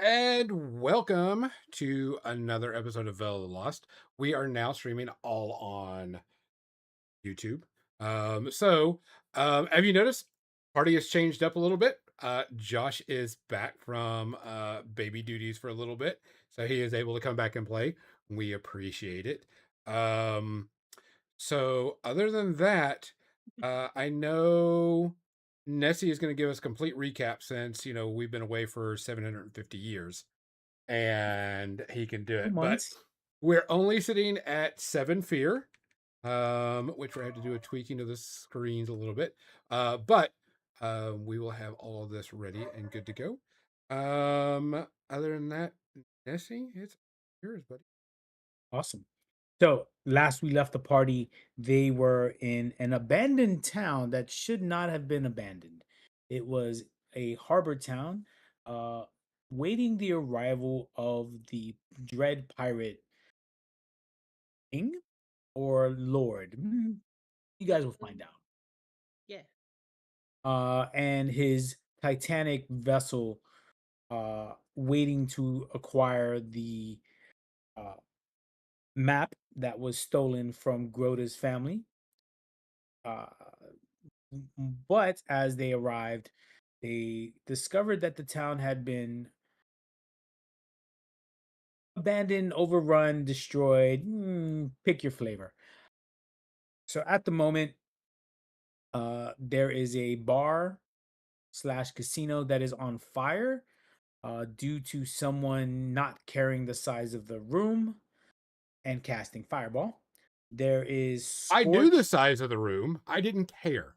And welcome to another episode of Vela Lost. We are now streaming all on YouTube. Have you noticed party has changed up a little bit? Josh is back from baby duties for a little bit, so he is able to come back and play. We appreciate it. Um, so other than that, I know Nessie is going to give us a complete recap since we've been away for 750 years and he can do it. But Months. we're only sitting at 7 fear, which we have to do a tweaking of the screens a little bit. But we will have all of this ready and good to go. Other than that, Nessie, it's yours, buddy. Awesome. So last we left the party, they were in an abandoned town that should not have been abandoned. It was a harbor town, uh, waiting the arrival of the dread pirate king or lord. You guys will find out. Yeah. And his Titanic vessel, waiting to acquire the uh, map that was stolen from Grota's family. Uh, but as they arrived, they discovered that the town had been abandoned, overrun, destroyed. Pick your flavor. So at the moment, there is a bar slash casino that is on fire due to someone not carrying the size of the room and casting fireball. There is I knew the scorched. size of the room. I didn't care.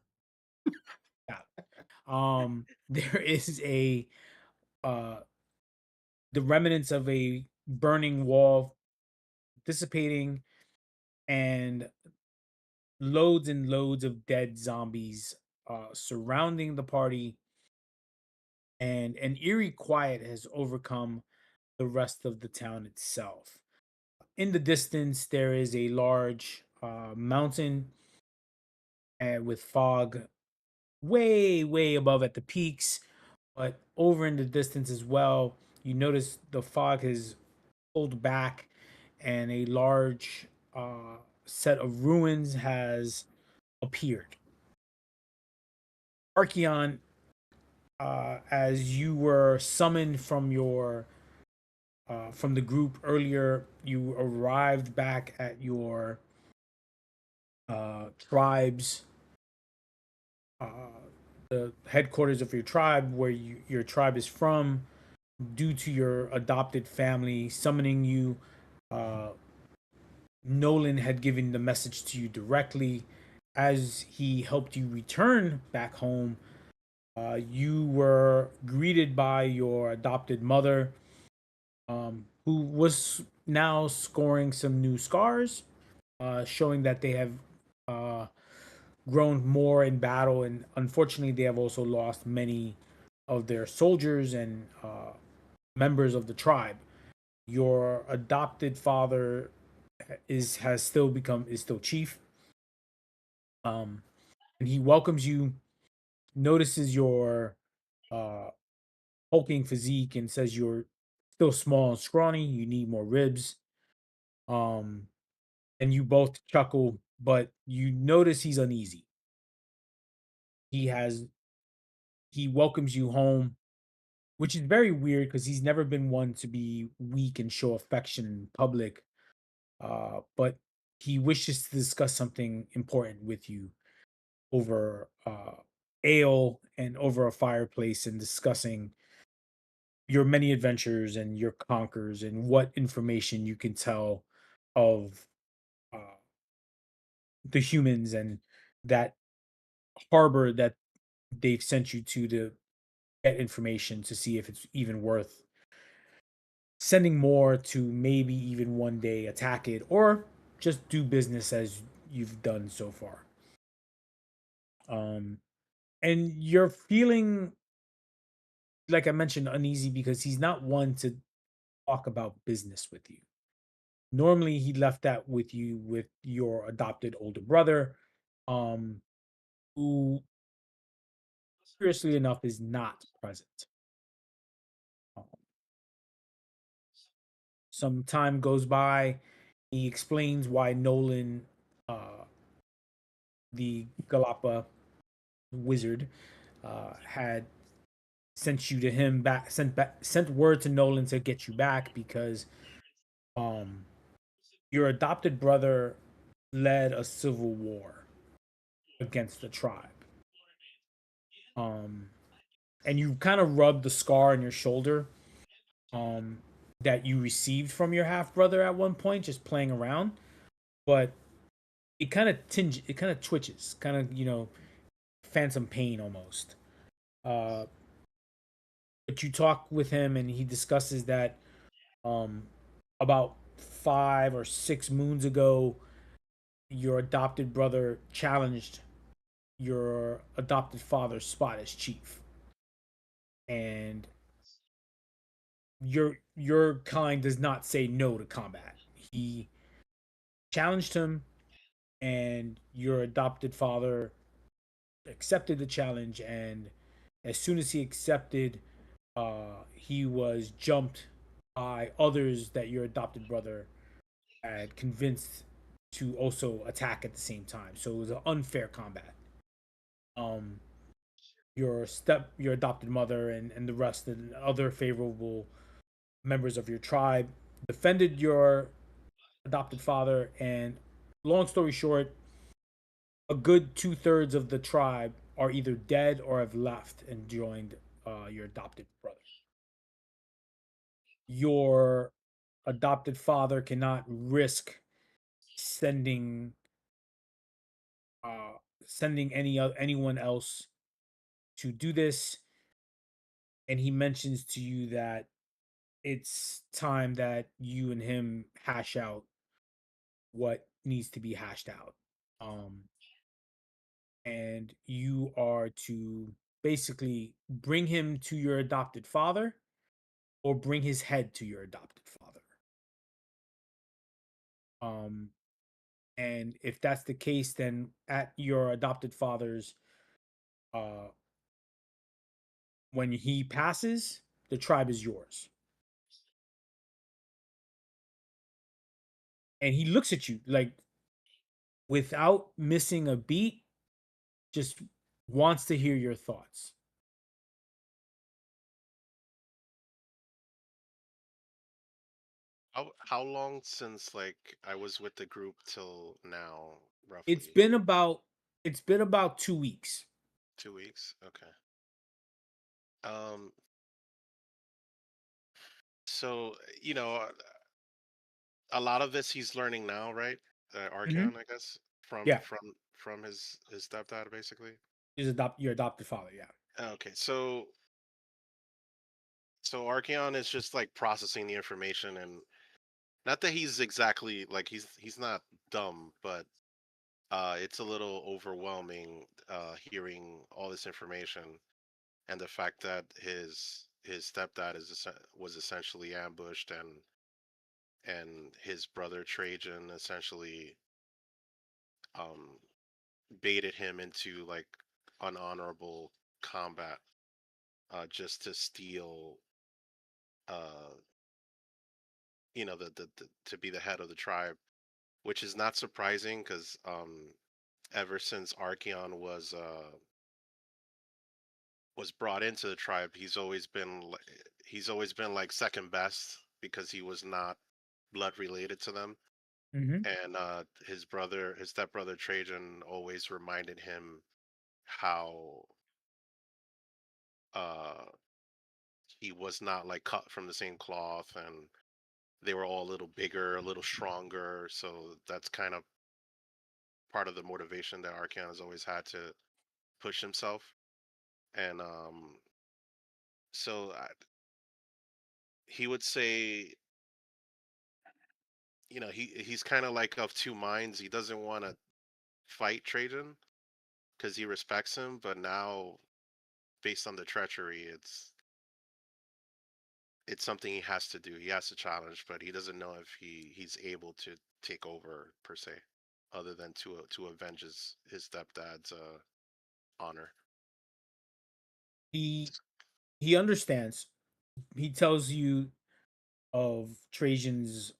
There is a uh the remnants of a burning wall dissipating and loads and loads of dead zombies surrounding the party, and an eerie quiet has overcome the rest of the town itself. In the distance there is a large mountain and with fog way above at the peaks, but over in the distance as well you notice the fog has pulled back and a large set of ruins has appeared. Archeon, as you were summoned from your from the group earlier, you arrived back at your tribes, uh, the headquarters of your tribe, where your tribe is from, due to your adopted family summoning you. Uh, Nolan had given the message to you directly as he helped you return back home. You were greeted by your adopted mother, who was now scoring some new scars, showing that they have uh, grown more in battle. And unfortunately, they have also lost many of their soldiers and members of the tribe. Your adopted father is still chief, um, and he welcomes you, notices your uh, hulking physique, and says you're still small and scrawny. You need more ribs. Um, and you both chuckle, but you notice he's uneasy. He has he welcomes you home, which is very weird because he's never been one to be weak and show affection in public. But he wishes to discuss something important with you over ale and over a fireplace, and discussing your many adventures and your conquers and what information you can tell of uh, the humans and that harbor that they've sent you to get information to see if it's even worth sending more to, maybe even one day attack it or just do business as you've done so far. Um, and you're feeling, like I mentioned, uneasy because he's not one to talk about business with you. Normally, he left that with you with your adopted older brother, um, who, curiously enough, is not present. Some time goes by. He explains why Nolan, uh, the Galapa wizard, had sent you to him sent word to Nolan to get you back because um your adopted brother led a civil war against the tribe. Um and you kind of rubbed the scar on your shoulder um that you received from your half brother at one point just playing around, but it kind of twitches, kind of, phantom pain almost. Uh but you talk with him and he discusses that um about 5 or 6 moons ago your adopted brother challenged your adopted father's spot as chief, and your kind does not say no to combat. He challenged him, and your adopted father accepted the challenge. And as soon as he accepted, he was jumped by others that your adopted brother had convinced to also attack at the same time. So it was an unfair combat. Um, your adopted mother and the rest and other favorable members of your tribe defended your adopted father, and long story short, a good 2/3 of the tribe are either dead or have left and joined your adopted brother. Your adopted father cannot risk sending uh sending anyone else to do this, and he mentions to you that it's time that you and him hash out what needs to be hashed out. Um, and you are to basically bring him to your adopted father or bring his head to your adopted father. Um, and if that's the case, then at your adopted father's, uh, when he passes, the tribe is yours. And he looks at you like without missing a beat, just wants to hear your thoughts. How long since like I was with the group till now, It's roughly? been about it's been about 2 weeks. 2 weeks? Okay. Um, so a lot of this he's learning now, right? Hmm. Archeon, I guess, from Yeah, from his stepdad, basically. is your adopted father. Yeah. Okay, so Archeon is just like processing the information, and not that he's exactly like he's not dumb, but it's a little overwhelming hearing all this information and the fact that his stepdad was essentially ambushed, and his brother Trajan essentially um baited him into like unhonorable combat just to steal uh the to be the head of the tribe, which is not surprising because ever since Archeon was brought into the tribe, he's always been like second best because he was not blood related to them. Hmm. And his stepbrother Trajan always reminded him how uh he was not like cut from the same cloth, and they were all a little bigger, a little stronger. So that's kind of part of the motivation that Arcan has always had to push himself. And so he would say, he's kind of like of two minds. He doesn't want to fight Trajan because he respects him, but now based on the treachery, it's something he has to do. He has to challenge, but he doesn't know if he's able to take over per se, other than to avenge his stepdad's honor. He he understands. He tells you of Trajan's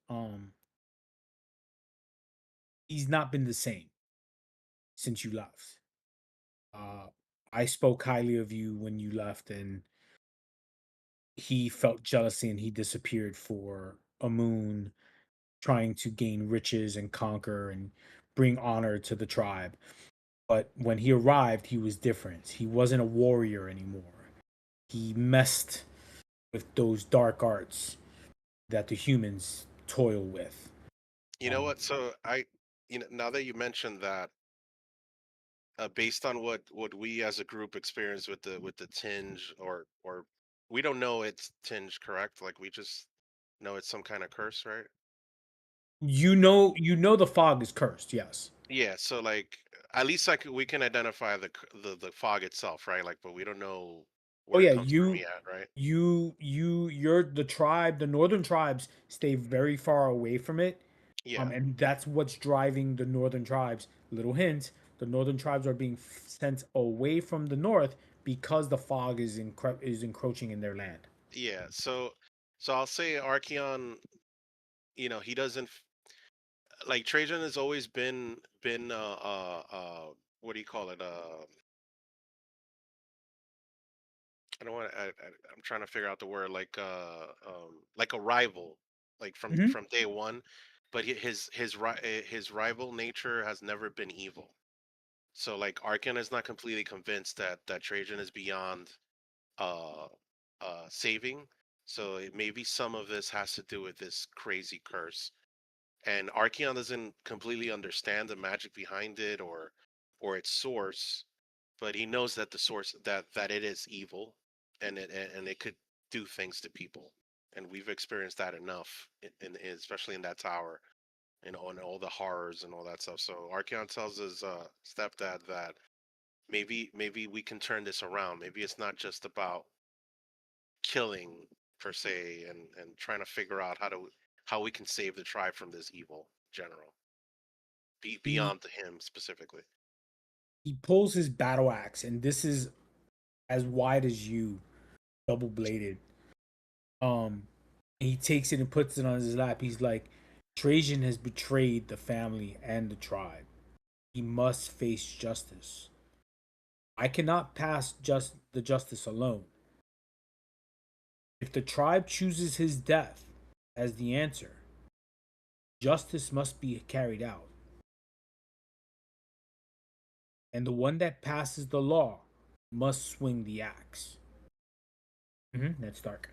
he's not been the same since you left. Uh I spoke highly of you when you left, and he felt jealousy and he disappeared for a moon, trying to gain riches and conquer and bring honor to the tribe. But when he arrived, he was different. He wasn't a warrior anymore. He messed with those dark arts that the humans toil with. You know Um, what? So now that you mentioned that, based on what we as a group experience with the tinge, or we don't know it's tinge, correct? Like we just know it's some kind of curse, right? you know the fog is cursed, yes. Yeah. So like at least we can identify the fog itself, right? Like, but we don't know Oh where it yeah, comes from yet, right? you're the tribe, the northern tribes stay very far away from it. Yeah. And that's what's driving the northern tribes. Little hint: the northern tribes are being sent away from the north because the fog is encroaching in their land. Yeah. So I'll say Archeon, he doesn't like Trajan has always been what do you call it? I don't want I'm trying to figure out the word, like a rival, like Hmm. from day one, but his rival nature has never been evil. So like Arkan is not completely convinced that Trajan is beyond uh saving. So maybe some of this has to do with this crazy curse. And Archeon doesn't completely understand the magic behind it, or its source, but he knows that the source that it is evil, and it could do things to people, and we've experienced that enough especially in that tower, and all the horrors and all that stuff. So Archeon tells his stepdad that maybe we can turn this around. Maybe it's not just about killing per se, and trying to figure out how we can save the tribe from this evil general, He beyond him specifically. he pulls his battle axe, and this is as wide as you, double bladed. He takes it and puts it on his lap. He's like, Trajan has betrayed the family and the tribe. He must face justice. I cannot pass just the justice alone. If the tribe chooses his death as the answer, justice must be carried out. And the one that passes the law must swing the axe. That's dark.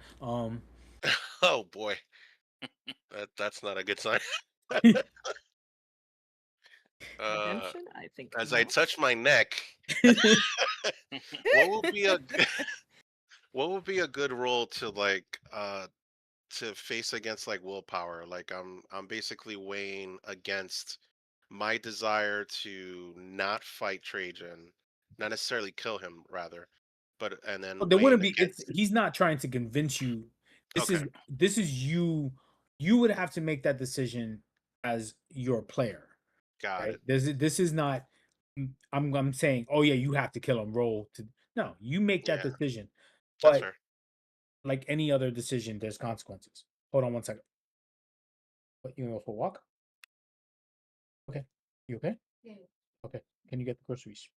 Oh boy, that's not a good sign. uh, Redemption? I think as I not. touch my neck, what would be a what would be a good role to face against like willpower? Like I'm basically weighing against my desire to not fight Trajan, not necessarily kill him, rather, but and then There weighing wouldn't be. It's against. he's not trying to convince you. This Okay, is this is you. You would have to make that decision as your player, got right? it. This is not. I'm saying, oh yeah, you have to kill him. Roll to no. You make that Yeah, decision, that's but fair. like any other decision, there's consequences. Hold on one second. What, you gonna go for a walk? Okay. You okay? Okay. Can you get the groceries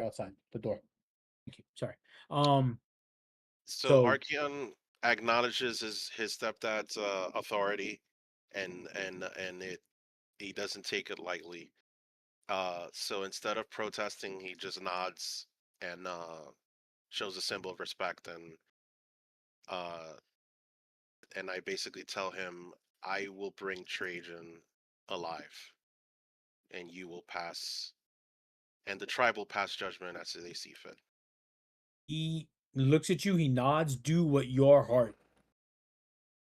outside the door? Thank you. Sorry. Um. So So Archeon acknowledges his stepdad's authority, and he doesn't take it lightly. So instead of protesting, he just nods and shows a symbol of respect, uh, and I basically tell him, I will bring Trajan alive, and you will pass, and the tribe will pass judgment as they see fit. he looks at you. He nods. Do what your heart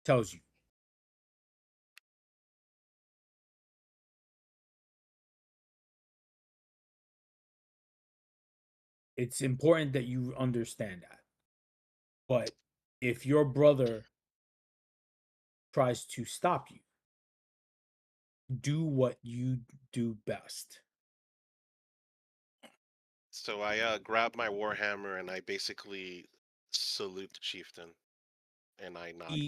tells you. It's important that you understand that. But if your brother tries to stop you, do what you do best. So I grab my warhammer and I basically salute the chieftain, and I nod.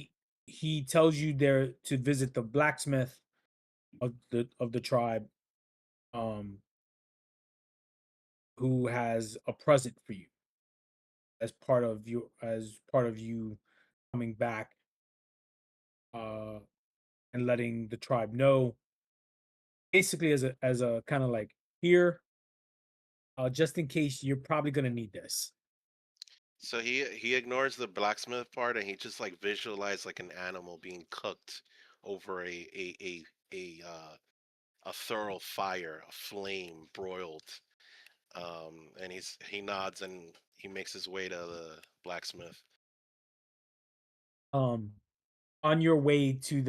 he tells you there to visit the blacksmith of the tribe, um, who has a present for you as part of you coming back, uh, and letting the tribe know, basically as a kind of like here, just in case you're probably gonna need this. So he ignores the blacksmith part and he just like visualized like an animal being cooked over a thorough fire, a flame broiled. And he nods and he makes his way to the blacksmith. Um, on your way to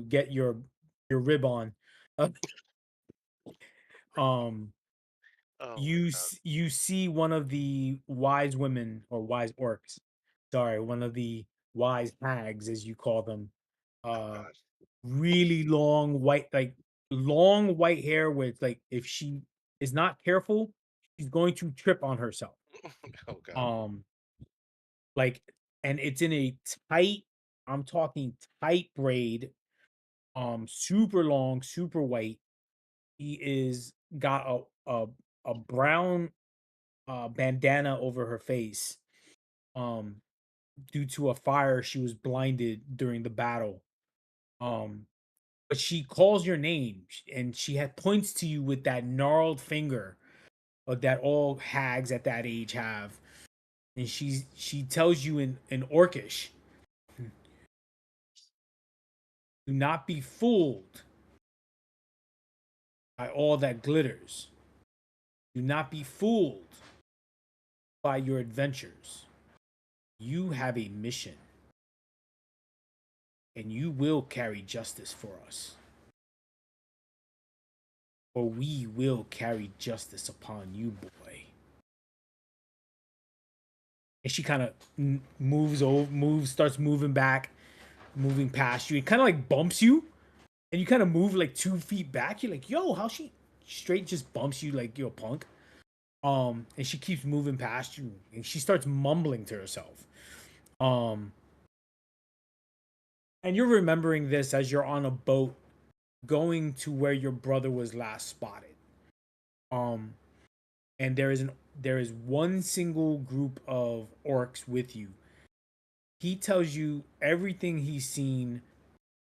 get your rib on, uh, um, Oh my god. you see one of the wise women or wise orcs, sorry, one of the wise hags as you call them, Oh uh, god. really long white, like long white hair with like if she is not careful, she's going to trip on herself. Oh god. Um, like, and it's in a tight, I'm talking tight braid, super long, super white. He is got a brown bandana over her face, um, due to a fire she was blinded during the battle. Um, but she calls your name and she points to you with that gnarled finger that all hags at that age have, and she tells you in Orcish, "Do not be fooled by all that glitters. Do not be fooled by your adventures. You have a mission, and you will carry justice for us, or we will carry justice upon you, boy." And she kind of starts moving back, moving past you. It kind of like bumps you, and you kind of move like 2 feet back. You're like, "Yo, how she straight just bumps you like you're a punk?" And she keeps moving past you, and she starts mumbling to herself. Um, and you're remembering this as you're on a boat going to where your brother was last spotted. Um, and there is one single group of orcs with you. He tells you everything he's seen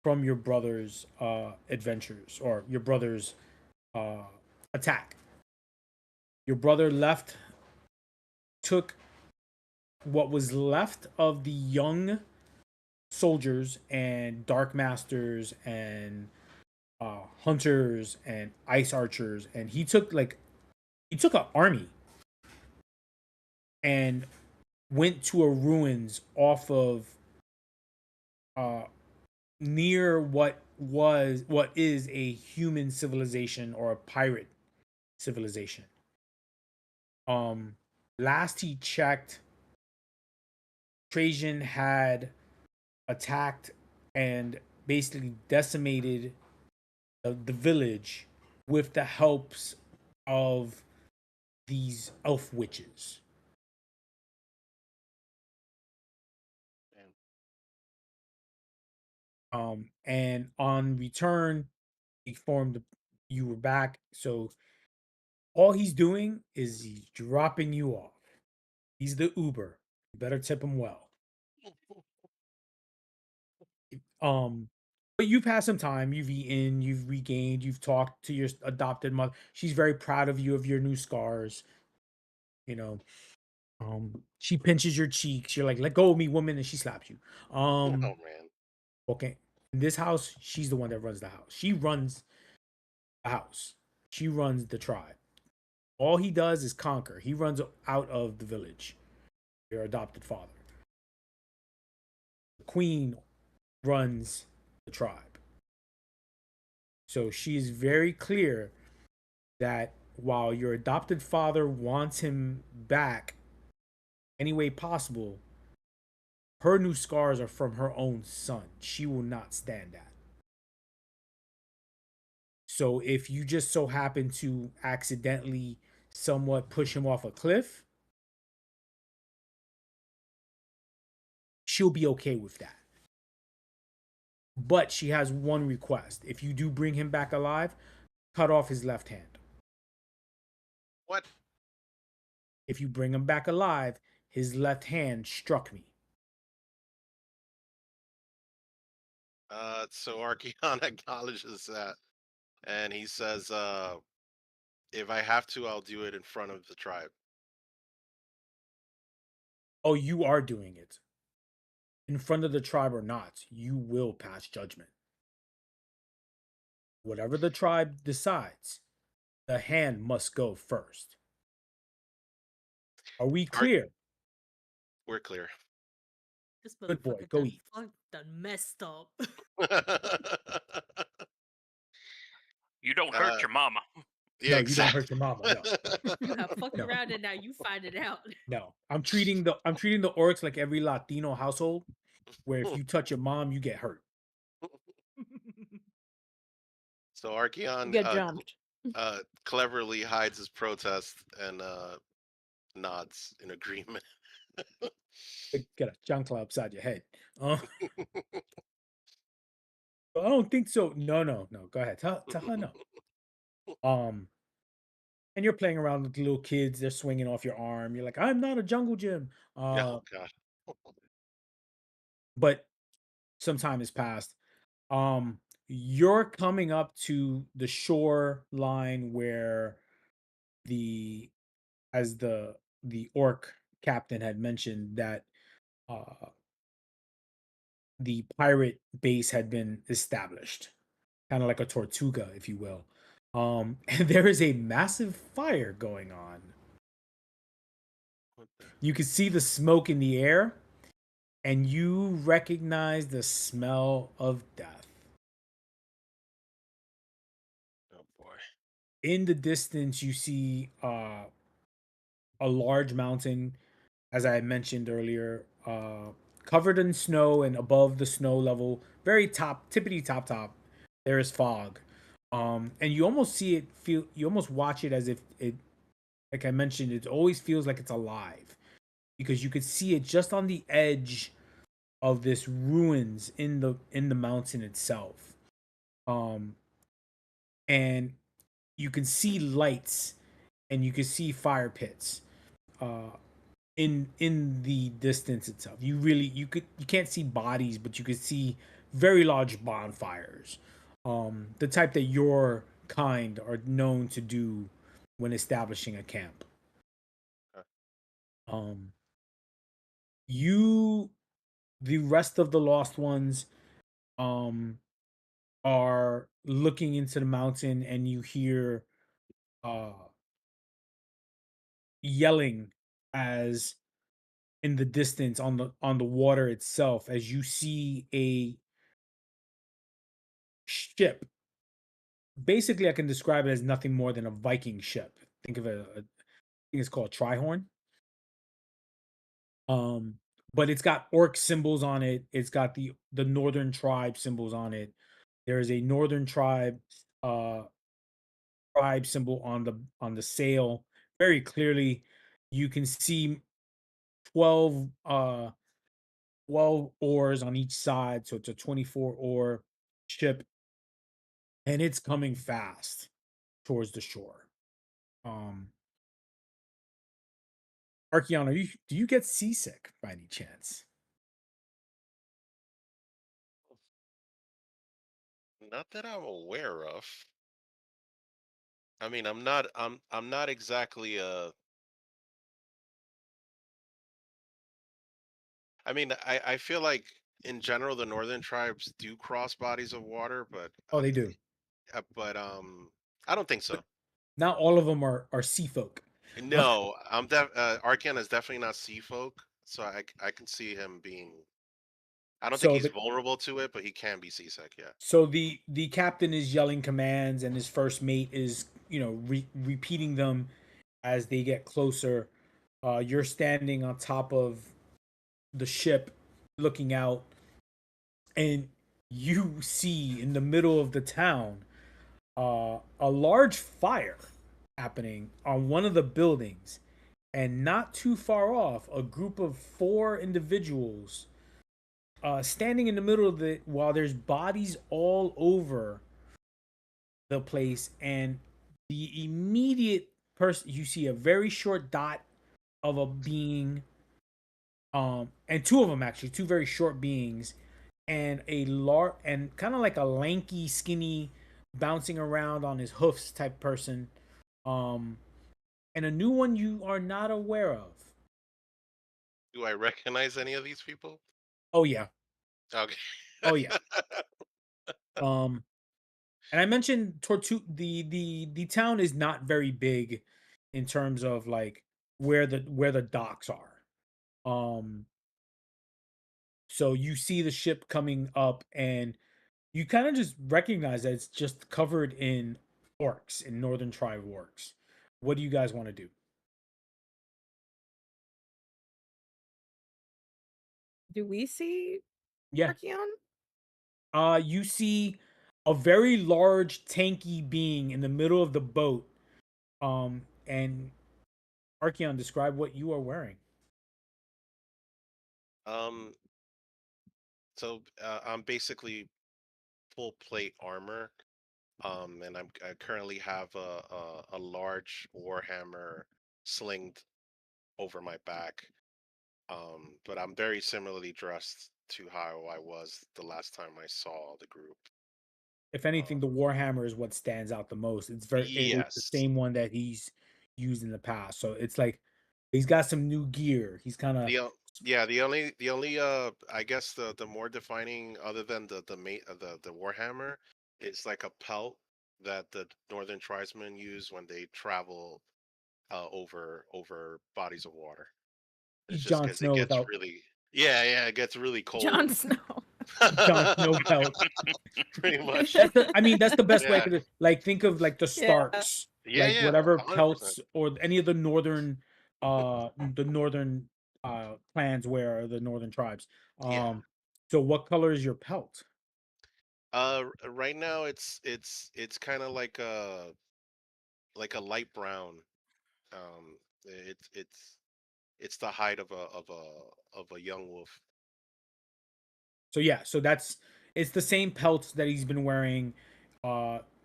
from your brother's adventures or your brother's uh, attack. Your brother took what was left of the young soldiers and dark masters and hunters and ice archers, and he took an army and went to a ruins off of uh near what is a human civilization or a pirate civilization. Um, last he checked, Trajan had attacked and basically decimated the village with the helps of these elf witches. Man. And on return, he formed. You were back, so all he's doing is he's dropping you off. He's the Uber. You better tip him well. Um, but you've had some time. You've eaten. You've regained. You've talked to your adopted mother. She's very proud of you of your new scars. You know, she pinches your cheeks. You're like, "Let go of me, woman," and she slaps you. Oh Um, man. okay. In this house, she's the one that runs the house. She runs the house. She runs the tribe. All he does is conquer. He runs out of the village. Your adopted father. The queen runs the tribe. So she is very clear that while your adopted father wants him back any way possible, her new scars are from her own son. She will not stand that. So if you just so happen to accidentally somewhat push him off a cliff, she'll be okay with that. but she has one request. If you do bring him back alive, cut off his left hand. What? If you bring him back alive, his left hand struck me. So Archeon acknowledges that, and he says, if I have to, I'll do it in front of the tribe. Oh, you are doing it. In front of the tribe or not, you will pass judgment. Whatever the tribe decides, the hand must go first. Are we clear? We're clear. This Good boy, motherfucker go done, eat. done messed up. You don't hurt your mama. Yeah, No, you don't hurt your mama. No, You have fucked No. around and now you find it out. no. I'm treating the orcs like every Latino household, where if you touch your mom, you get hurt. So Archeon Get jumped. cleverly hides his protest and nods in agreement. Get a chancla upside your head. I don't think so. No. Go ahead. Tell her no. And you're playing around with the little kids. They're swinging off your arm. You're like, I'm not a jungle gym. Oh god. But some time has passed. You're coming up to the shore line where the orc captain had mentioned that the pirate base had been established, kind of like a Tortuga, if you will. And there is a massive fire going on. You can see the smoke in the air, and you recognize the smell of death. Oh boy. In the distance, you see a large mountain, as I mentioned earlier, covered in snow, and above the snow level, very top, tippity top, there is fog. And you almost see it, you almost watch it as if it, like I mentioned, it always feels like it's alive, because you could see it just on the edge of this ruins in the mountain itself. And you can see lights, and you can see fire pits in the distance itself. You can't see bodies, but you could see very large bonfires, the type that your kind are known to do when establishing a camp. The rest of the lost ones are looking into the mountain, and you hear yelling as in the distance on the water itself, as you see a ship. Basically, I can describe it as nothing more than a Viking ship. Think of it, I think it's called Trihorn. But it's got orc symbols on it. It's got the northern tribe symbols on it. There is a northern tribe symbol on the sail. Very clearly, you can see 12 oars on each side, so it's a 24 oar ship, and it's coming fast towards the shore. Archeon, do you get seasick by any chance? Not that I'm aware of. I mean, I'm not exactly I mean, I feel like in general the northern tribes do cross bodies of water, but Oh, they do. but I don't think so. Not all of them are sea folk. No, Archeon is definitely not sea folk, so I can see him being. I don't think he's vulnerable to it, but he can be seasick. Yeah. So the captain is yelling commands, and his first mate is repeating them as they get closer. You're standing on top of the ship, looking out, and you see in the middle of the town a large fire happening on one of the buildings, and not too far off, a group of 4 individuals standing in the middle of the while there's bodies all over the place, and the immediate person you see a very short dot of a being, and two of them actually, two very short beings, and a large and kind of like a lanky, skinny, bouncing around on his hoofs type person, um, and a new one you are not aware of. Do I recognize any of these people? Oh yeah, Okay. oh yeah. Um, and I mentioned the town is not very big in terms of like where the docks are. Um, so you see the ship coming up, and you kind of just recognize that it's just covered in orcs, in Northern Tribe orcs. What do you guys want to do? Do we see Yeah. Archeon? You see a very large, tanky being in the middle of the boat. And Archeon, describe what you are wearing. Um. So I'm basically full plate armor. And I currently have a large warhammer slinged over my back. But I'm very similarly dressed to how I was the last time I saw the group. If anything, Um, the Warhammer is what stands out the most. It's the yes. same one that he's used in the past. So it's like he's got some new gear. He's kind of The yeah, the only I guess the more defining, other than the warhammer, is like a pelt that the northern tribesmen use when they travel over bodies of water. It's he's just Jon because it Snow gets without really, yeah, it gets really cold. Jon Snow. Jon Snow pelt. Pretty much. I mean, that's the best way I Yeah. could like think of like the Starks, Yeah, like yeah, whatever 100%. pelts or any of the northern clans wear, or the northern tribes. Yeah. So what color is your pelt? Right now it's kind of like a light brown. Um, it's the height of a young wolf. So yeah, so it's the same pelt that he's been wearing.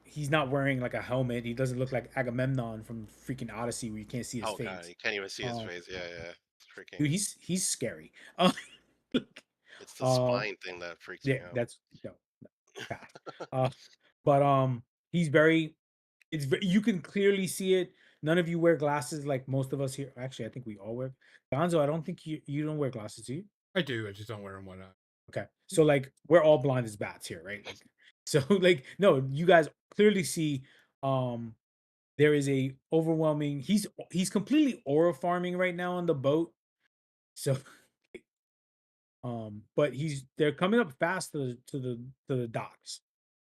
He's not wearing like a helmet. He doesn't look like Agamemnon from freaking Odyssey, where you can't see his Oh god, face. you can't even see his Um, face. Yeah, yeah. It's freaking. Dude, he's scary. It's the Uh, spine thing that freaks me yeah, out. that's no, pass. Uh, but he's very. You can clearly see it. None of you wear glasses like most of us here. Actually, I think we all wear. Gonzo, I don't think you don't wear glasses, do you? I do. I just don't wear them one eye. Okay, so like we're all blind as bats here, right? Like, so like no, you guys clearly see. There is a overwhelming. He's completely aura farming right now on the boat. So but they're coming up fast to the docks.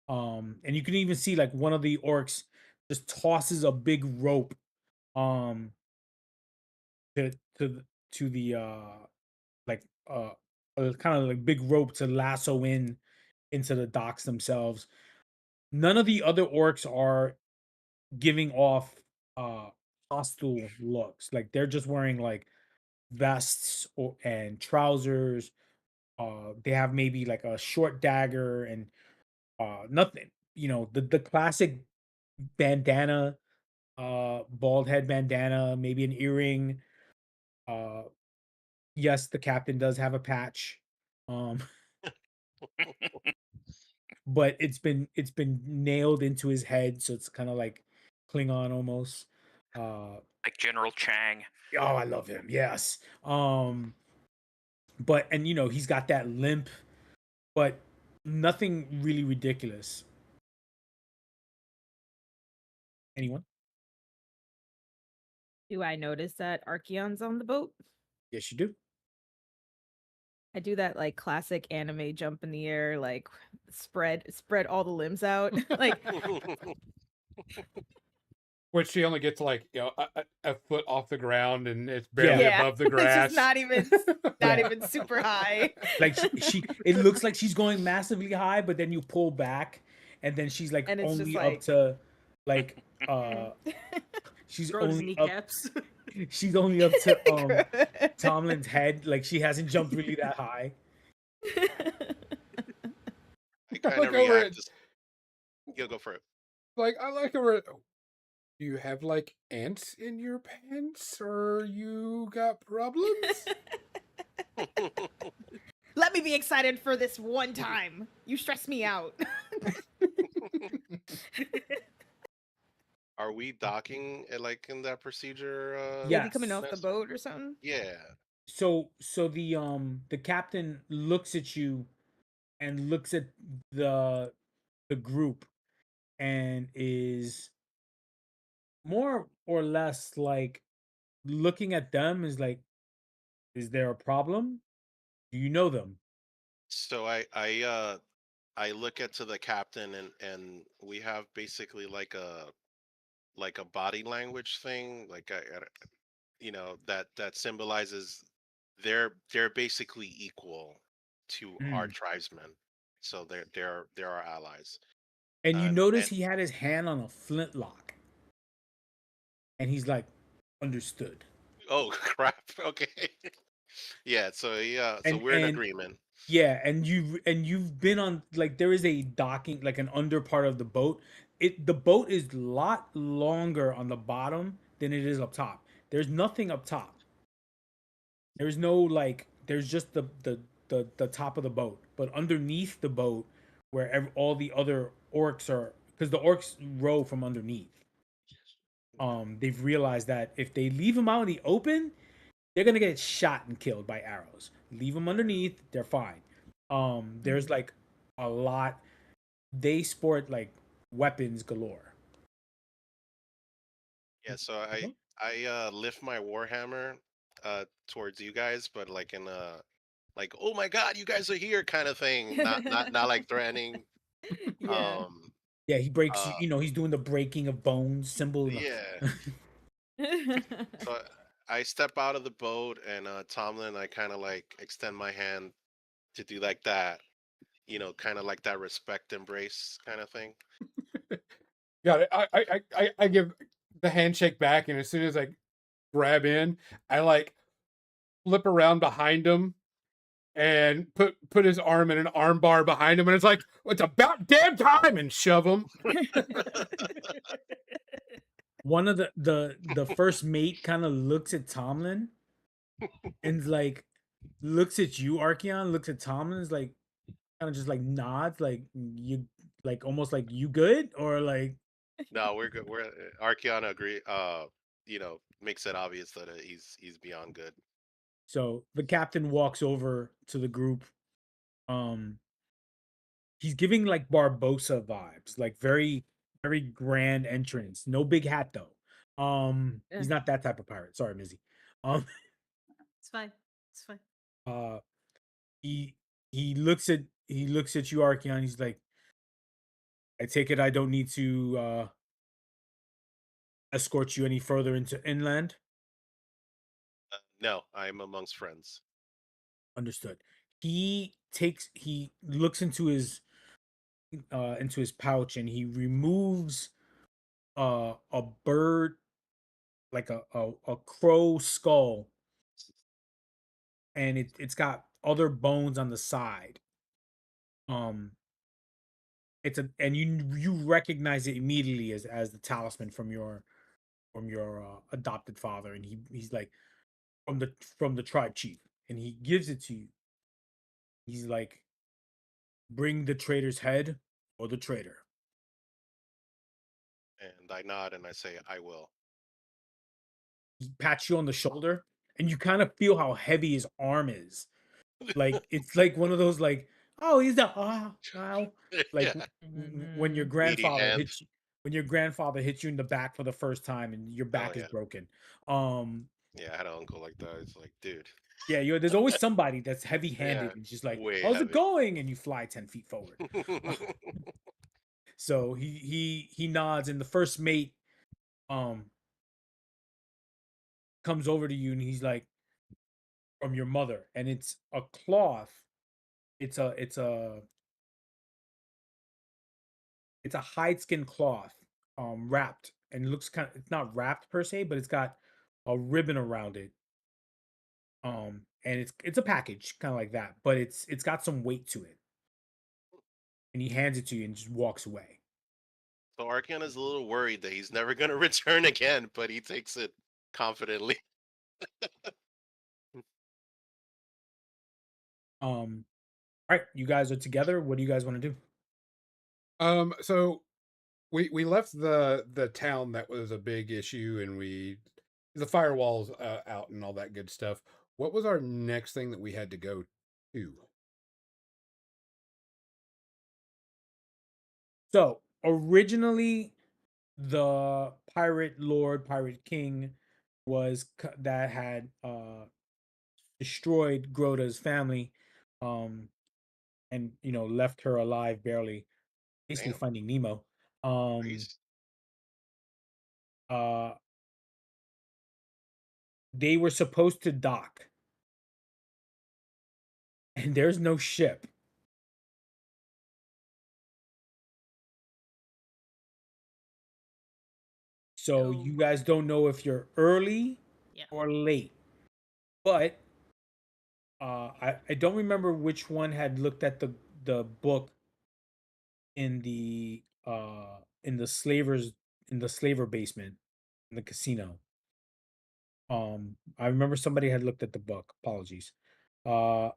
And you can even see like one of the orcs just tosses a big rope um to the like a kind of like big rope to lasso into the docks themselves. None of the other orcs are giving off hostile looks. Like they're just wearing like vests and trousers. They have maybe like a short dagger and nothing. The classic bandana, bald head bandana, maybe an earring. Uh, yes, the captain does have a patch. Um, but it's been nailed into his head, so it's kind of like Klingon almost. Like General Chang. Oh, I love him. Yes. But and he's got that limp, but nothing really ridiculous. Anyone? Do I notice that Archeon's on the boat? Yes, you do. I do that like classic anime jump in the air, like spread all the limbs out. Like Which she only gets like a foot off the ground, and it's barely yeah, above the it's grass. just not even Yeah. even super high. Like it looks like she's going massively high, but then you pull back, and then she's like And it's just only up like- to like she's Grow his only up kneecaps. she's only up to Tomlin's head. Like she hasn't jumped really that high. I I kind look of over react it as you go for it. like I look over it. Do you have like ants in your pants, or you got problems? Let me be excited for this one time. You stress me out. Are we docking like in that procedure? Yeah, be coming Yes. off the Ness? boat or something. Yeah. So the captain looks at you and looks at the the group and is more or less like looking at them is like, is there a problem? Do you know them? So I look at to the captain and we have basically like a body language thing like you know that symbolizes they're basically equal to our Mm. tribesmen, so they're our allies. And you And notice he had his hand on a flintlock, and he's like, understood. oh crap, okay. Yeah, so yeah, so And we're in and agreement. yeah, and you've been on, like, there is a docking, like an under part of the boat. The boat is a lot longer on the bottom than it is up top. There's nothing up top. There's no, like, there's just the top of the boat, but underneath the boat, where all the other orcs are, because the orcs row from underneath. They've realized that if they leave them out in the open, they're gonna get shot and killed by arrows. Leave them underneath, they're fine. There's like a lot. They sport like weapons galore. Yeah, so I lift my warhammer towards you guys, but like in a like, oh my god, you guys are here kind of thing, not like threatening. Yeah. um Yeah, he breaks. uh He's doing the breaking of bones symbol. yeah. So I step out of the boat and Tomlin, I kind of like extend my hand to do like that, kind of like that respect embrace kind of thing. Got it. I give the handshake back, and as soon as I grab in, I like flip around behind him and put his arm in an arm bar behind him, and it's like, it's about damn time, and shove him. One of the first mate kind of looks at Tomlin and's like, looks at you, Archeon, looks at Tomlin, is like, kind of just like nods, like, you, like, almost like, you good, or like. No, we're good. We're Archeon agree. Makes it obvious that he's beyond good. So the captain walks over to the group. Um, he's giving like Barbosa vibes, like very, very grand entrance. No big hat though. He's Yeah. not that type of pirate. Sorry, Mizzy. Um, It's fine. It's fine. uh, he he looks at you, Archeon. He's like, I take it I don't need to escort you any further into inland. No, I'm amongst friends. Understood. He looks into his pouch, and he removes a bird, like a crow skull, and it's got other bones on the side. Um it's a and you recognize it immediately as the talisman from your adopted father, and he's like, from the tribe chief, and he gives it to you. He's like, bring the traitor's head or the traitor. And I nod and I say, I will. He pats you on the shoulder, and you kind of feel how heavy his arm is. Like, it's like one of those, like, oh, he's the wow. Like, Yeah, when your meaty grandfather hand. hits you, when your grandfather hits you in the back for the first time and your Oh back is yeah, broken. yeah. I had an uncle like that. It's like, dude, Yeah, there's always somebody that's heavy-handed yeah, and just like, way how's it heavy. going? And you fly 10 feet forward. So he nods, and the first mate um comes over to you, and he's like, from your mother, and it's a cloth. It's a hide skin cloth, wrapped, and it looks kind of, it's not wrapped per se, but it's got a ribbon around it. and it's a package, kind of like that, but it's got some weight to it. And he hands it to you and just walks away. So Archeon is a little worried that he's never going to return again, but he takes it confidently. All right, you guys are together. What do you guys want to do? So we left the town that was a big issue, and the firewalls out and all that good stuff. What was our next thing that we had to go to? So originally, the pirate lord, pirate king, that had destroyed Grota's family, and left her alive barely, basically Damn, Finding Nemo. Um, crazy. uh, they were supposed to dock, and there's no ship. So So, you guys don't know if you're early yeah. or late. But I don't remember which one had looked at the book in the slaver basement in the casino. I remember somebody had looked at the book. Apologies. But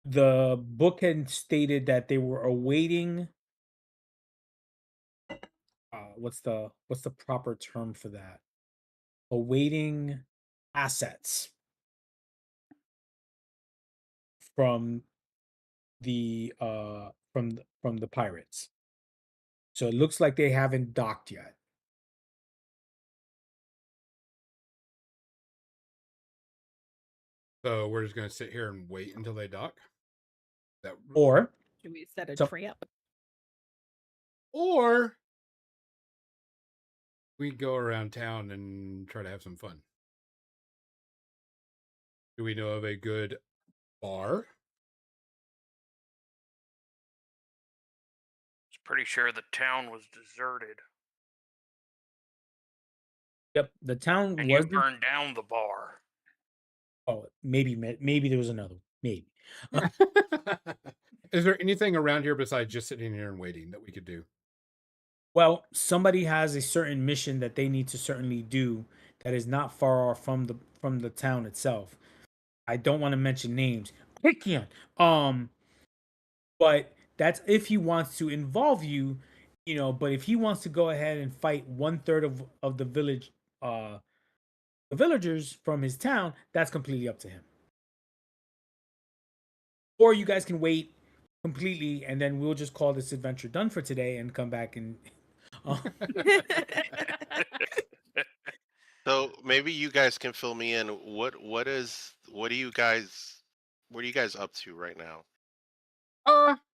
the book had stated that they were awaiting what's the proper term for that? Awaiting assets from the pirates. So it looks like they haven't docked yet. So we're just gonna sit here and wait until they dock. That Or Should we set a So- trap? or we go around town and try to have some fun. Do we know of a good bar? was pretty sure the town was deserted. Yep, the town And you was. burned down the bar. Oh, maybe there was another one. Maybe. Is there anything around here besides just sitting here and waiting that we could do? Somebody has a certain mission that they need to certainly do that is not far off from the town itself. I don't want to mention names. Pikion. But that's if he wants to involve you, but if he wants to go ahead and fight 1/3 of the villagers from his town, that's completely up to him. Or you guys can wait completely, and then we'll just call this adventure done for today and come back and. So maybe you guys can fill me in. What are you guys up to right now?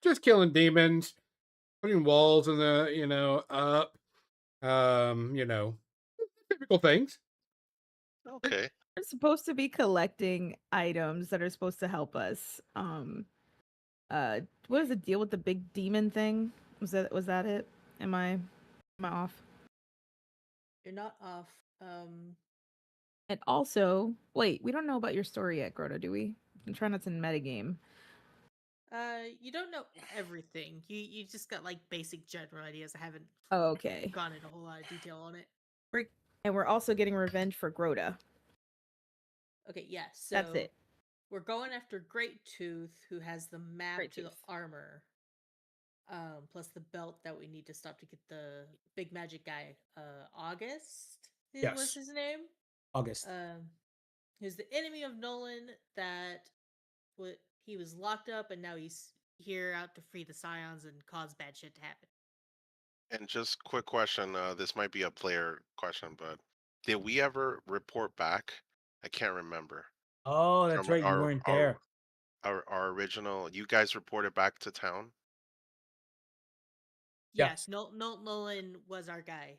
Just killing demons, putting walls in up. Typical things. Okay. We're supposed to be collecting items that are supposed to help us. What is the deal with the big demon thing? Was that it? Am I off? You're not off. And also, wait, we don't know about your story yet, Grota, do we? I'm trying not to metagame. You don't know everything. You just got like basic general ideas. I haven't Oh, okay. gone into a whole lot of detail on it. And we're also getting revenge for Grota. Okay, yes. So That's it. We're going after Great Tooth, who has the map Great to the Tooth. armor. Plus the belt that we need to stop to get the big magic guy. August was Yes. his name. August. Who's the enemy of Nolan that he was locked up and now he's here out to free the Scions and cause bad shit to happen. And just quick question. This might be a player question, but did we ever report back? I can't remember. Oh, that's From right. You weren't there. Our original. You guys reported back to town. Yes, Nolan was our guy.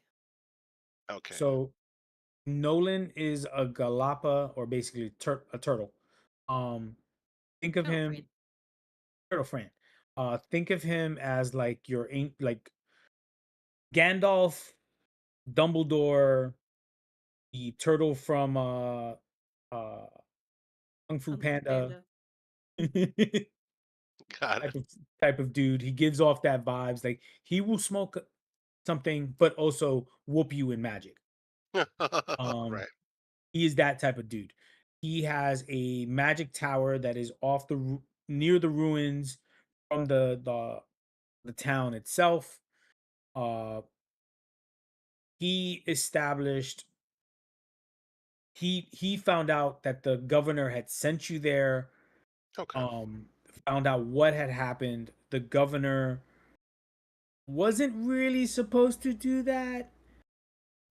Okay. So Nolan is a galapa, or basically a turtle. Think of Turtle him, friend. turtle friend. Think of him as like like Gandalf, Dumbledore, the turtle from uh Kung Fu Kung Fu Panda Got type it. of type of dude. He gives off that vibes. Like he will smoke something, but also whoop you in magic. Um, Right. he is that type of dude. He has a magic tower that is off near the ruins from the town itself. Uh, he established. He found out that the governor had sent you there. Okay. Found out what had happened. The governor wasn't really supposed to do that.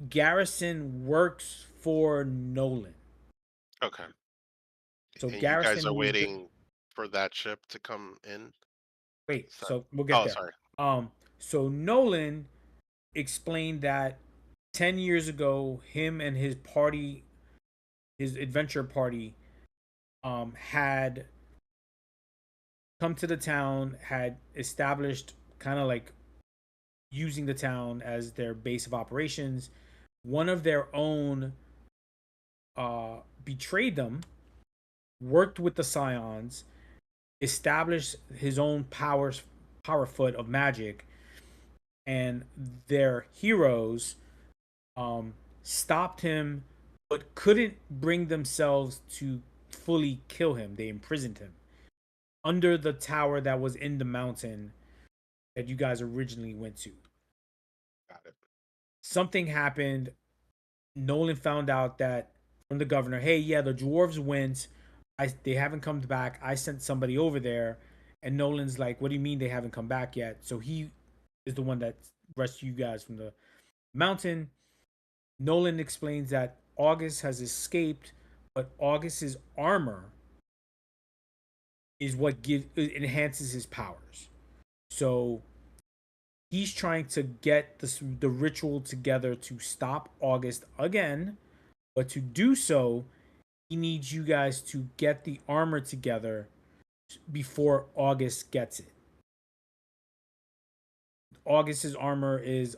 Garrison works for Nolan. Okay. So And you guys Garrison are moved. waiting for that ship to come in? Wait, So, so we'll get oh, there. sorry. So Nolan explained that 10 years ago, him and his party, his adventure party, had come to the town, had established kind of like using the town as their base of operations. One of their own betrayed them, worked with the Scions, established his own power foot of magic, and their heroes stopped him but couldn't bring themselves to fully kill him. They imprisoned him under the tower that was in the mountain that you guys originally went to. Got it. Something happened. Nolan found out that from the governor, hey, yeah, the dwarves went. They haven't come back. I sent somebody over there. And Nolan's like, what do you mean they haven't come back yet? So he is the one that rescued you guys from the mountain. Nolan explains that August has escaped, but August's armor is what enhances his powers. So he's trying to get the ritual together to stop August again, but to do so, he needs you guys to get the armor together before August gets it. August's armor is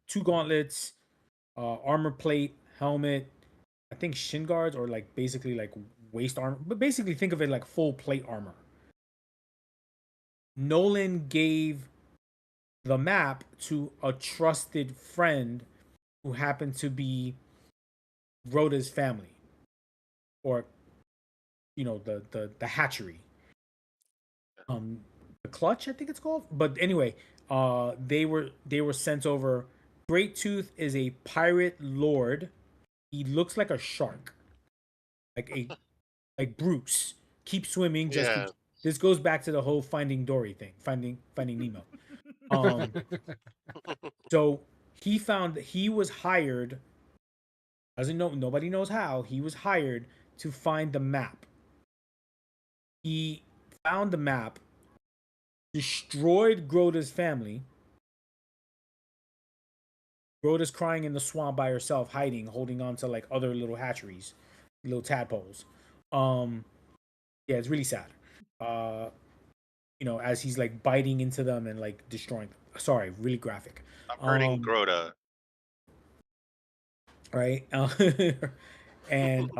two gauntlets, armor plate, helmet, I think shin guards or like basically like waist armor, but basically think of it like full plate armor. Nolan gave the map to a trusted friend who happened to be Rhoda's family, or the hatchery, the clutch I think it's called. But anyway, they were sent over. Great Tooth is a pirate lord. He looks like a shark, like a like Bruce. Keep swimming. Yeah. This goes back to the whole Finding Dory thing, Finding Nemo. So he was hired. Doesn't know, nobody knows how. He was hired to find the map. He found the map, destroyed Groda's family. Groda's crying in the swamp by herself, hiding, holding on to like other little hatcheries, little tadpoles. Yeah, it's really sad. As he's like biting into them and like destroying them. Sorry, really graphic. I'm hurting Groda. Right? and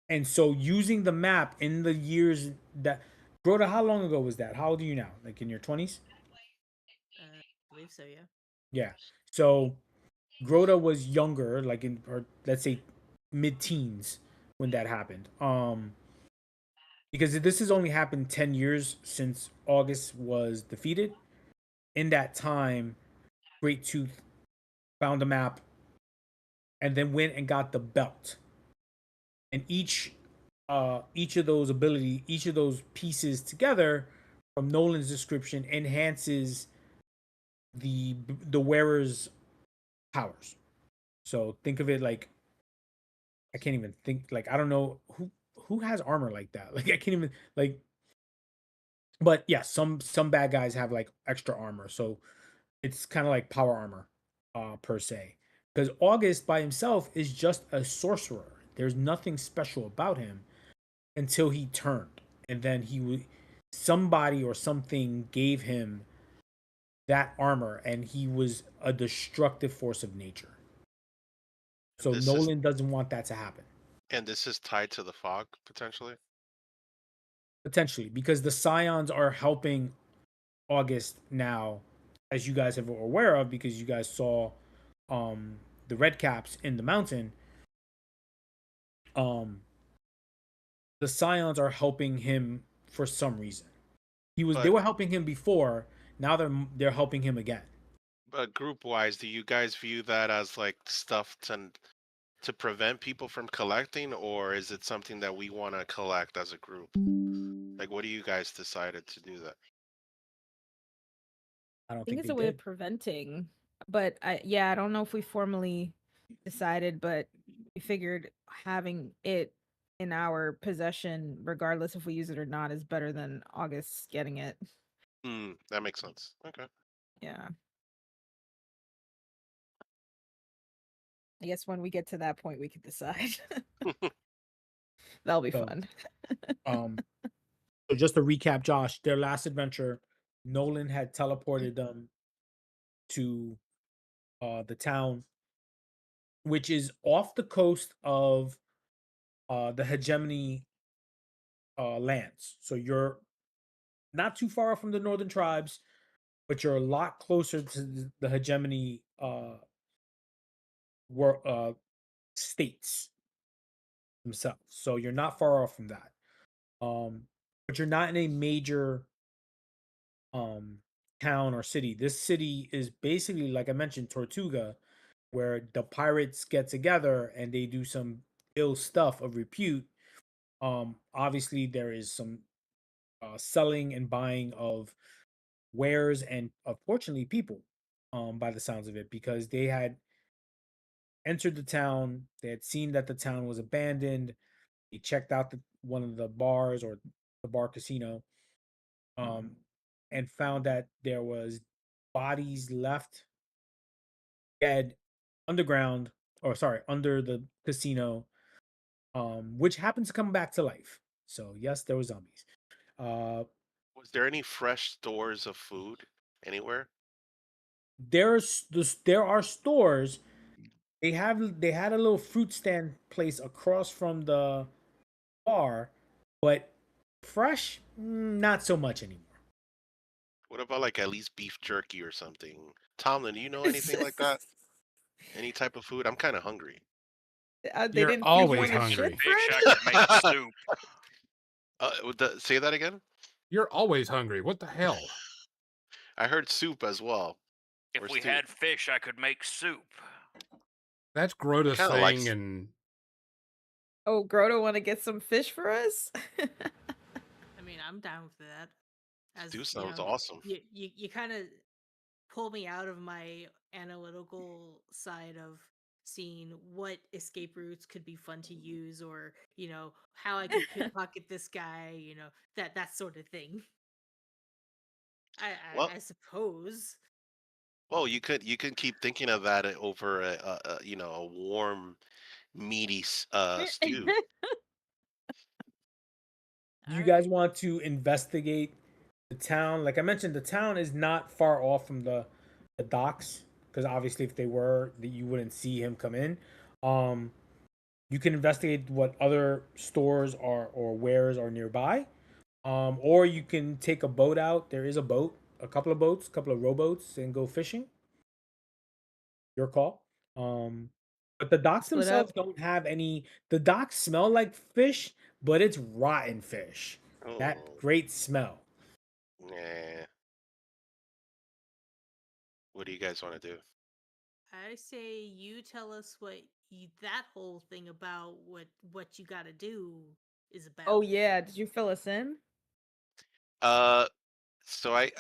and so using the map in the years that Groda, how long ago was that? How old are you now? Like in your 20s? I believe so, yeah. Yeah. So Groda was younger, like in, or let's say mid-teens when that happened. Because this has only happened 10 years since August was defeated. In that time, Great Tooth found a map and then went and got the belt. And each of those pieces together from Nolan's description enhances the wearer's powers. So think of it like, I can't even think, like I don't know who has armor like that. Like I can't even like, but yeah, some bad guys have like extra armor. So it's kind of like power armor per se. Because August by himself is just a sorcerer. There's nothing special about him until he turned. And then somebody or something gave him that armor and he was a destructive force of nature. And So this is Nolan doesn't want that to happen. and this is tied to the fog potentially. Potentially, because the Scions are helping August now, as you guys are aware of, because you guys saw the red caps in the mountain. Um the Scions are helping him for some reason. They But were helping him before, now they're helping him again. group wise, do you guys view that as like stuff to prevent people from collecting, or is it something that we want to collect as a group? Like, what do you guys decided to do that? I I don't think think it's they a way of did. preventing, but I don't know if we formally decided, but we figured having it in our possession, regardless if we use it or not, is better than August getting it. That makes sense. Okay. Yeah. I guess when we get to that point, we can decide. That'll be So, fun. um, so just to recap, Josh, their last adventure, Nolan had teleported them to the town, which is off the coast of the hegemony lands. So you're not too far from the northern tribes, but you're a lot closer to the hegemony states themselves. So you're not far off from that. But you're not in a major um town or city. This city is basically, like I mentioned, Tortuga, where the pirates get together and they do some ill stuff of repute. Obviously there is some selling and buying of wares and unfortunately people, by the sounds of it, because they had entered the town, they had seen that the town was abandoned. They checked out one of the bars or the bar casino, um, and found that there was bodies left dead underground, or sorry, under the casino, which happens to come back to life. So yes, there were zombies. Uh, Was there any fresh stores of food anywhere? there are stores. They had a little fruit stand place across from the bar, but fresh, not so much anymore. What about like at least beef jerky or something? Tomlin, do you know anything like that? Any type of food? I'm kind of hungry. They You're didn't feed you always on your hungry. shit, Fish, Fred? I could make soup. Say that again. You're always hungry. What the hell? I heard soup as well, or If we stew. had fish, I could make soup. That's Grota's Kinda like thing, and Oh, Grotto want to get some fish for us? I mean, I'm down with that. As stew you sounds know, awesome. you kind of pull me out of my analytical side of seeing what escape routes could be fun to use, or how I could pickpocket this guy, that sort of thing. Well, I suppose. well, you can keep thinking of that over a warm, meaty stew. Do you All guys right. want to investigate the town? Like I mentioned, the town is not far off from the docks, because obviously if they were, you wouldn't see him come in. Um, you can investigate what other stores are or wares are nearby. Or you can take a boat out. There is a boat, a couple of boats, a couple of rowboats, and go fishing. Your call. But the docks Split up. themselves don't have any. The docks smell like fish, but it's rotten fish. That Oh, great smell. nah. What do you guys want to do? I say you tell us what that whole thing about what you got to do is about. Oh yeah, did you fill us in? Uh, so I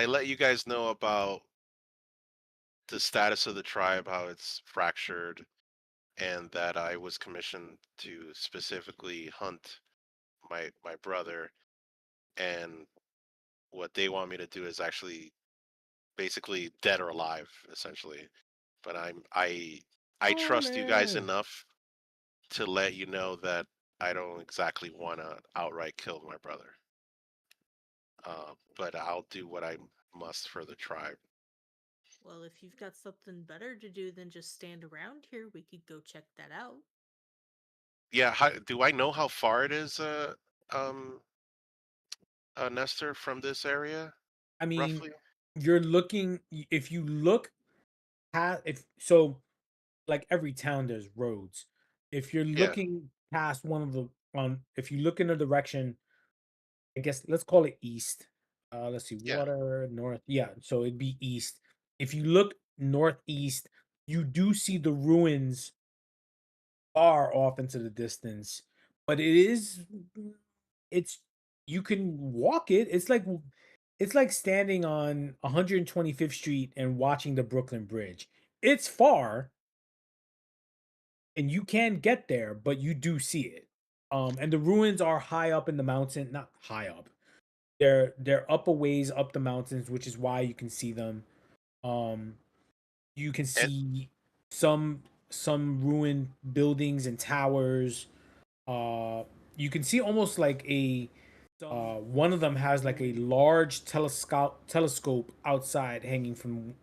let you guys know about the status of the tribe, how it's fractured, and that I was commissioned to specifically hunt my brother, and what they want me to do is actually basically dead or alive, essentially. But I trust you guys Honor. enough to let you know that I don't exactly want to outright kill my brother. But I'll do what I must for the tribe. Well, if you've got something better to do than just stand around here, we could go check that out. Yeah, do I know how far it is, um, Nestor, from this area, I mean, roughly? you're looking. If you look past, if so, like every town, there's roads. If you're Yeah, looking past one of the if you look in the direction, I guess let's call it east. Let's see, yeah. water north. Yeah, so it'd be east. If you look northeast, you do see the ruins far off into the distance, but it's you can walk it. It's like standing on 125th Street and watching the Brooklyn Bridge. It's far and you can get there, but you do see it. And the ruins are high up in the mountain, not high up. They're up a ways up the mountains, which is why you can see them. Um, you can And see some some ruined buildings and towers. Uh, you can see almost like a one of them has like a large telescope outside hanging from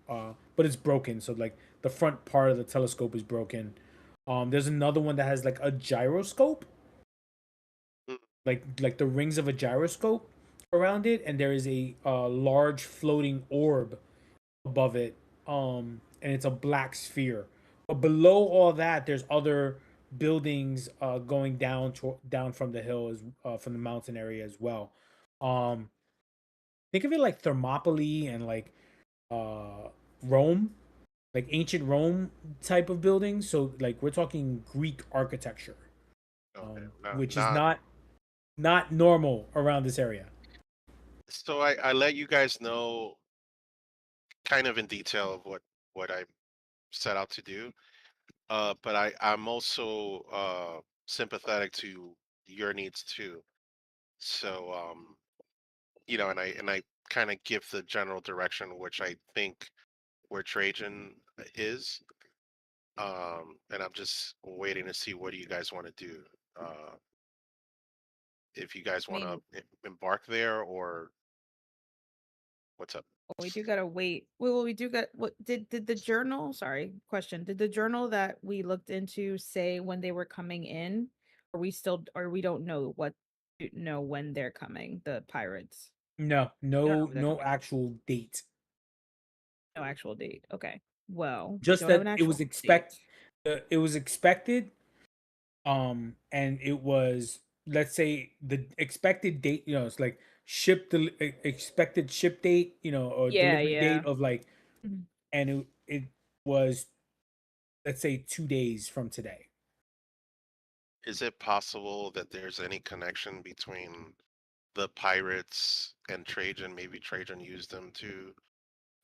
but it's broken, so like the front part of the telescope is broken. There's another one that has like a gyroscope, mm, like the rings of a gyroscope around it, and there is a large floating orb above it, and it's a black sphere. But below all that, there's other buildings going down from the hill as from the mountain area as well. Um, think of it like Thermopylae and like uh Rome, like ancient Rome type of buildings. So like we're talking Greek architecture, okay, not which is not. not normal around this area. So I let you guys know kind of in detail of what I set out to do. But I'm also sympathetic to your needs too. So and I kind of give the general direction which I think where Trajan is. And I'm just waiting to see what do you guys want to do. Uh, if you guys I want mean, to embark there or what's up. we do gotta wait. Well, we do got what did the journal? Sorry, question. Did the journal that we looked into say when they were coming in, or we still, or we don't know know when they're coming? The pirates. No, We don't know no, when they're no coming. actual date. No actual date. Okay. Well, we Just don't have that an actual date. it was expected, and it was, let's say, the expected date, it's like expected ship date, or Yeah, delivery yeah. date of like, Mhm. and it was, let's say, 2 days from today. Is it possible that there's any connection between the pirates and Trajan? Maybe Trajan used them to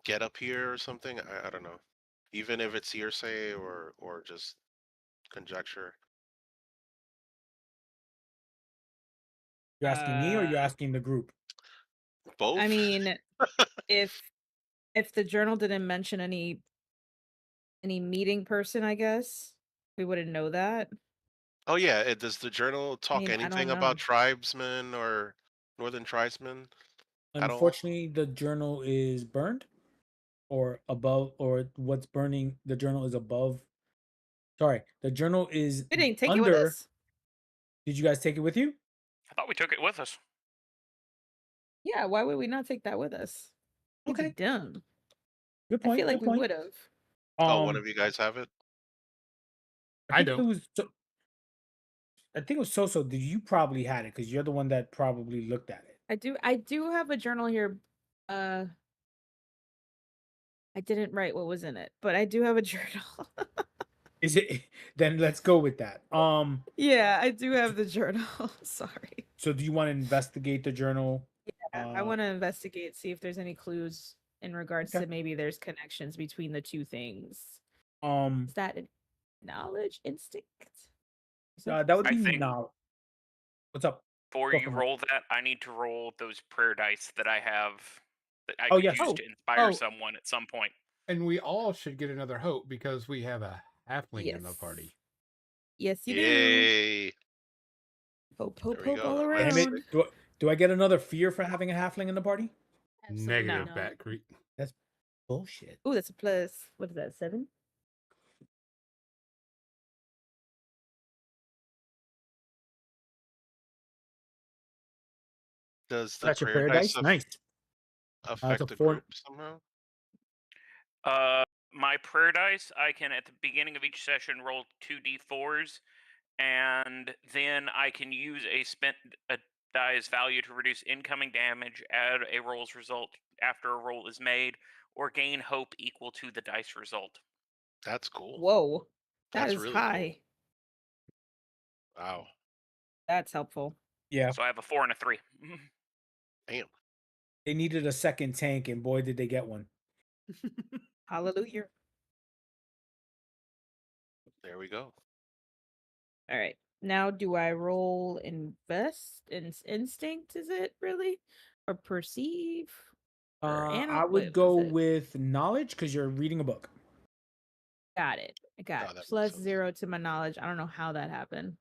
get up here or something. I don't know. Even if it's hearsay or just conjecture. You're asking me or you're asking the group? I Both? mean, if the journal didn't mention any meeting person, I guess we wouldn't know that. Oh yeah. Does the journal I talk mean, I don't anything about know. tribesmen or northern tribesmen at all? Unfortunately, the journal is burned, or above, or what's burning the journal is above. Sorry, the journal is We didn't take it with under. us. Did you guys take it with you? I thought we took it with us. Yeah, why would we not take that with us? We'd be Okay, dumb. good I feel point. like Good we point. would have. Oh, one Um, of you guys have it? I I think it don't. was. I think it was So. Did you probably had it because you're the one that probably looked at it? I do have a journal here. Uh I didn't write what was in it, but I do have a journal. Is it? Then let's go with that. Yeah, I do have the journal. Sorry. So do you want to investigate the journal? Yeah, I want to investigate, see if there's any clues in regards Okay. to maybe there's connections between the two things. Um, Is that knowledge, instinct? that would I be think now. What's up? before Go you for it. roll that, I need to roll those prayer dice that I have that I Oh could yes. use Oh, to inspire Oh, someone at some point. and we all should get another hope because we have a halfling in the yes. party. Yes, you do. Yay. Hope, There hope, we hope go. all I'm Damn ready. it. around. Do I get another fear for having a halfling in the party? Absolutely Negative, No. Bat Creek. That's bullshit. Ooh, that's a plus. What is that? 7? Does the That's your prayer prayer dice dice. Nice. affect a the 4. group somehow? My prayer dice, I can at the beginning of each session roll 2d4s, and then I can use a die's value to reduce incoming damage, add a roll's result after a roll is made, or gain hope equal to the dice result. That's cool. Whoa, that That's is really high. cool. Wow. That's helpful. Yeah, So I have a 4 and a 3. Damn. they needed a second tank, and boy, did they get one. Hallelujah. There we go. All right. Now, do I roll instinct? Is it really, or perceive? Or I would what go was it? with knowledge because you're reading a book. Got it. I got Oh, it. that makes Plus sense. 0 to my knowledge. I don't know how that happened,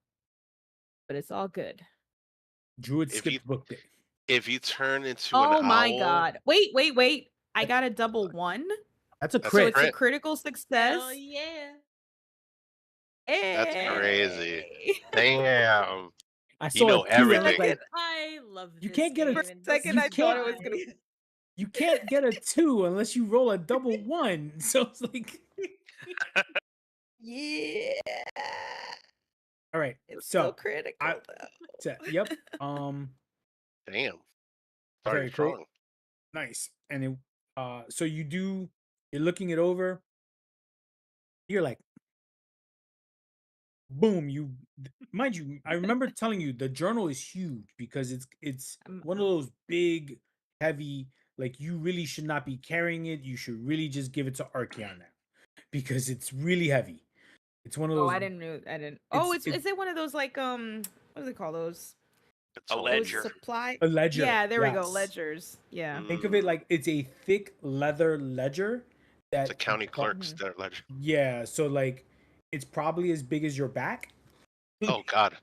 but it's all good. Druid If skipped you- book day. If you turn into an Oh my owl, god! Wait! I got a double 1, That's a That's a so crit. it's a crit. critical success. Hell yeah. That's crazy. Hey! Damn. I You saw know a 2. I was everything. like, I love You this can't get a- game For a and second, this I thought it was guy. gonna. you can't get a 2 unless you roll a double 1. So it's like, Yeah. all right. It's still So critical though. yep. Damn. Very Starting cool. strong. Nice. And it, so you're looking it over. You're like, boom. Mind you, I remember telling you the journal is huge because it's one of those big, heavy. Like you really should not be carrying it. You should really just give it to Archeon now because it's really heavy. It's one of Oh, those. I didn't. Oh, it's- is it one of those like what do they call those? It's A all ledger. over. Supply. A ledger. Yeah, there we go. yes. Ledgers. Yeah. Think of it Mm, like it's a thick leather ledger that it's a county clerk's their ledger. Yeah, so like it's probably as big as your back. Oh God.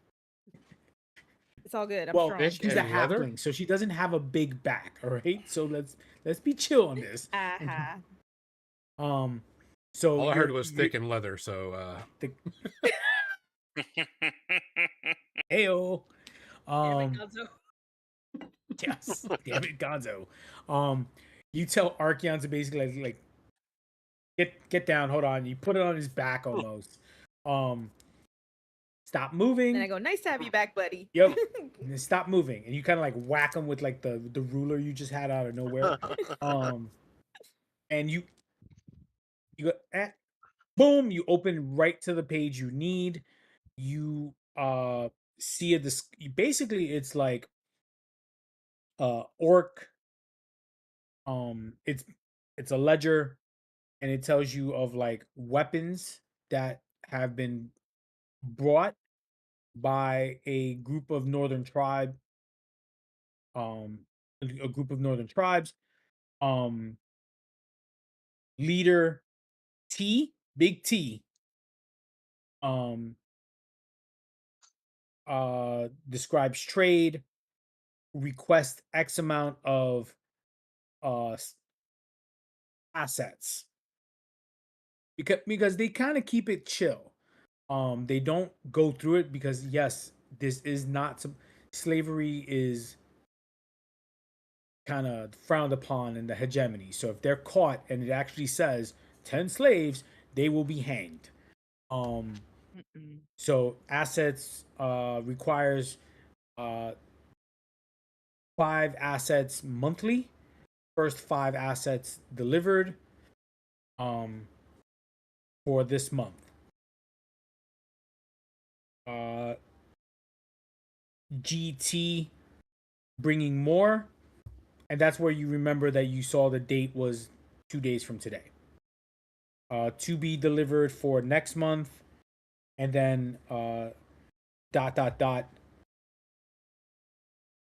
It's all good. I'm Well, strong. she's a And leather? halfling, so she doesn't have a big back. All right, so let's be chill on this. Uh-huh. So All I heard was you're- thick and leather. So thick. Heyo. Damn it, Gonzo. Yes, damn it, Gonzo. You tell Archeon to basically like get down. Hold on. You put it on his back almost. Stop moving. And I go, nice to have you back, buddy. Yep. And then stop moving, and you kind of like whack him with like the ruler you just had out of nowhere. And you go boom. You open right to the page you need. You see a basically it's like orc. It's a ledger, and it tells you of like weapons that have been brought by a group of northern tribe. A group of northern tribes. Leader T, Big T. Describes trade, request X amount of assets. Because they kind of keep it chill. They don't go through it because yes, this is not some slavery is kind of frowned upon in the hegemony. So if they're caught and it actually says 10 slaves, they will be hanged. So assets requires 5 assets monthly. First 5 assets delivered for this month. GT bringing more, and that's where you remember that you saw the date was 2 days from today. To be delivered for next month, and then ...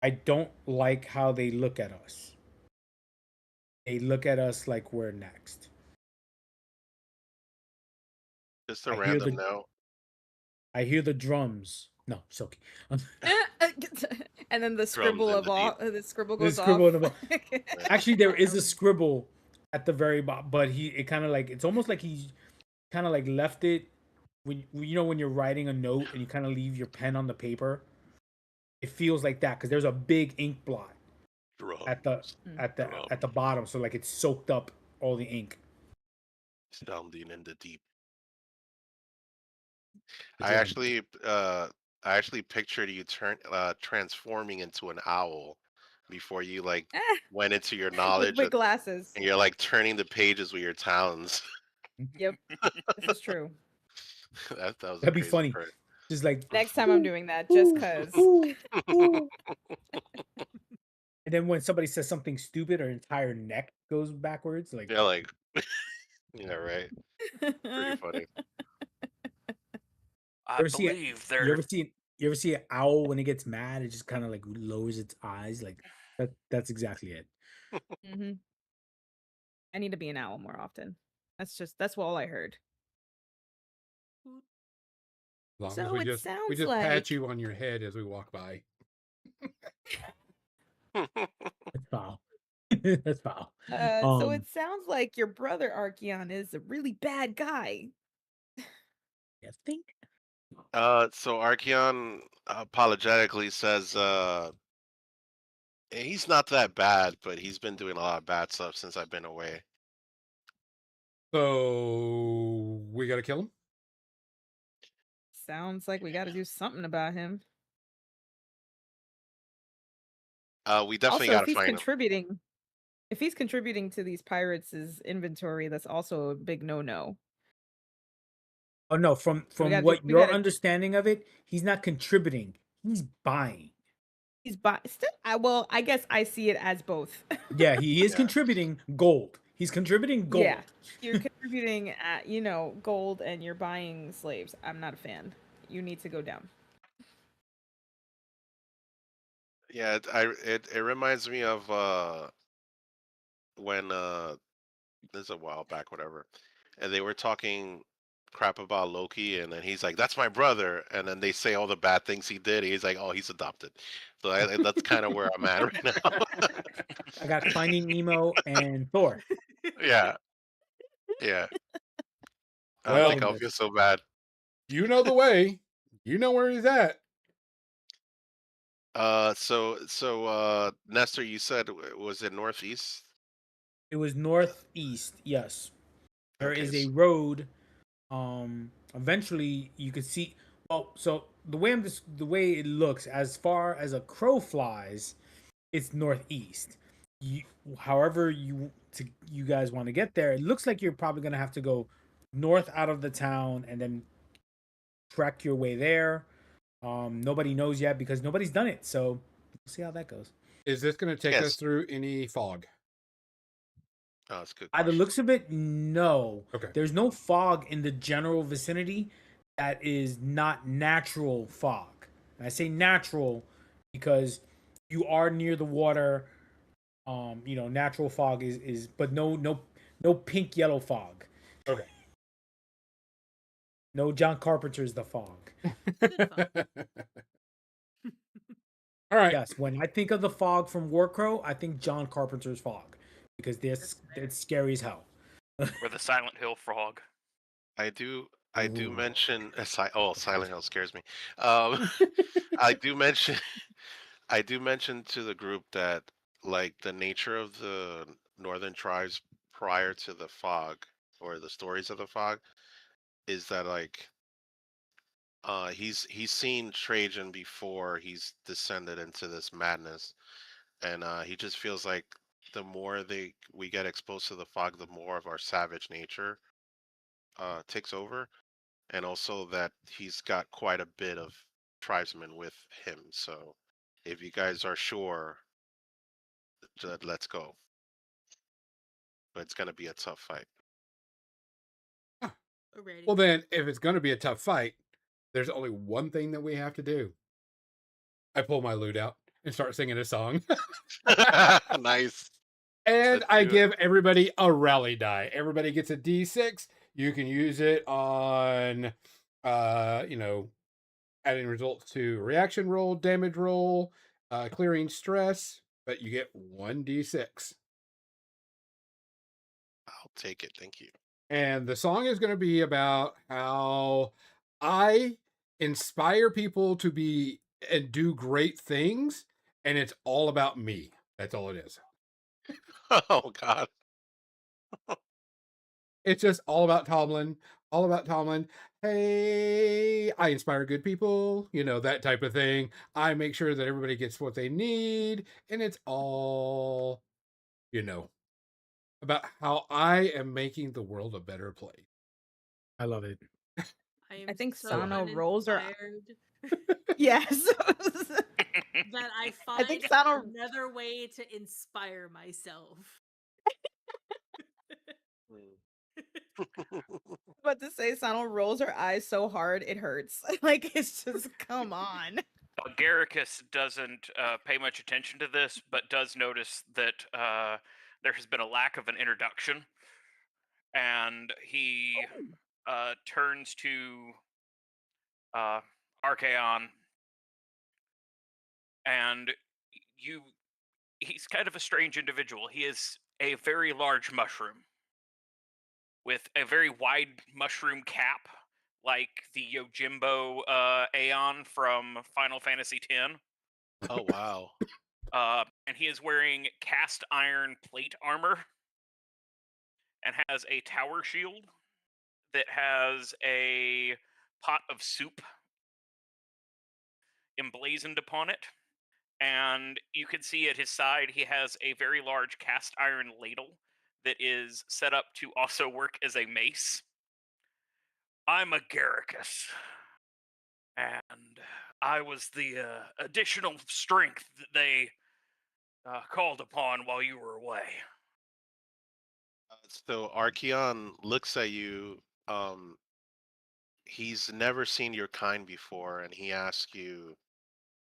I don't like how they look at us. They look at us like we're next. Just a I hear random the- note. I hear the drums. No, Silky. And then the scribble in of the all the scribble goes scribble off. in the Actually, there is a scribble at the very bottom, but it kind of like it's almost like he's kind of like left it when you know when you're writing a note and you kind of leave your pen on the paper. It feels like that because there's a big ink blot at the Drums, Mm. at the drums, at the bottom, so like it's soaked up all the ink. sounding in the deep. The I drum. actually, I actually pictured you transforming into an owl before you like Ah, went into your with knowledge, big glasses. and you're like turning the pages with your talons. Yep, this is true. That was a That'd be crazy funny. part. Just like Next time I'm doing that, just cause. And then when somebody says something stupid, her entire neck goes backwards. Like Yeah, like, yeah, right. Pretty funny. I ever see believe you there. ever see you ever see an owl when it gets mad? It just kind of like lowers its eyes. Like that's exactly it. Hmm. I need to be an owl more often. That's all I heard. As long as So we it just sounds pat like you on your head as we walk by. That's foul. That's foul. so it sounds like your brother Archeon is a really bad guy. I think So Archeon apologetically says he's not that bad, but he's been doing a lot of bad stuff since I've been away. So we got to kill him. Sounds like we got to do something about him. We definitely Also, got to find him. if he's contributing to these pirates' inventory, that's also a big no-no. Oh no, from gotta do- what we your gotta- understanding of it, he's not contributing. He's buying. He's still. Well, I guess I see it as both. Yeah, he is Yeah. contributing gold. He's contributing gold. Yeah, you're contributing at gold, and you're buying slaves. I'm not a fan. You need to go down. Yeah, it reminds me of when this is a while back, whatever, and they were talking crap about Loki, and then he's like, "That's my brother," and then they say all the bad things he did. He's like, "Oh, he's adopted." So that's kind of where I'm at right now. I got Finding Nemo and Thor. Yeah, yeah. I don't Well, think I'll feel so bad. You know the way. You know where he's at. So Nestor, you said was it northeast? It was northeast. Yes, there Okay, is a road. Eventually you could see. Well, so the way it looks, as far as a crow flies, it's northeast. You, however you guys want to get there, it looks like you're probably gonna have to go north out of the town and then trek your way there. Nobody knows yet because nobody's done it, so we'll see how that goes. Is this going to take Yes. us through any fog? Oh, that's a good By the question. looks of it, no. Okay. There's no fog in the general vicinity that is not natural fog. And I say natural because you are near the water. Natural fog is but no pink yellow fog. Okay. No John Carpenter's The Fog. Good fog. All right. Yes, when I think of the fog from Warcrow, I think John Carpenter's Fog because it's scary as hell. Or the Silent Hill frog. I do Ooh. mention Silent Hill scares me. I do mention to the group that like the nature of the northern tribes prior to the fog or the stories of the fog is that like he's seen Trajan before he's descended into this madness, and he just feels like the more we get exposed to the fog, the more of our savage nature takes over, and also that he's got quite a bit of tribesmen with him. So if you guys are sure, let's go. But it's gonna be a tough fight. Already. Well, then, if it's going to be a tough fight, there's only one thing that we have to do. I pull my lute out and start singing a song. Nice. And Let's I do it. give everybody a rally die. Everybody gets a D6. You can use it on, adding results to reaction roll, damage roll, clearing stress, but you get one D6. I'll take it. Thank you. And the song is going to be about how I inspire people to be and do great things, and it's all about me. That's all it is. Oh God. It's just all about Tomlin, all about Tomlin. Hey, I inspire good people, that type of thing. I make sure that everybody gets what they need, and it's all, about how I am making the world a better place. I love it. I am I think so Sano rolls are uninspired yes. that I I think find Sano another way to inspire myself. about to say Sano rolls her eyes so hard it hurts. Like it's just come on. Garricus doesn't pay much attention to this, but does notice that there has been a lack of an introduction, and he turns to Archaon, and he's kind of a strange individual. He is a very large mushroom with a very wide mushroom cap, like the Yojimbo Aeon from Final Fantasy X. Oh wow. And he is wearing cast iron plate armor and has a tower shield that has a pot of soup emblazoned upon it. And you can see at his side he has a very large cast iron ladle that is set up to also work as a mace. I'm a Garricus, and I was the additional strength that they called upon while you were away. So Archeon looks at you. He's never seen your kind before, and he asks you,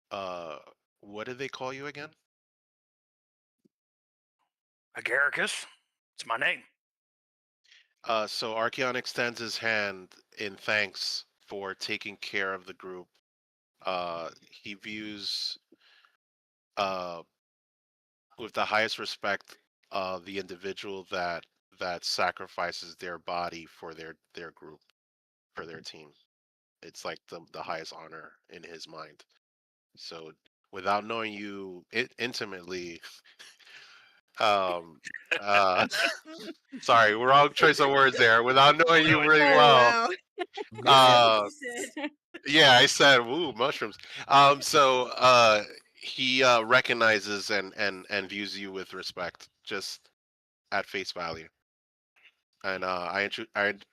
what did they call you again? Agaricus, it's my name. So Archeon extends his hand in thanks for taking care of the group. He views with the highest respect the individual that sacrifices their body for their group, for their team. It's like the highest honor in his mind. So without knowing you intimately, um, uh, sorry, wrong choice of words there. Without knowing you really well, wow. uh, You said. yeah, I said, "Woo, mushrooms." So he recognizes and views you with respect, just at face value. And I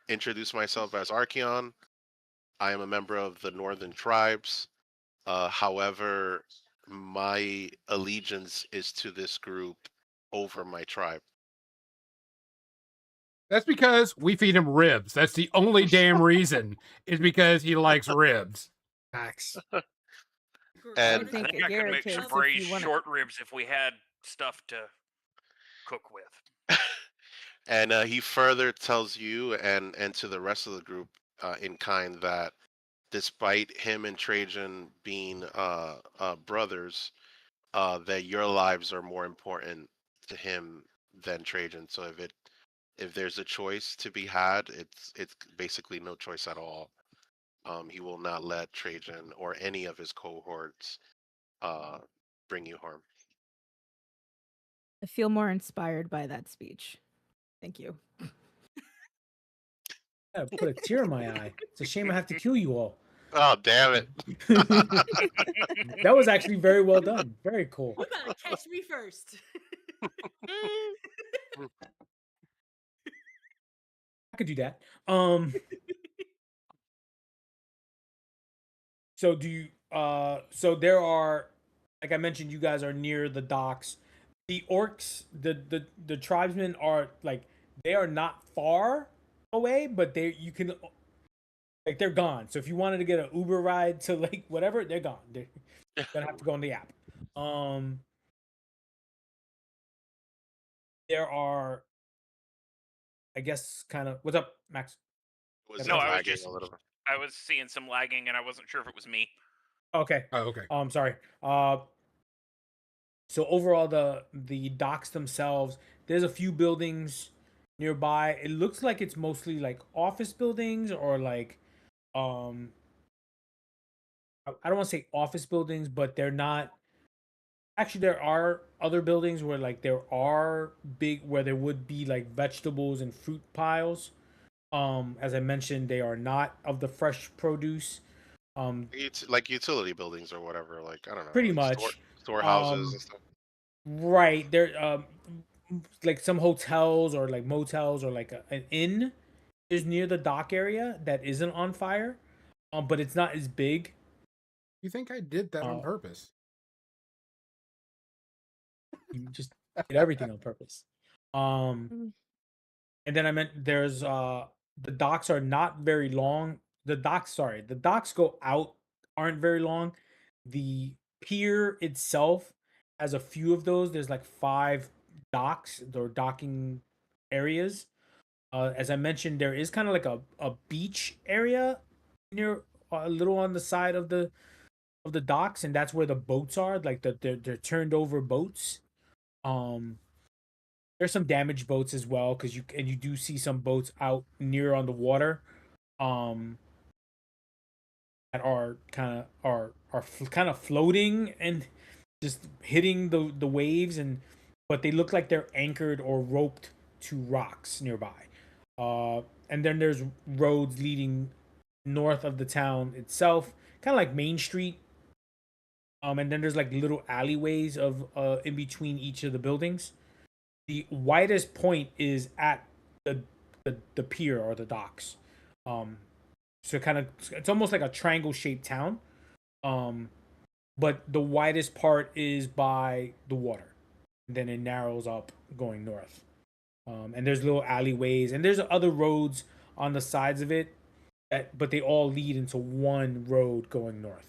introduce myself as Archeon. I am a member of the Northern Tribes. However, my allegiance is to this group over my tribe. That's because we feed him ribs. That's the only damn reason, is because he likes ribs. Facts. And- I think think I could make Garricus, some if braised you wanna- short ribs if we had stuff to cook with. And he further tells you and to the rest of the group in kind that despite him and Trajan being brothers, that your lives are more important to him than Trajan. So if there's a choice to be had, it's basically no choice at all. He will not let Trajan or any of his cohorts bring you harm. I feel more inspired by that speech. Thank you. I put a tear in my eye. It's a shame I have to kill you all. Oh damn it! That was actually very well done. Very cool. You gotta catch me first. I could do that. So do you so there are, like I mentioned, you guys are near the docks. The orcs, the tribesmen are like, they are not far away, but you can, like, they're gone. So if you wanted to get an Uber ride to like whatever, they're gone. They're gonna have to go on the app. There are, I guess, kind of, what's up, Max? Was No, it I was lagging just- a little bit? I was seeing some lagging and I wasn't sure if it was me. Okay. Oh, okay. Sorry. So overall, the docks themselves, there's a few buildings nearby. It looks like it's mostly like office buildings or like um I don't want to say office buildings, but they're not. Actually, there are other buildings where like there are big where there would be like vegetables and fruit piles. As I mentioned, they are not of the fresh produce. It's like utility buildings or whatever. Like I don't know, Pretty like much. storehouses and stuff. Right. There like some hotels or like motels or like an inn is near the dock area that isn't on fire. But it's not as big. You think I did that on Oh. purpose? You just did everything on purpose. Mm. And then I meant there's the docks are not very long. The docks go out aren't very long. The pier itself has a few of those. There's like 5 docks or docking areas. As I mentioned, there is kind of like a beach area near a little on the side of the docks, and that's where the boats are, like they're turned over boats. Um, there's some damaged boats as well because you do see some boats out near on the water, um, that are kind of floating and just hitting the waves, but they look like they're anchored or roped to rocks nearby. And then there's roads leading north of the town itself, kind of like Main Street. And then there's like little alleyways of in between each of the buildings. The widest point is at the pier or the docks. Um, so it's almost like a triangle shaped town. But the widest part is by the water. And then it narrows up going north. And there's little alleyways and there's other roads on the sides of it, but they all lead into one road going north.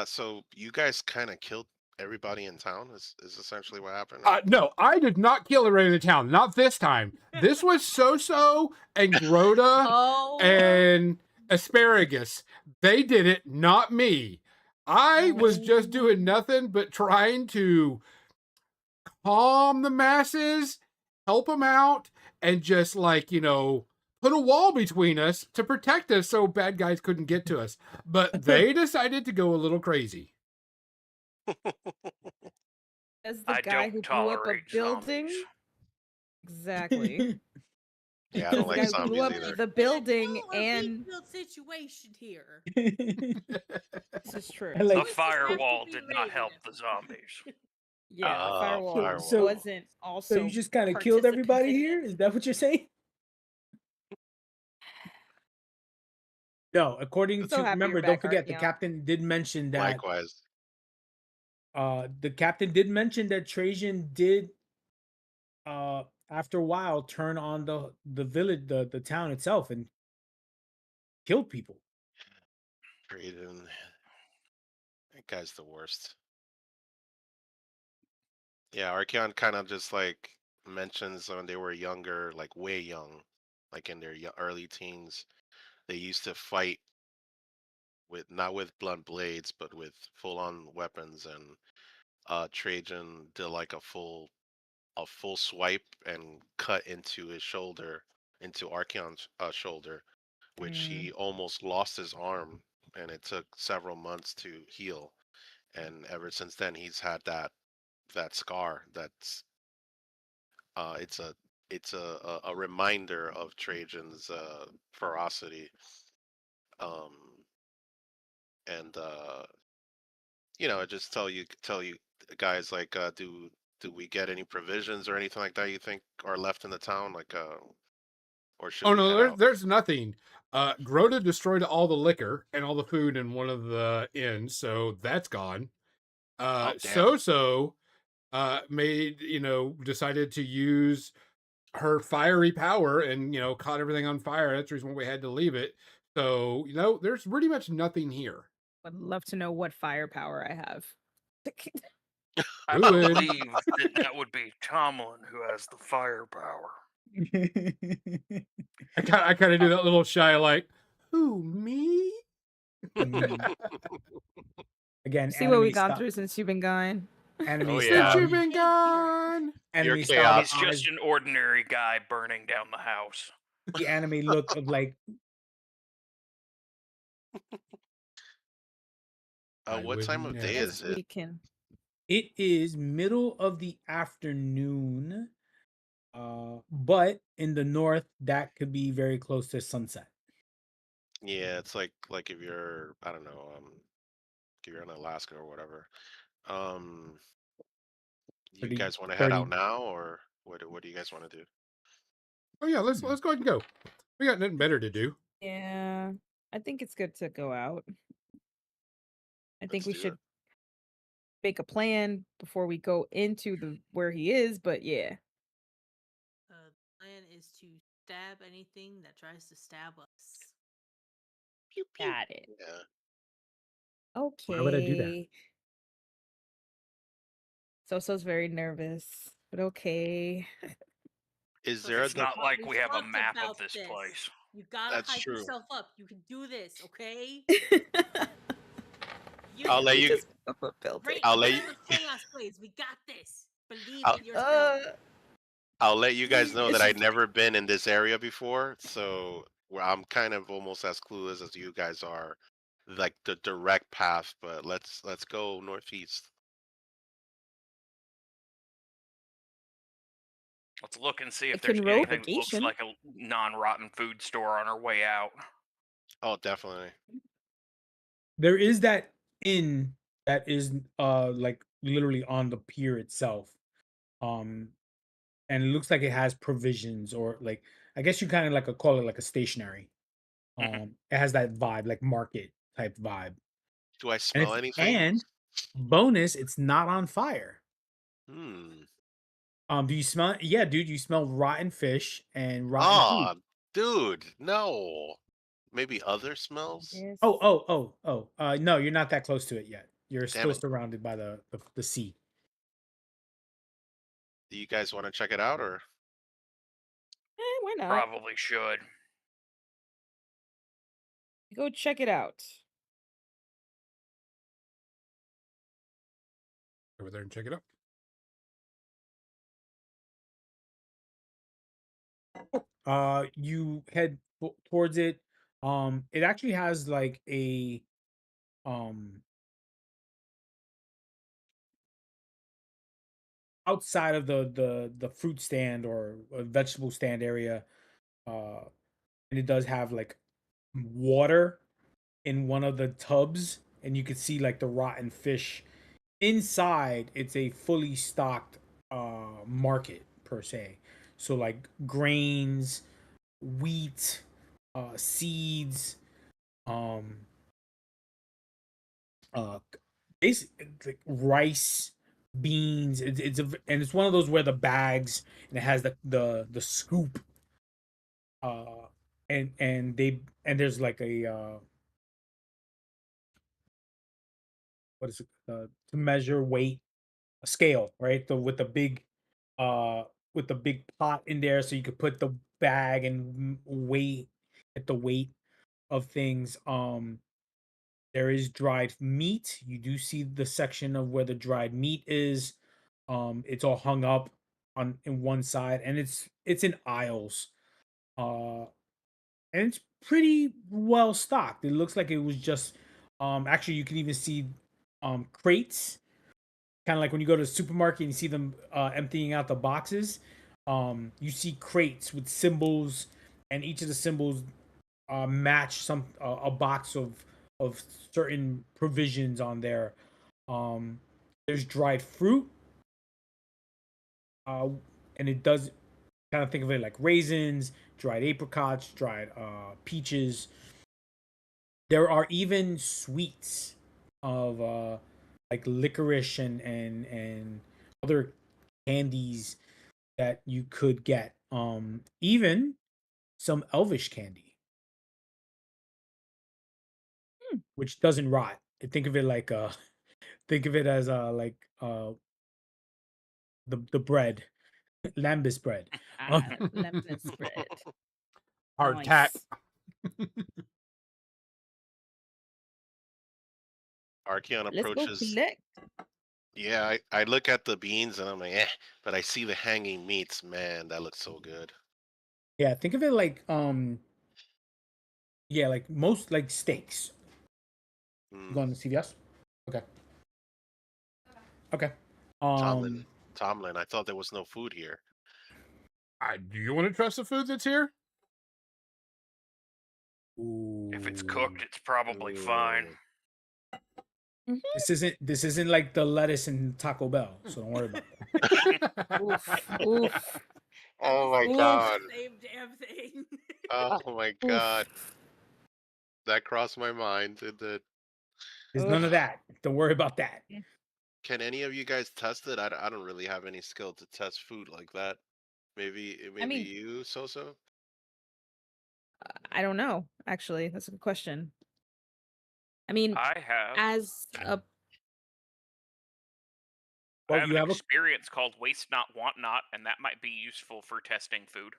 So you guys kind of killed everybody in town. Is essentially what happened. No, I did not kill everybody in the town. Not this time. This was So-So and Grota Oh, and Asparagus. They did it, not me. I was just doing nothing but trying to calm the masses, help them out, and just like, put a wall between us to protect us so bad guys couldn't get to us. But they decided to go a little crazy. As the I guy don't who blew up a tolerate building. zombies. Exactly. Yeah, I don't The like guy who blew zombies up either. the building and rebuild situation here. this is true. I like- The Voices have to firewall be did not help raised. the zombies. Yeah, the Oh, firewall, firewall. wasn't also. So you just kind of killed everybody participant in here? Is that what you're saying? No, according So to happy you're remember, back, don't forget the Archeon. captain did mention that Likewise. the captain did mention that Trajan did after a while turn on the village, the town itself, and killed people. Trajan. That guy's the worst. Yeah, Archeon kind of just like mentions when they were younger, like way young, like in their early teens, they used to fight with not with blunt blades, but with full-on weapons, and Trajan did like a full swipe and cut into his shoulder, into Archeon's shoulder, which he almost lost his arm, and it took several months to heal. And ever since then, he's had that scar. That's it's a reminder of Trajan's ferocity. Um, and I just tell you guys, like, do we get any provisions or anything like that you think are left in the town, like or should Oh we no, head out? there's nothing. Grota destroyed all the liquor and all the food in one of the inns, so that's gone. Oh, damn. So made, decided to use her fiery power and, caught everything on fire. That's the reason why we had to leave it. So, there's pretty much nothing here. Would love to know what firepower I have. I Good. believe that would be Tomlin who has the firepower. I kind of do that little shy, like, who, me? Again, See what we anime gone style. through since you've been gone. Anime Oh, Since yeah. you've been Hey, Peter. gone. anime You're style He's chaos. just an ordinary guy burning down the house. the anime look of like I What would time of day never. This is it? weekend. it is middle of the afternoon. But in the north, that could be very close to sunset. Yeah, it's like if you're, I don't know, if you're in Alaska or whatever. You 30, guys want to head 30. out now, or what do you guys want to do? Oh yeah, let's go ahead and go. We got nothing better to do. Yeah, I think it's good to go out. I think Let's we do should it. make a plan before we go into the where he is. But yeah, The plan is to stab anything that tries to stab us. Pew, pew. got it. Yeah. Why would I do that? Okay. So's very nervous, but okay. Is So there a It's not like we have a talked map of about this place. You gotta That's hype true. yourself up. You can do this, okay? I'll let We you. just built Great. it. I'll let you. Whatever chaos plays, we got this. Believe I'll- in yourself. I'll let you guys know It's that I've just- never been in this area before, so I'm kind of almost as clueless as you guys are, like the direct path. But let's go northeast. Let's look and see I if there's can roll anything that looks vacation. like a non-rotten food store on our way out. Oh, definitely. There is that inn that is like literally on the pier itself. And it looks like it has provisions, or like I guess you kind of like call it like a stationary. It has that vibe, like market type vibe. Do I And smell anything? and bonus, it's not on fire. Hmm. Do you smell it? Yeah, dude, you smell rotten fish and rotten food. Ah, dude, no. Maybe other smells. Yes. No, you're not that close to it yet. You're Damn still it. surrounded by the sea. Do you guys want to check it out, or? Why not? Probably should. Go check it out. Over there and check it out. You head towards it. It actually has like a um outside of the fruit stand or a vegetable stand area. And it does have like water in one of the tubs, and you can see like the rotten fish inside. It's a fully stocked market per se, so like grains, wheat, seeds, um basically like rice, beans. And it's one of those where the bags, and it has the scoop, uh and there's like a what is it, to measure weight, a scale, right? Uh with the big pot in there, so you could put the bag and weight at the weight of things. There is dried meat. You do see the section of where the dried meat is. It's all hung up on in one side, and it's in aisles. Uh and it's pretty well stocked. It looks like it was just actually you can even see crates, kind of like when you go to the supermarket and you see them emptying out the boxes. You see crates with symbols, and each of the symbols match some a box of certain provisions on there. There's dried fruit, uh, and it does kind of think of it like raisins, dried apricots, dried peaches. There are even sweets of like licorice and other candies that you could get. Even some elvish candy, which doesn't rot. Think of it like think of it as like the bread, lambus bread. Lemon spread. Hardtack. Archeon Let's go approaches. collect. Yeah, I look at the beans and I'm like, but I see the hanging meats. Man, that looks so good. Yeah, think of it like yeah, like most like steaks. You Mm, going to CVS? Okay. Okay. Tomlin, Um Tomlin. I thought there was no food here. Do you want to trust the food that's here? If it's ooh. cooked, it's probably fine. Ooh. This isn't like the lettuce in Taco Bell, so don't worry about that. Oof. Oof. Oh my Oof. god. Same damn thing. Oh my god. Oof. That crossed my mind. It did. There's none of Ugh. that. Don't worry about that. Can any of you guys test it? I don't really have any skill to test food like that. Maybe I mean, you, Soso? I don't know. Actually, that's a good question. I mean, I have as a I Well, have you an have a experience called Waste Not, Want Not, and that might be useful for testing food.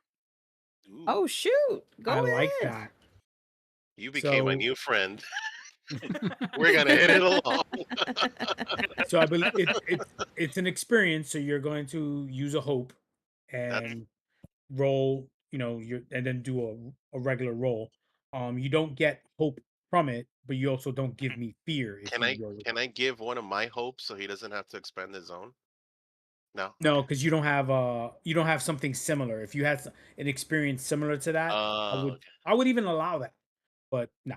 Ooh, oh shoot, go I like ahead. that. you became a So new friend. We're gonna hit it along. so I believe it's an experience. So you're going to use a hope That's and roll, and then do a regular roll. You don't get hope from it, but you also don't give me fear if can you I roll with can hope. I give one of my hopes so he doesn't have to expend his own? No. No, Okay. because you don't have something similar. If you had an experience similar to that, Okay. I would even allow that. But no,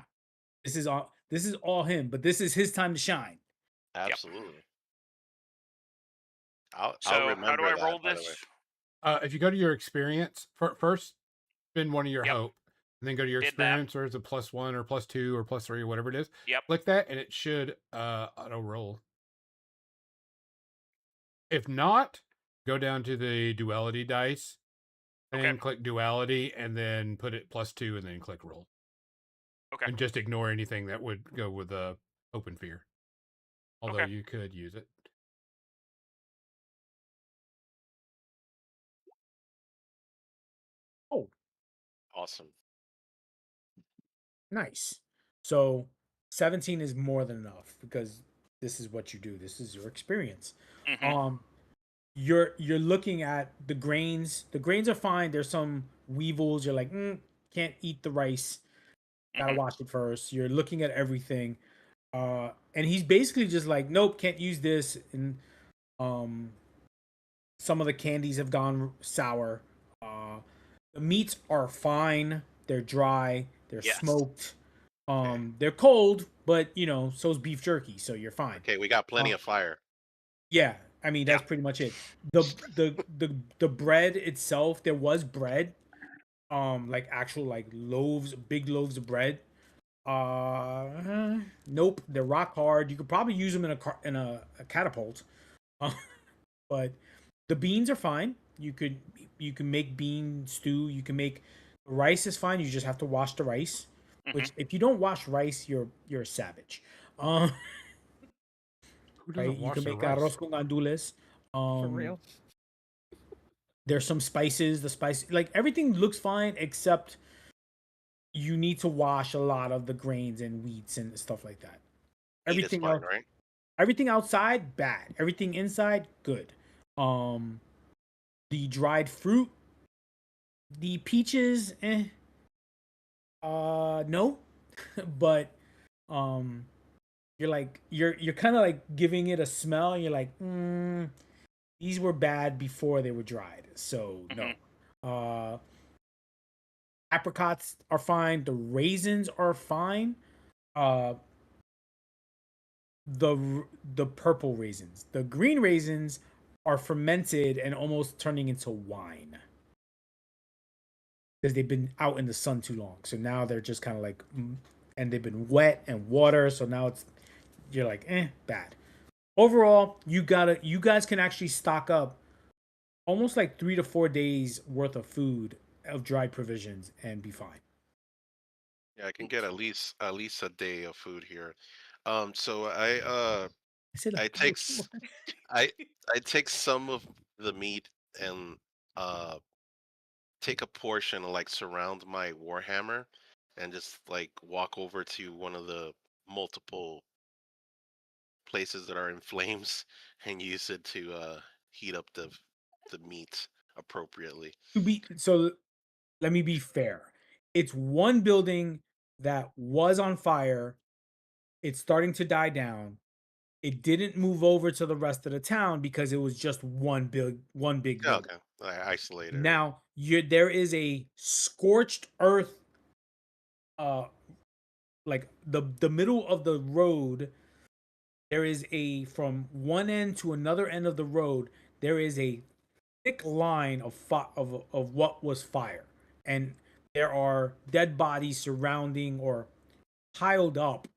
this is all him. But this is his time to shine. Yep. Absolutely. I'll So how do remember I that. roll By the way. this? If you go to your experience, first spend one of your Yep. hope, and then go to your Did that. experience, or is it +1 or +2 or +3 or whatever it is. Yep. Click that, and it should auto roll. If not, go down to the duality dice Okay. and click duality, and then put it +2, and then click roll. Okay. And just ignore anything that would go with open fear. Although Okay. you could use it. Oh, Awesome. nice. So 17 is more than enough because this is what you do. This is your experience. Mhm. You're looking at the grains. The grains are fine. There's some weevils. You're like, can't eat the rice. Gotta Mhm. wash it first. You're looking at everything. And he's basically just like, nope, can't use this. And um some of the candies have gone sour. The meats are fine. They're dry. They're Yes. smoked. Okay. They're cold, but so's beef jerky, so you're fine. Okay. We got plenty Uh, of fire. yeah, I mean Yeah. that's pretty much it. The bread itself, there was bread, like actual like loaves, big loaves of bread. Nope, they're rock hard. You could probably use them in a catapult. But the beans are fine. You can make bean stew. You can make rice is fine. You just have to wash the rice. Mhm. Which if you don't wash rice, you're a savage. Um, Who right? doesn't You wash can their make rice? arroz con gandules. For Um, real. there's some spices. The spice, like everything looks fine except you need to wash a lot of the grains and wheats and stuff like that. Meat is Everything fine, else, right? everything outside bad. Everything inside good. Um, the dried fruit, the peaches, no, but um, you're kind of like giving it a smell. And you're like, these were bad before they were dried, so no. Mhm. Uh, apricots are fine. The raisins are fine. Uh, the purple raisins, the green raisins are fermented and almost turning into wine because they've been out in the sun too long. So now they're just kind of like, and they've been wet and water. So now you're like, bad. Overall, you guys can actually stock up almost like 3 to 4 days worth of food of dried provisions and be fine. Yeah, I can get at least a day of food here. So I said I like take s- I I take some of the meat and uh take a portion and like surround my warhammer and just like walk over to one of the multiple places that are in flames and use it to heat up the meat appropriately. So let me be fair. It's one building that was on fire. It's starting to die down. It didn't move over to the rest of the town because it was just one big Yeah, building. okay, I isolated. it. Now there is a scorched earth, like the middle of the road. There is a from one end to another end of the road. There is a thick line of what was fire, and there are dead bodies surrounding or piled up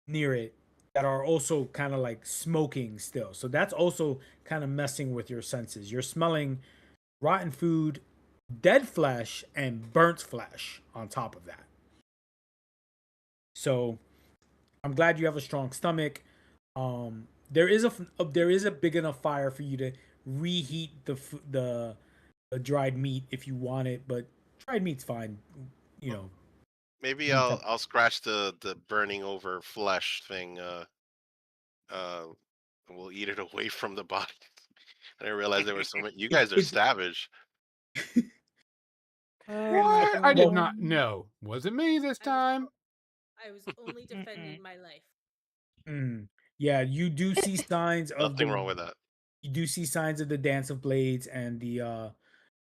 near it that are also kind of like smoking still. So that's also kind of messing with your senses. You're smelling rotten food, dead flesh, and burnt flesh on top of that. So I'm glad you have a strong stomach. There is a big enough fire for you to reheat the dried meat if you want it, but dried meat's fine. You know, Maybe room temp- I'll scratch the burning over flesh thing. And we'll eat it away from the body. I didn't realize there was so many. You guys are it's savage. Oh my What? I did god. not know. Wasn't me this time. I was only defending my life. yeah, you do see signs of Nothing wrong with that. you do see signs of the dance of blades and the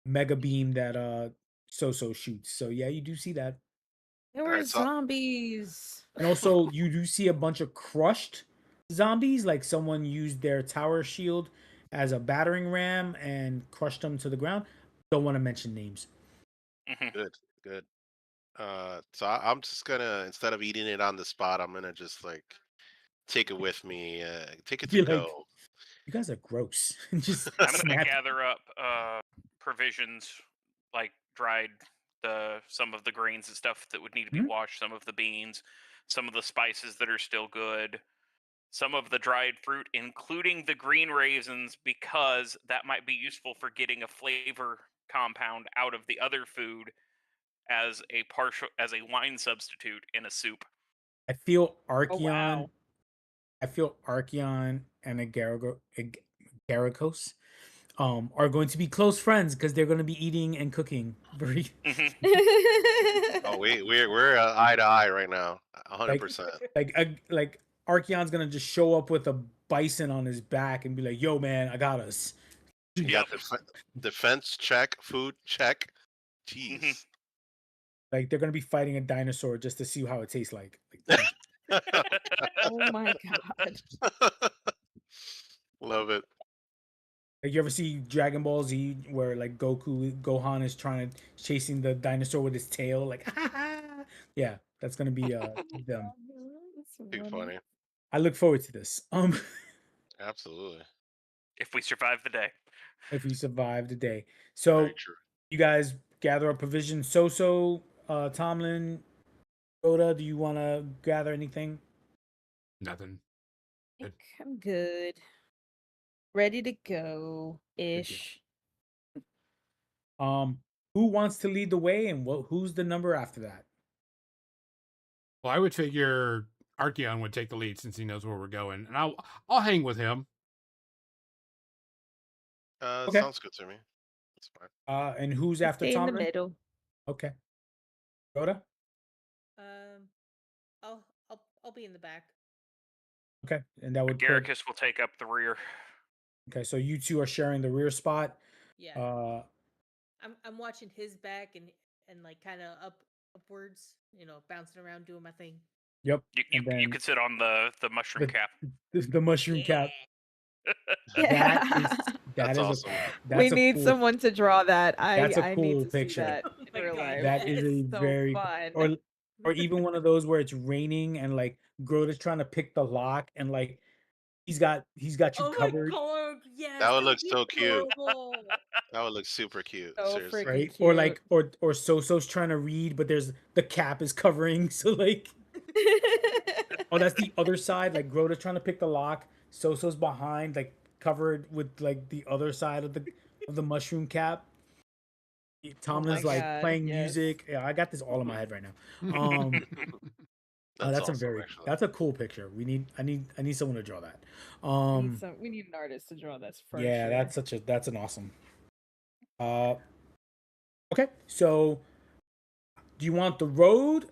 mega beam that So shoots. So yeah, you do see that. There All were right, so zombies. And also you do see a bunch of crushed zombies, like someone used their tower shield as a battering ram and crushed them to the ground. Don't want to mention names. good, good. So I'm just gonna, instead of eating it on the spot, I'm gonna just like take it with me. Take it to Be like, go. you guys are gross. And just I'm gonna snap. gather up provisions like dried some of the grains and stuff that would need to be Mhm. washed, some of the beans, some of the spices that are still good, some of the dried fruit, including the green raisins, because that might be useful for getting a flavor compound out of the other food as a wine substitute in a soup. I feel Oh Archeon. wow. I feel Archeon and Garagos are going to be close friends because they're going to be eating and cooking very Mhm. Oh, we're eye to eye right now, 100%. like Archeon's gonna just show up with a bison on his back and be like, "Yo, man, I got us." You got defense check, food check. Jeez. Like they're gonna be fighting a dinosaur just to see how it tastes like. Oh my god. Love it. Like you ever see Dragon Ball Z where like Gohan is chasing the dinosaur with his tail, like yeah, that's gonna be them. Too funny. I look forward to this. Absolutely. If we survive the day. If we survive the day. So Very true. you guys gather up provisions. So Tomlin, Rhoda, do you want to gather anything? Nothing. I think I'm good. Ready to go ish. Who wants to lead the way, and who's the number after that? Well, I would figure Archeon would take the lead since he knows where we're going, and I'll hang with him. Okay. Sounds good to me. That's fine. And who's after Stay in the Tomlin? middle. Okay. Rhoda? I'll be in the back. Okay. And that would put, Garricus will take up the rear. okay, so you two are sharing the rear spot. Yeah. I'm watching his back and like kind of upwards, bouncing around doing my thing. Yep. You And then you could sit on the mushroom the- cap. the mushroom cap. Yeah. That's awesome. That's We a need cool- someone to draw that. That's a I cool need to picture. see that in real life. That is a It's so very fun. or even one of those where it's raining and like Grota's trying to pick the lock and like he's got you Oh covered. my god! Yes, That would that look be so cute. adorable. That would look super cute. So Seriously. freaking Right? cute. Or like or Soso's trying to read, but there's the cap is covering. So like oh, that's the other side. Like Grota's trying to pick the lock. Soso's behind, like covered with like the other side of the mushroom cap. Tomlin's like God, playing yes. music. Yeah, I got this all in my head right now. Oh, That's awesome, actually. that's a cool picture. I need someone to draw that. We need an artist to draw this for Yeah, sure. that's an awesome. Uh, okay. So, do you want the road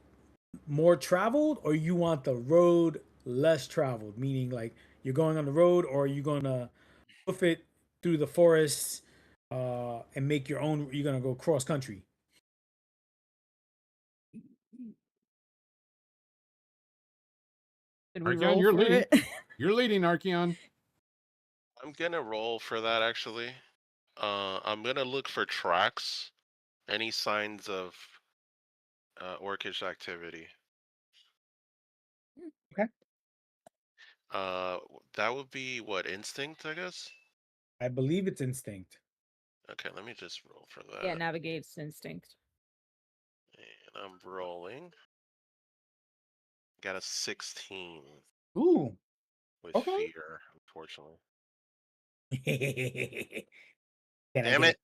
more traveled, or you want the road less traveled? Meaning, like you're going on the road, or are you gonna hoof it through the forests, and make your own? You're gonna go cross country. Did we Archeon, roll you're for leading. it? You're leading, Archeon. I'm gonna roll for that actually. I'm gonna look for tracks, any signs of orcish activity. Okay. That would be what, instinct, I guess. I believe it's instinct. Okay, let me just roll for Yeah, that. navigate's instinct. And I'm rolling. Got a 16 Ooh. with Okay. fear, unfortunately. Can I Damn get it!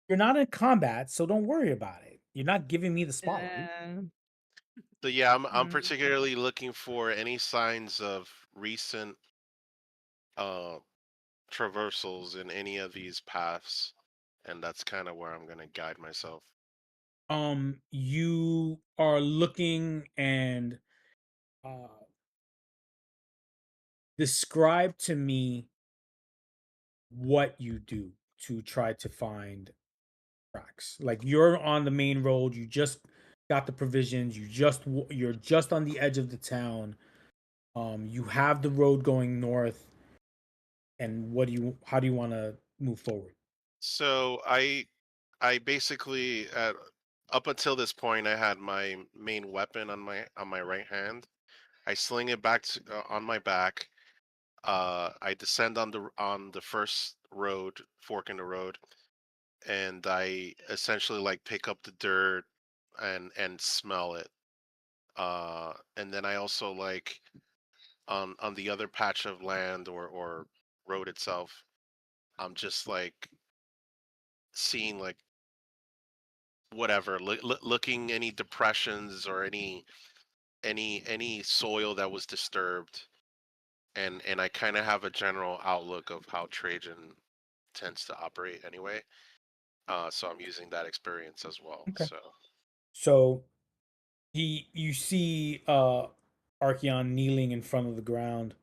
You're not in combat, so don't worry about it. You're not giving me the spotlight. So yeah, I'm Mm. particularly looking for any signs of recent traversals in any of these paths, and that's kind of where I'm gonna guide myself. You are looking and uh describe to me what you do to try to find tracks. Like you're on the main road, you just got the provisions, you're just on the edge of the town. You have the road going north, and how do you want to move forward? So I basically up until this point I had my main weapon on my right hand. I sling it back on my back. I descend on the first road, fork in the road, and I essentially like pick up the dirt and smell it. And then I also like on the other patch of land or road itself, I'm just like seeing like whatever, looking any depressions or any soil that was disturbed, and I kind of have a general outlook of how Trajan tends to operate anyway. So I'm using that experience as well. Okay. So So you see Archeon kneeling in front of the ground,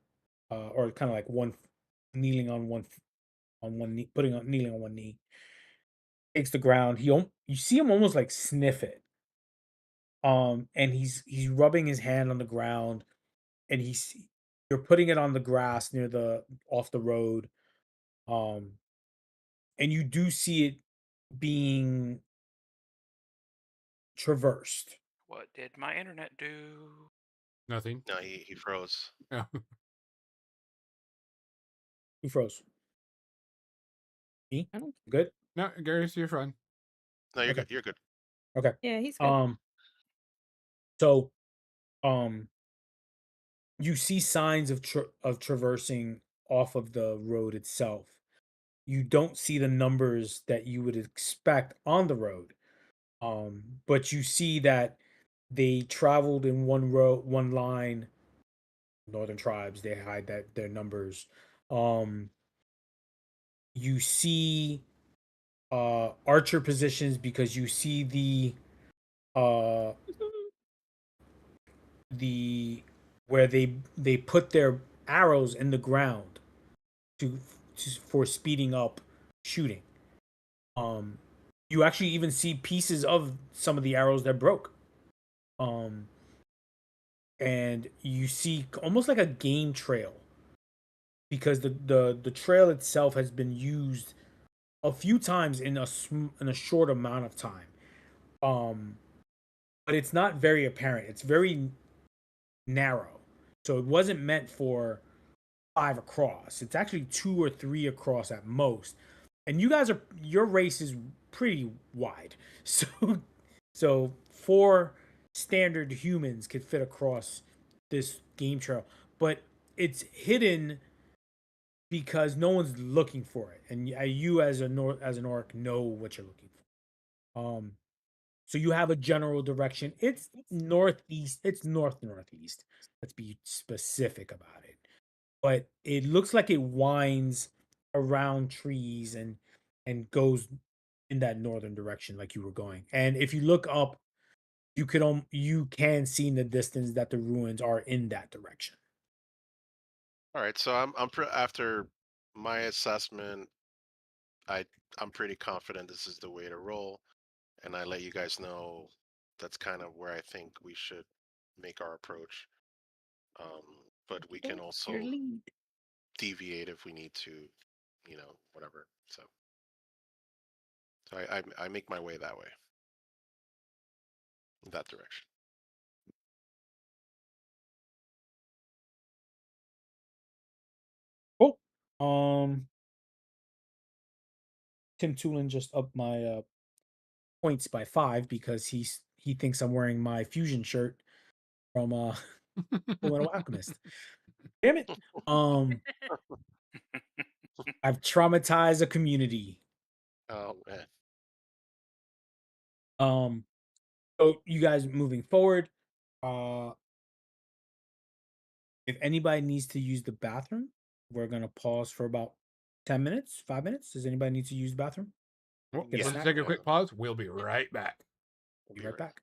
or kind of like kneeling on on one knee, kneeling on one knee. Takes the ground. You see him almost like sniff it. And he's rubbing his hand on the ground, and you're putting it on the grass near the off the road. Um, and you do see it being traversed. What did my internet do? Nothing. no, he froze. Yeah. Who froze? Me? I don't. Good. No, Gary, you're fine. No, you're Okay. good. You're good. Okay. Yeah, he's good. So, um, you see signs of traversing off of the road itself. You don't see the numbers that you would expect on the road. But you see that they traveled in one line. Northern tribes, they hide that their numbers. Um, you see archer positions because you see uh the where they put their arrows in the ground to, for speeding up shooting. Um, you actually even see pieces of some of the arrows that broke. Um, and you see almost like a game trail because the trail itself has been used a few times in in a short amount of time. Um, but it's not very apparent. It's very narrow, so it wasn't meant for 5 across. It's actually 2 or 3 across at most. And your race is pretty wide, so 4 standard humans could fit across this game trail, but it's hidden because no one's looking for it, and you as an orc know what you're looking for. So you have a general direction. It's northeast. It's northeast. Let's be specific about it. But it looks like it winds around trees and goes in that northern direction like you were going. And if you look up, you can see in the distance that the ruins are in that direction. All right, so after my assessment, I I'm pretty confident this is the way to roll, and I let you guys know that's kind of where I think we should make our approach. But we can Thanks, your also lead. deviate if we need to, whatever. So I make my way that way, in that direction. Cool. Tim Tulin just upped my points by 5 because he thinks I'm wearing my fusion shirt from Fullmetal Alchemist. Damn it. Um I've traumatized a community. Oh man. So you guys moving forward, uh if anybody needs to use the bathroom, we're gonna pause for about 10 minutes, 5 minutes. Does anybody need to use the bathroom? Well, Get a let's snack? take a quick pause. We'll be right back. We'll be right back.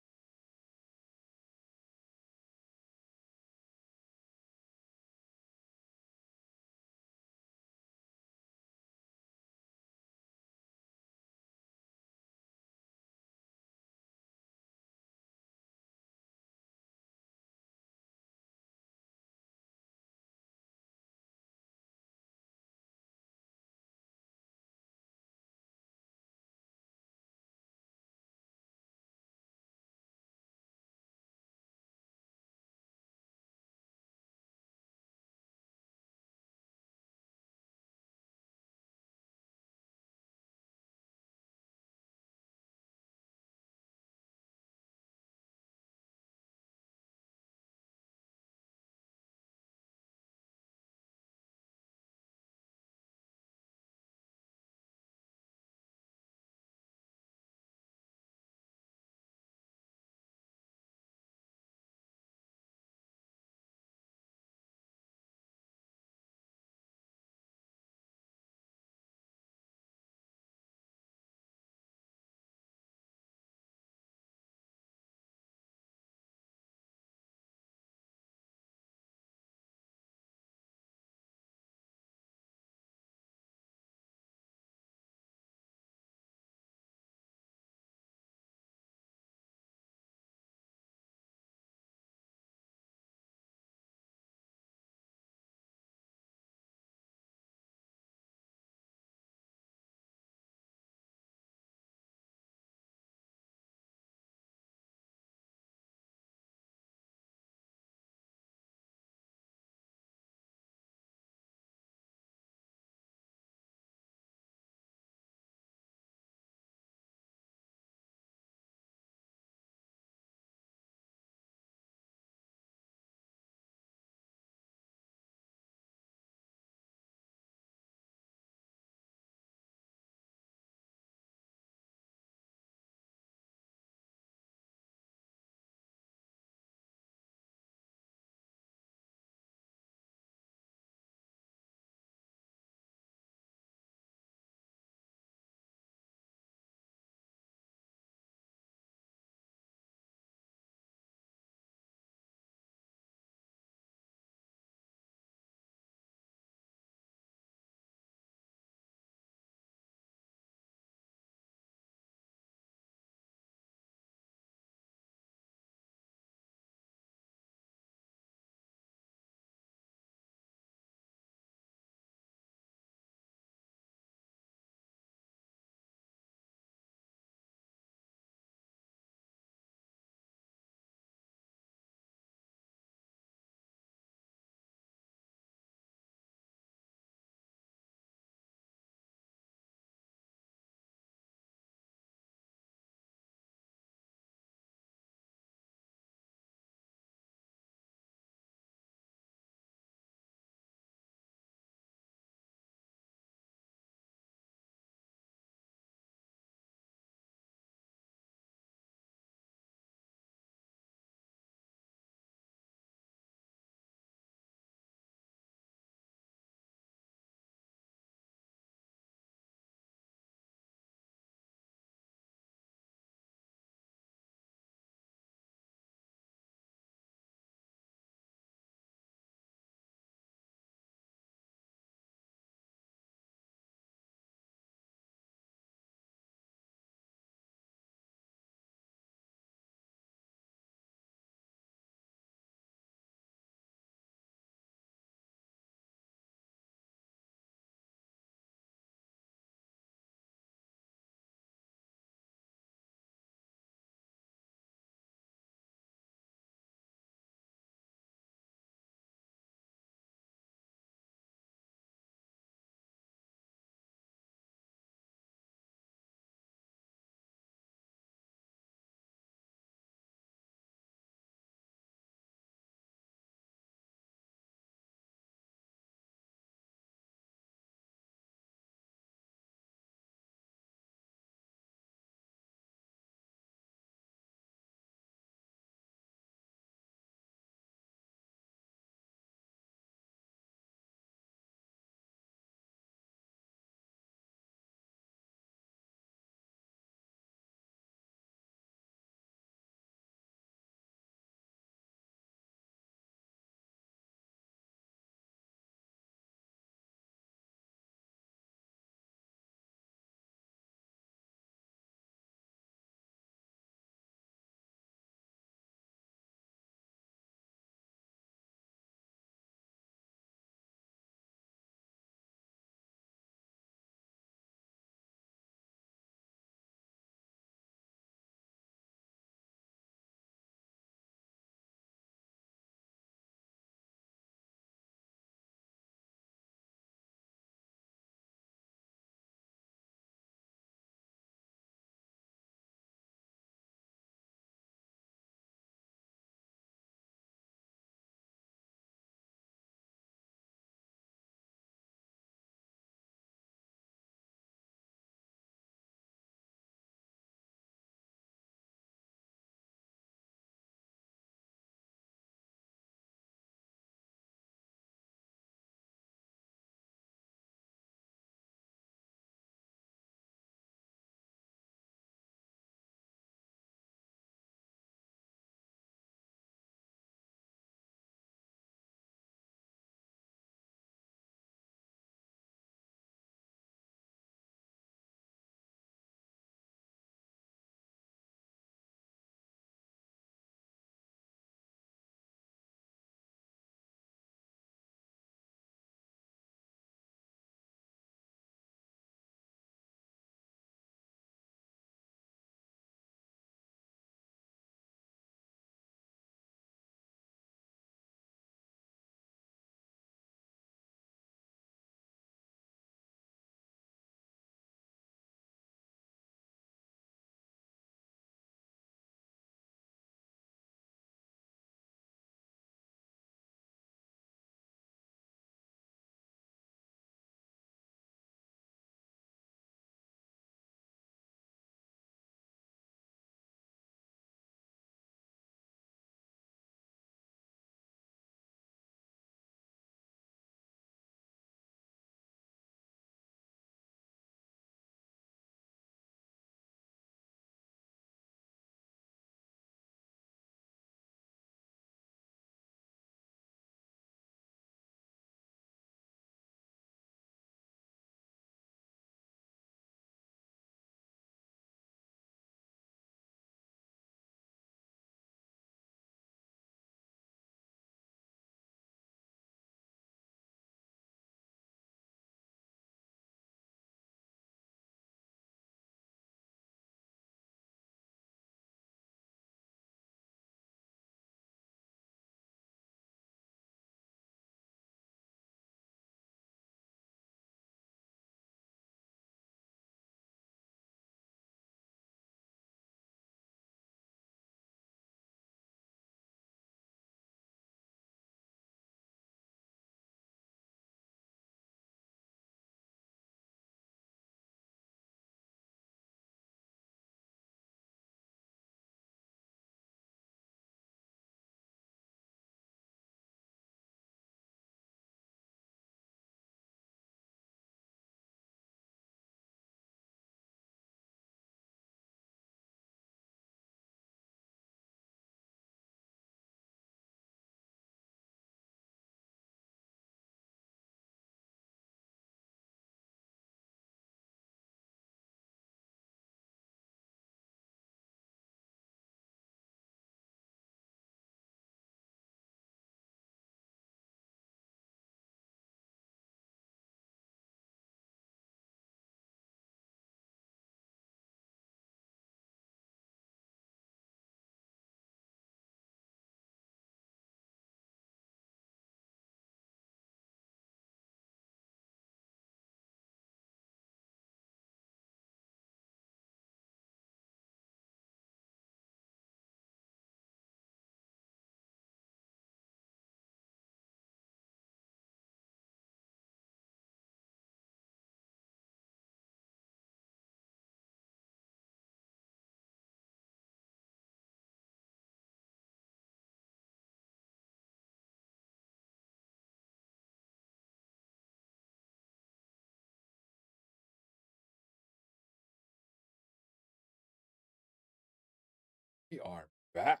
We are back.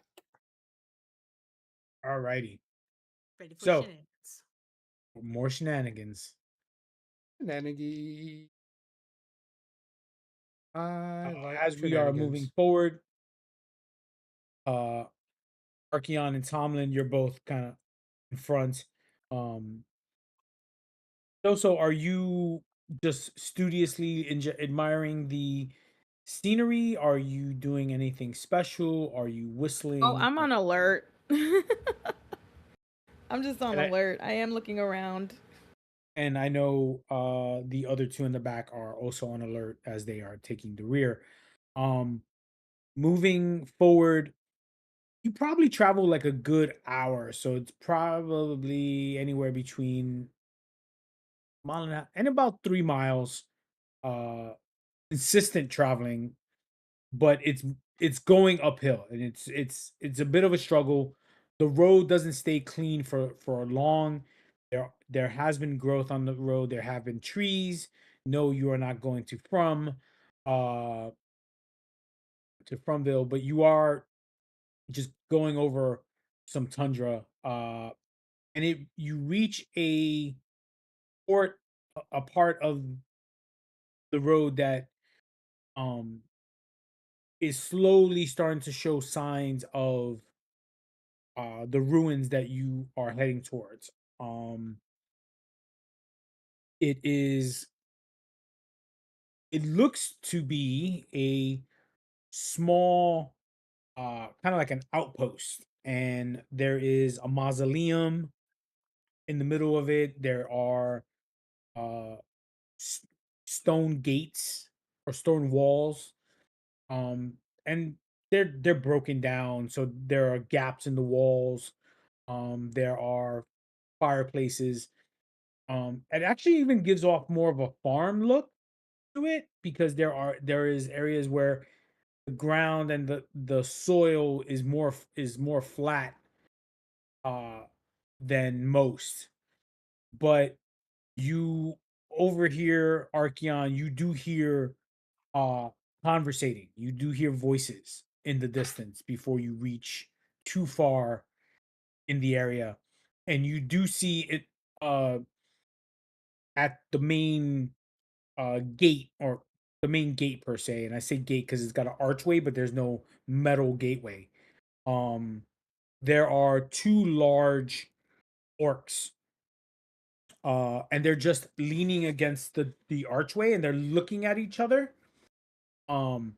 Alrighty. Ready for So- shenanigans. More shenanigans. Shenanigans. I like As we are moving forward, Archeon and Tomlin, you're both kind of in front. Also, are you just studiously admiring the scenery? Are you doing anything special? Are you whistling? Oh, I'm on alert. I'm just on And I- alert. I am looking around. And I know the other two in the back are also on alert as they are taking the rear. Moving forward, you probably travel like a good hour, so it's probably anywhere between a mile and a half and about 3 miles. Consistent traveling, but it's going uphill, and it's a bit of a struggle. The road doesn't stay clean for long. There has been growth on the road. There have been trees. No, you are not going uh to Fromville, but you are just going over some tundra. And you reach a port, a part of the road that um is slowly starting to show signs of the ruins that you are heading towards. Um it is it looks to be a small kind of like an outpost, and there is a mausoleum in the middle of it. There are uh s- stone gates or stone walls, and they're broken down, so there are gaps in the walls. There are fireplaces. It actually even gives off more of a farm look to it, because there is areas where the ground and the soil is more flat uh than most. But you over here, Archeon, you do hear uh conversating. You do hear voices in the distance before you reach too far in the area. And you do see it uh at the main gate, or the main gate per se. And I say gate because it's got an archway, but there's no metal gateway. Um there are two large orcs, and they're just leaning against the archway, and they're looking at each other, um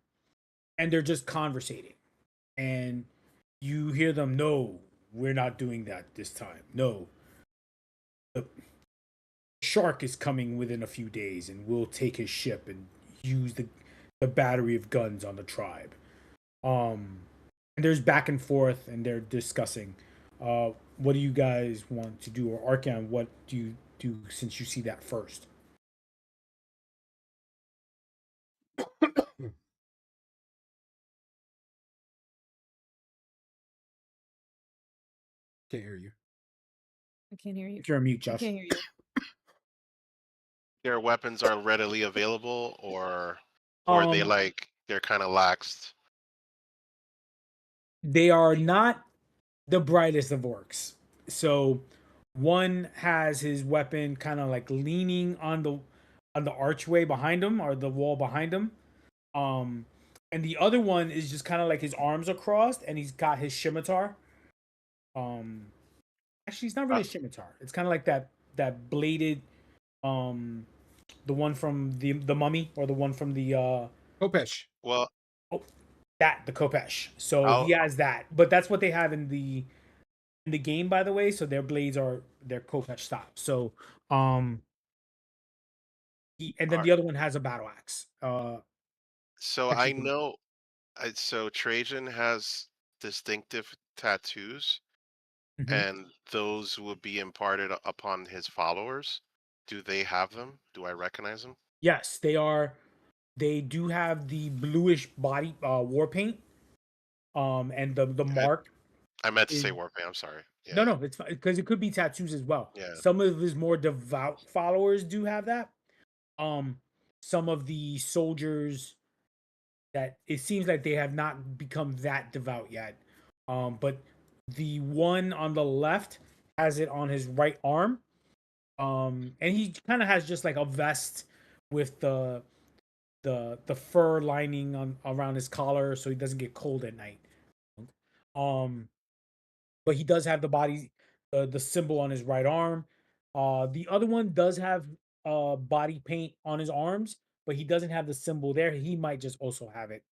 and they're just conversating. And you hear them, no, we're not doing that this time. No, the shark is coming within a few days, and we'll take his ship and use the battery of guns on the tribe. And there's back and forth, and they're discussing. What do you guys want to do? Or Arcan, what do you do since you see that first? Can't hear you. I can't hear you. If you're on mute, I Josh. can't hear you. Their weapons are readily available, or they Um, they're kind of laxed. They are not the brightest of orcs. So one has his weapon kind of like leaning on the archway behind him, or the wall behind him. Um and the other one is just kind of like his arms are crossed, and he's got his scimitar. Um Actually, it's not really a scimitar. It's kind of like that bladed, um the one from the mummy, or the one from the Kopesh. Well, the Kopesh. So I'll he has that. But that's what they have in the game, by the way. So their blades are their Kopesh style. So and then Alright. the other one has a battle axe. So I technically- know. So Trajan has distinctive tattoos, Mhm. and those would be imparted upon his followers. Do they have them? Do I recognize them? Yes, they are. They do have the bluish body war paint. And the Okay. mark. I meant to say Is- warpaint. I'm sorry. Yeah. No, it's because it could be tattoos as well. Yeah. Some of his more devout followers do have that. Some of the soldiers that it seems like they have not become that devout yet. But the one on the left has it on his right arm. And he kind of has just like a vest with the fur lining on around his collar so he doesn't get cold at night. Um, but he does have the symbol on his right arm. The other one does have body paint on his arms, but he doesn't have the symbol there. He might just also have it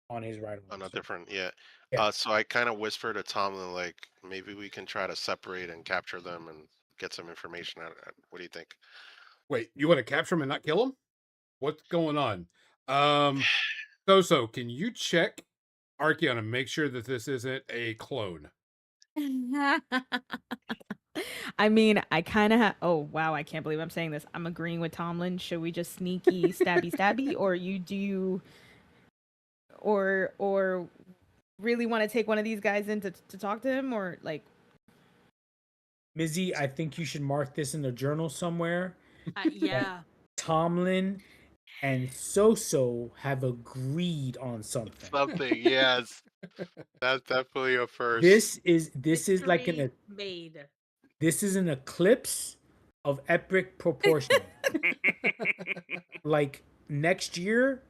on his right arm. On a So different, yeah. yeah. So I kind of whispered to Tomlin, like, maybe we can try to separate and capture them and get some information out of it. What do you think? Wait, you want to capture him and not kill him? What's going on? So can you check Archeon and make sure that this isn't a clone? I mean, I kind of have. Oh wow, I can't believe I'm saying this. I'm agreeing with Tomlin. Should we just sneaky stabby stabby, or or really want to take one of these guys in to talk to him, or like? Mizzy, I think you should mark this in the journal somewhere. Yeah. Tomlin and Soso have agreed on something. Something, yes. That's definitely a first. This is like History made. this is an eclipse of epic proportion. Like next year,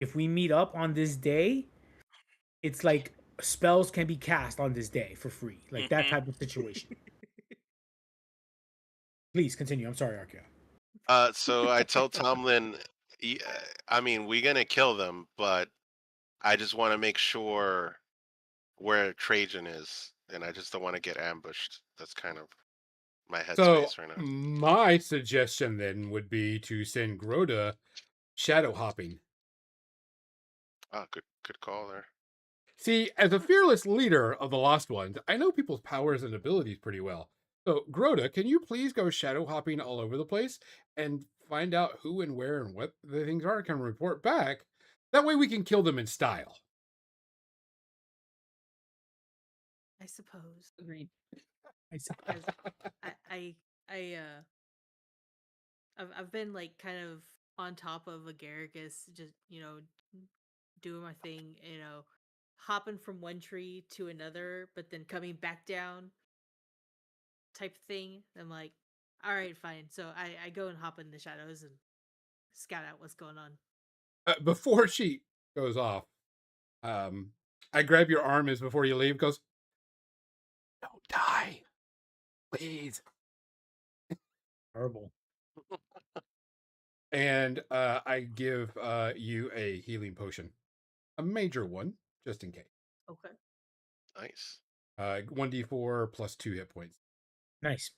if we meet up on this day, it's like spells can be cast on this day for free. Like that type of situation. Please continue. I'm sorry, Archeon. So I tell Tomlin, I mean, we're gonna kill them, but I just want to make sure where Trajan is, and I just don't want to get ambushed. That's kind of my So headspace right now. my suggestion then would be to send Groda shadow hopping. Oh, good call there. See, as a fearless leader of the Lost Ones, I know people's powers and abilities pretty well. So, Groda, can you please go shadow hopping all over the place and find out who and where and what the things are? Can report back. That way we can kill them in style. I suppose. Agreed. As I've been like kind of on top of Agaricus, just doing my thing, hopping from one tree to another, but then coming back down, type thing. I'm like, all right, fine. So I go and hop in the shadows and scout out what's going on. Before she goes off, I grab your arm as before you leave. Goes, don't die, please. Horrible. And I give you a healing potion, a major one, just in case. Okay. Nice. 1d4 plus 2 hit points. Nice.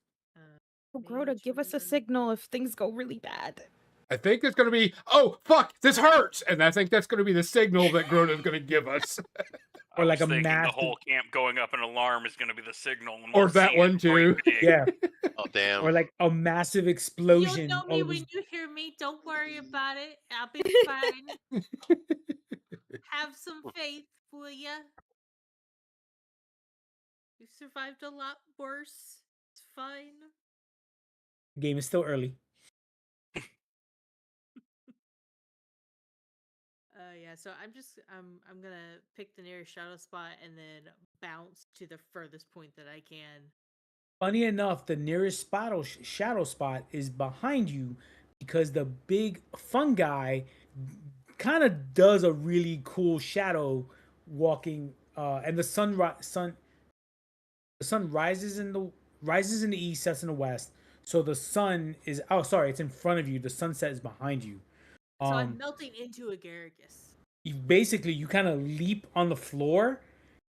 Oh, Groda, give us a Major- signal if things go really bad. I think it's going to be, oh, fuck, this hurts. And I think that's going to be the signal that Groda's going to give us. Or I like was a thinking massive- the whole camp going up an alarm is going to be the signal. And Or we'll that see it one too. right big. Yeah. Oh damn. Or like a massive You'll explosion. know all me of when these- you hear me. Don't worry about it. I'll be fine. Have some faith, will ya? You've survived a lot worse. It's fine. Game is still early. Yeah, so I'm gonna pick the nearest shadow spot and then bounce to the furthest point that I can. Funny enough, the nearest shadow spot is behind you because the big fungi kind of does a really cool shadow walking, and the sun rises in the east, sets in the west. So the sun is it's in front of you. The sunset is behind you. So I'm melting into Agaricus. You kind of leap on the floor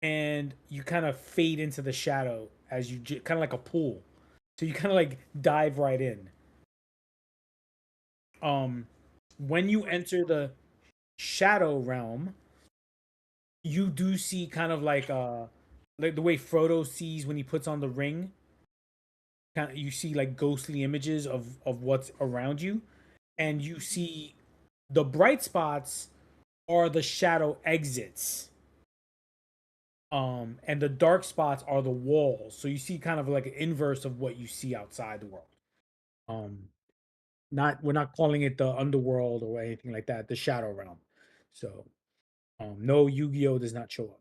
and you kind of fade into the shadow as you kind of like a pool. So you kind of like dive right in. When you enter the shadow realm, you do see kind of like the way Frodo sees when he puts on the ring. Kind of, you see like ghostly images of what's around you, and you see the bright spots are the shadow exits. And the dark spots are the walls. So you see kind of like an inverse of what you see outside the world. We're not calling it the underworld or anything like that, the shadow realm. So No, Yu-Gi-Oh does not show up.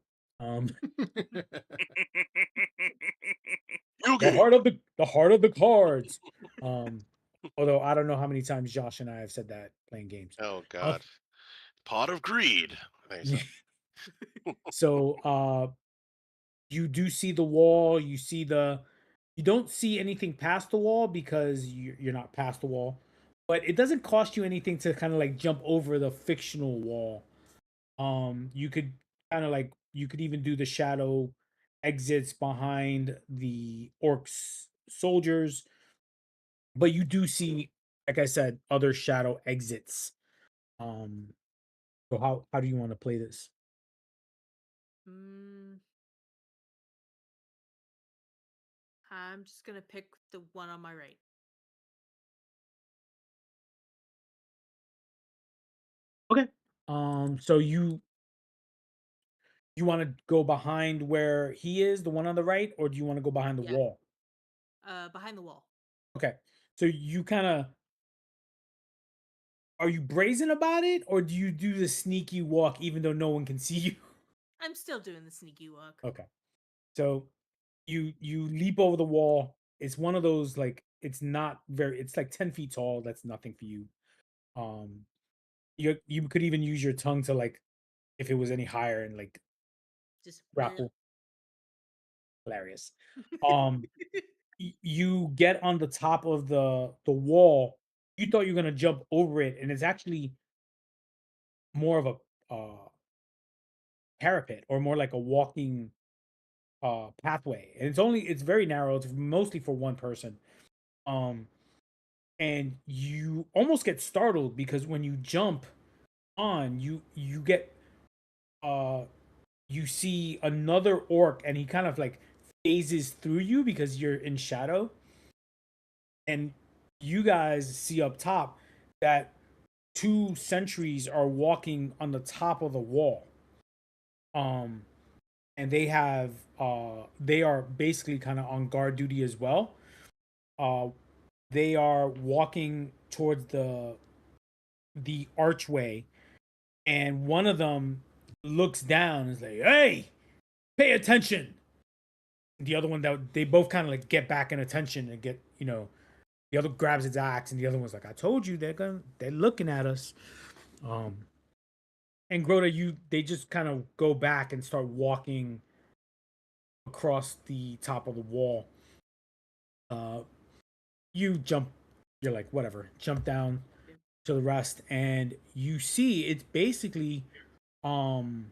The heart of the cards. Although I don't know how many times Josh and I have said that playing games. Oh Uh, God. Pot of greed. Thanks. so you do see the wall. You don't see anything past the wall because you're not past the wall. But it doesn't cost you anything to kind of like jump over the fictional wall. You could kind of like you could even do the shadow exits behind the orcs soldiers, but you do see, like I said, other shadow exits. Um, so how do you want to play this? Mm, I'm just gonna pick the one on my right. Okay. So you want to go behind where he is, the one on the right, or do you want to go behind the Yeah. wall? Behind the wall. Okay. So you kind of are you brazen about it, or do you do the sneaky walk even though no one can see you? I'm still doing the sneaky walk. Okay. So you leap over the wall. It's one of those like it's not very. It's like 10 feet tall. That's nothing for you. Um, you could even use your tongue to like if it was any higher and like Just grapple. Hilarious. Um, you get on the top of the wall. You thought you were gonna jump over it, and it's actually more of a parapet or more like a walking pathway. And it's very narrow. It's mostly for one person. Um, and you almost get startled because when you jump on, you get uh you see another orc, and he kind of like phases through you because you're in shadow, and you guys see up top that two sentries are walking on the top of the wall. Um, and they are basically kind of on guard duty as well. Uh, they are walking towards the archway, and one of them looks down and is like, "Hey, pay attention." The other one that they both kind of like get back in attention and get the other grabs his axe, and the other one's like, "I told you they're looking at us." Um, and Grota, they just kind of go back and start walking across the top of the wall. Uh, you jump, you're like, whatever, jump down to the rest, and you see it's basically um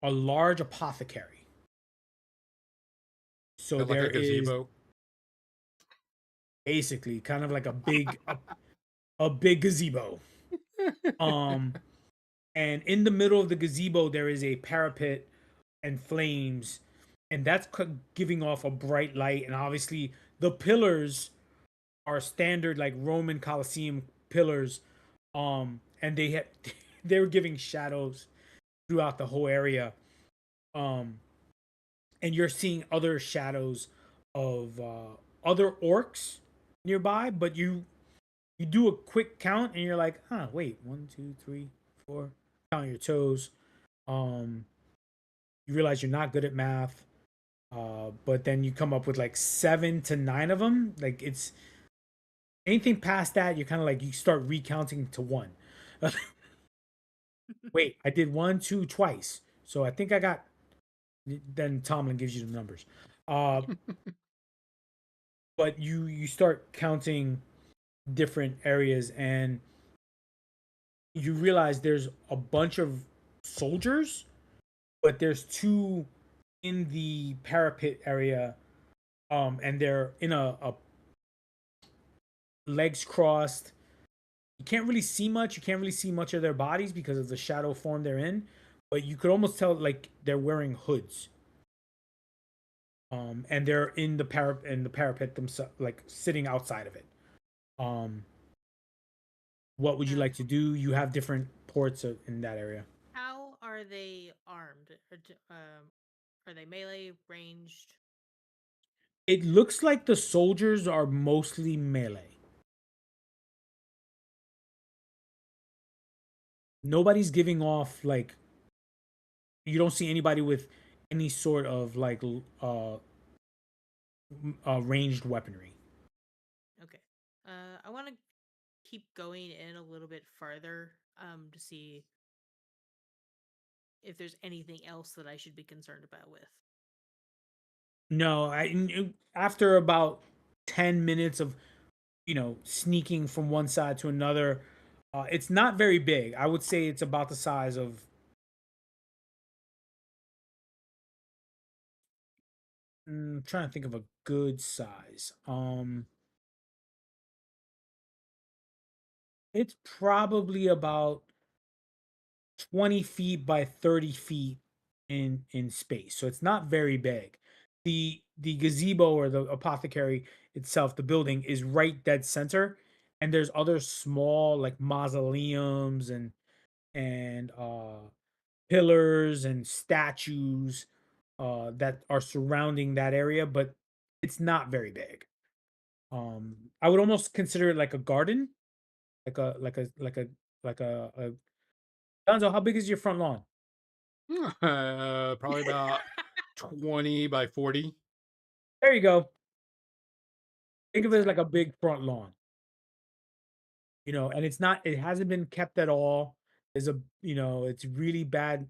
a large apothecary. So Like there a is gazebo. basically kind of like a big gazebo. Um, and in the middle of the gazebo there is a parapet and flames, and that's giving off a bright light. And obviously the pillars are standard like Roman Colosseum pillars. And they were giving shadows throughout the whole area. Um, and you're seeing other shadows of other orcs nearby, but you do a quick count and you're like, huh, wait, 1, 2, 3, 4. Count your toes. Um, you realize you're not good at math. But then you come up with like 7 to 9 of them. Like it's anything past that, you're kind of like you start recounting to 1. Wait, I did 1, 2 twice, so I think I got. Then Tomlin gives you the numbers. Uh, but you start counting different areas, and you realize there's a bunch of soldiers, but there's 2 in the parapet area, and they're in a legs crossed. You can't really see much. You can't really see much of their bodies because of the shadow form they're in, but you could almost tell like they're wearing hoods. And they're in the parapet themselves, like sitting outside of it. Um, what would you Um, like to do? You have different ports in that area. how are they armed? Are they melee, ranged? It looks like the soldiers are mostly melee. nobody's giving off like, you don't see anybody with any sort of like ranged weaponry. Okay. I want to keep going in a little bit farther to see if there's anything else that I should be concerned about with. No, after about 10 minutes of sneaking from one side to another, it's not very big. I would say it's about the size of trying to think of a good size. It's probably about 20 feet by 30 feet in space. So it's not very big. The gazebo or the apothecary itself, the building is right dead center, and there's other small like mausoleums and pillars and statues that are surrounding that area, but it's not very big. I would almost consider it like a garden, like a Gonzo, how big is your front lawn? Probably about 20 by 40. There you go. Think of it as like a big front lawn, and it hasn't been kept at all. There's it's really bad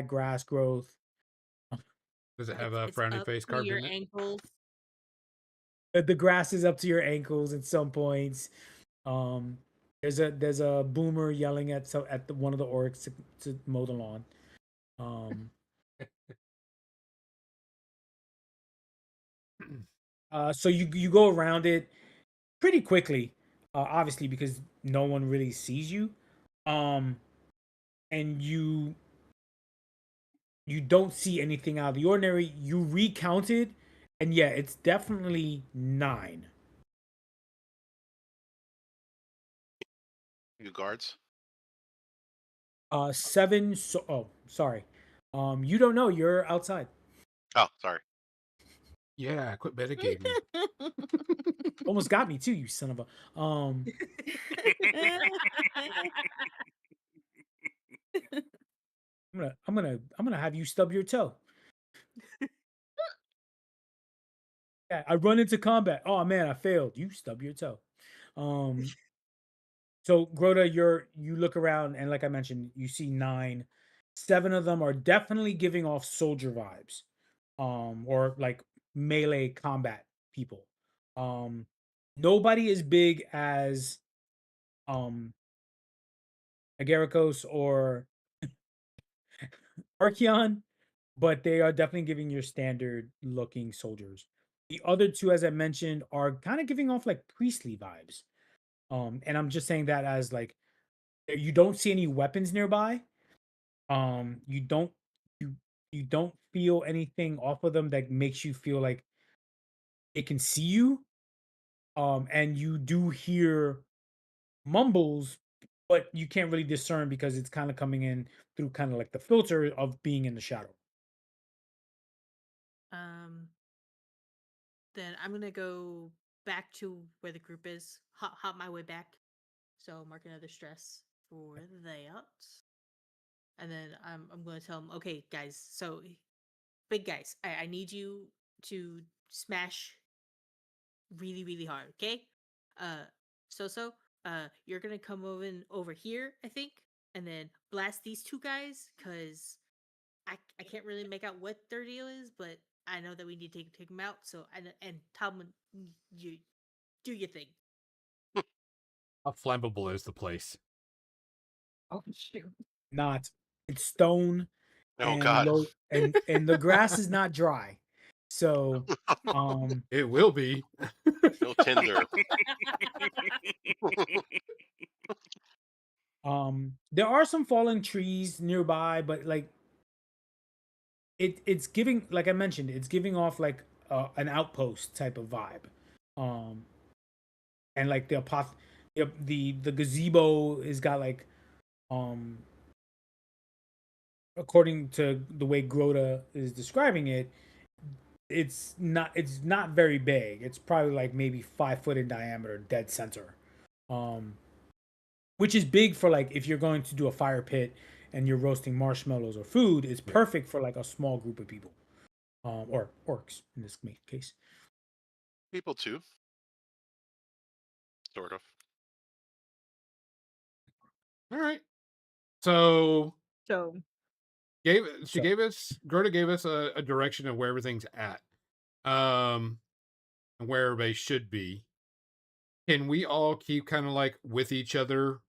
grass growth. Does it have a It's frowny up face to carved your in it? ankles. The grass is up to your ankles at some points. Um, there's a boomer yelling at one of the orcs to mow the lawn. Um, so you go around it pretty quickly, obviously because no one really sees you, and you don't see anything out of the ordinary. You recounted, and yeah, it's definitely 9. You guards? 7. So, oh, sorry. You don't know. You're outside. Oh, sorry. Yeah, quit metagaming. Almost got me too, you son of a. I'm gonna have you stub your toe. Yeah, I run into combat. Oh man, I failed. You stub your toe. Um, so Grota, you look around and like I mentioned, you see 9. 7 of them are definitely giving off soldier vibes. Or like melee combat people. Um, nobody as big as Agaricos or Archeon, but they are definitely giving your standard looking soldiers. The other 2, as I mentioned, are kind of giving off like priestly vibes. And I'm just saying that as like you don't see any weapons nearby. You don't you you don't feel anything off of them that makes you feel like it can see you. And you do hear mumbles, but you can't really discern because it's kind of coming in through kind of like the filter of being in the shadow. Um, then I'm gonna go back to where the group is. Hop my way back. So mark another stress for that. And then I'm gonna tell them, okay, guys. So big guys, I need you to smash really really hard. Okay. Uh, you're gonna come over here, I think, and then blast these 2 guys because I can't really make out what their deal is, but I know that we need to take them out. So and Talman, you do your thing. How flammable is the place? Oh shoot. Not. It's stone Oh and God. low and the grass is not dry. So It will be. No tinder. there are some fallen trees nearby, but like it's giving, like I mentioned, it's giving off like an outpost type of vibe. Um and like the gazebo is got like um according to the way Grota is describing it, it's not very big. It's probably like maybe 5 foot in diameter, dead center. Um which is big for like if you're going to do a fire pit and you're roasting marshmallows or food. It's Yeah. perfect for like a small group of people, or orcs in this case. People too. Sort of. All right. So So she gave us Grota gave us a direction of where everything's at. And where everybody should be. Can we all keep kind of like with each other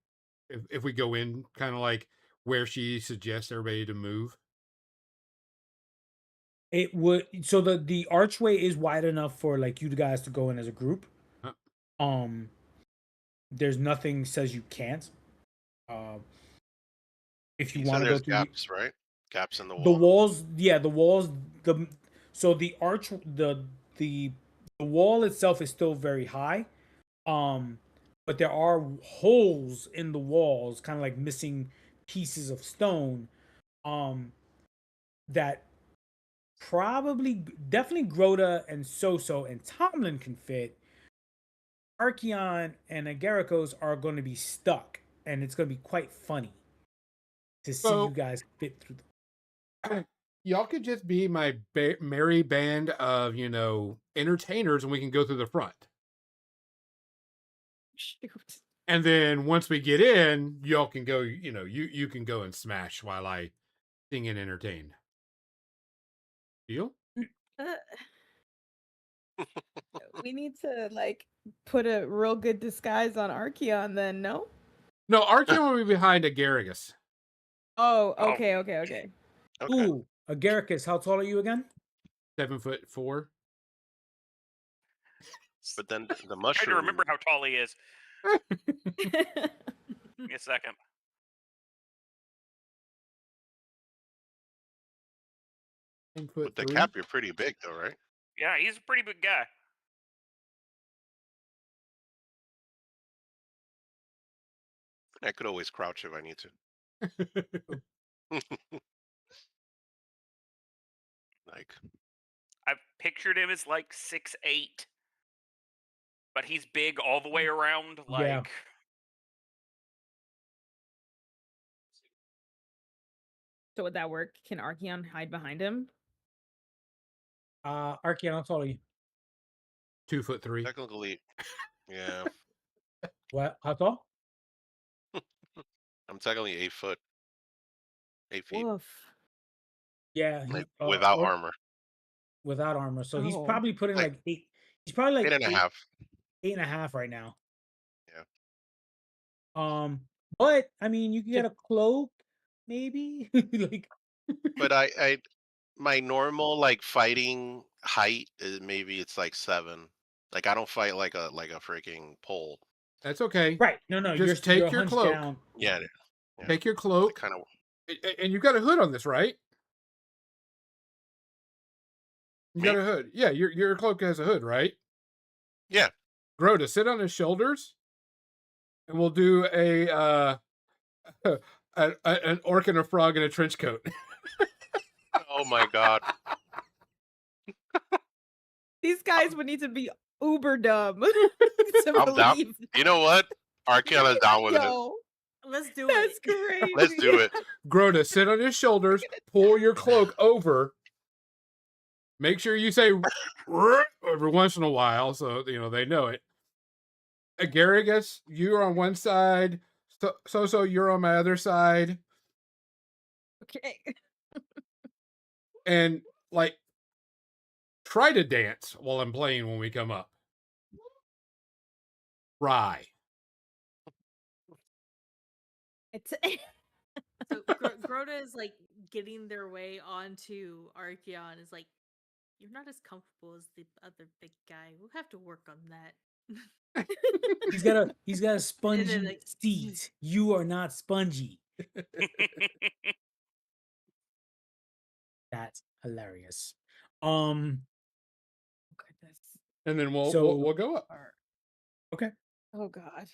if we go in kind of like where she suggests everybody to move? It would so the archway is wide enough for like you guys to go in as a group. Uh. There's nothing says you can't. If you You said want to go there's through gaps, right? Gaps in the wall. the walls, yeah, the walls, so the arch, the wall itself is still very high, but there are holes in the walls, kind of like missing pieces of stone, that probably definitely Grota and Soso and Tomlin can fit. Archeon and Agaricos are going to be stuck, and it's going to be quite funny to see So- you guys fit through the Y'all could just be my merry band of, entertainers, and we can go through the front. shoot. And then once we get in, y'all can go, you can go and smash while I sing and entertain. Deal? Uh, we need to like put a real good disguise on Archeon then, no? No, Archeon will be behind Agaricus. Oh, Oh. okay. Okay. Ooh, Agaricus, how tall are you again? 7'4". But then the Trying mushroom. to remember how tall he is. Give me a second. With the cap, you're pretty big, though, right? Yeah, he's a pretty big guy. I could always crouch if I need to. Like, I've pictured him as like 6'8", but he's big all the way around. Like, Yeah. So would that work? Can Archeon hide behind him? Archeon, how tall are you? 2'3". technically, yeah, What? How tall? I'm technically 8 foot, 8 feet, Woof. Yeah, like, without or- armor, without armor. So he's Oh. probably putting Like, like 8. He's probably like 8.5. 8.5 right now. Yeah. But I mean, you can get a cloak, maybe. Like, But my normal like fighting height is maybe it's like 7. Like I don't fight like a freaking pole. That's okay. right? No, Just you're take you're your hunched cloak. down. Yeah, Take your cloak. kind of. And you've got a hood on this, right? You got Me? a hood. Yeah, your cloak has a hood, right? Yeah. Grota, sit on his shoulders, and we'll do an orc and a frog in a trench coat. Oh my god. These guys would need to be uber dumb to I'm down. believe. You know what? Archeon is down with it. Yo, Let's do that's it. crazy. Let's do it. Grota, sit on his shoulders, pull your cloak over. Make sure you say every once in a while, so they know it. Agaricus, you're on one side. So you're on my other side, Okay. and like try to dance while I'm playing when we come up. Try. It's So Grota is like getting their way onto Archeon. Is like, you're not as comfortable as the other big guy. We'll have to work on that. He's got a spongy like, seat. You are not spongy. That's hilarious. goodness. And then we'll So- we'll go up. Oh god.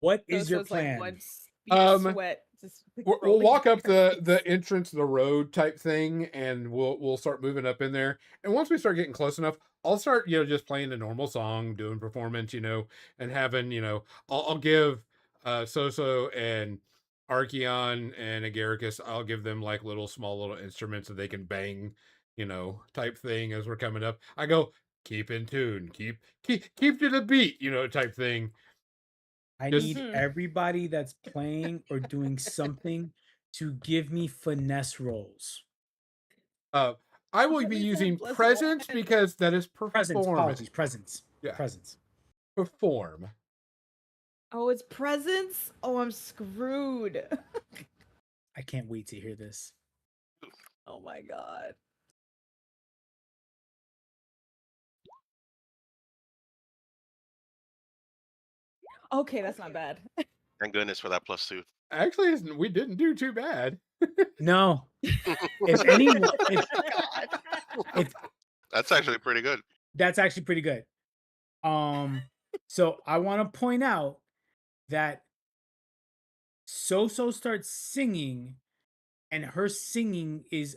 What So is your it's like plan? one speed of Um, sweat. Just like, We'll rolling walk down up your the face. entrance to the road type thing, and we'll start moving up in there. And once we start getting close enough, I'll start, just playing a normal song, doing performance, and having, I'll give Soso and Archeon and Agaricus, I'll give them like small little instruments that they can bang, type thing as we're coming up. I go, keep in tune, keep to the beat, type thing. I Just- need everybody that's playing or doing something to give me finesse rolls. I will At be least using one plus presence one. because that is Presents, perform. apologies, presents. Yeah. Presents. Perform. Oh, it's presents. Oh, I'm screwed. I can't wait to hear this. Oh my god. Okay, that's not bad. Thank goodness for that +2. Actually, we didn't do too bad. No. If anyone, if That's actually pretty good. that's actually pretty good. So I want to point out that Soso starts singing, and her singing is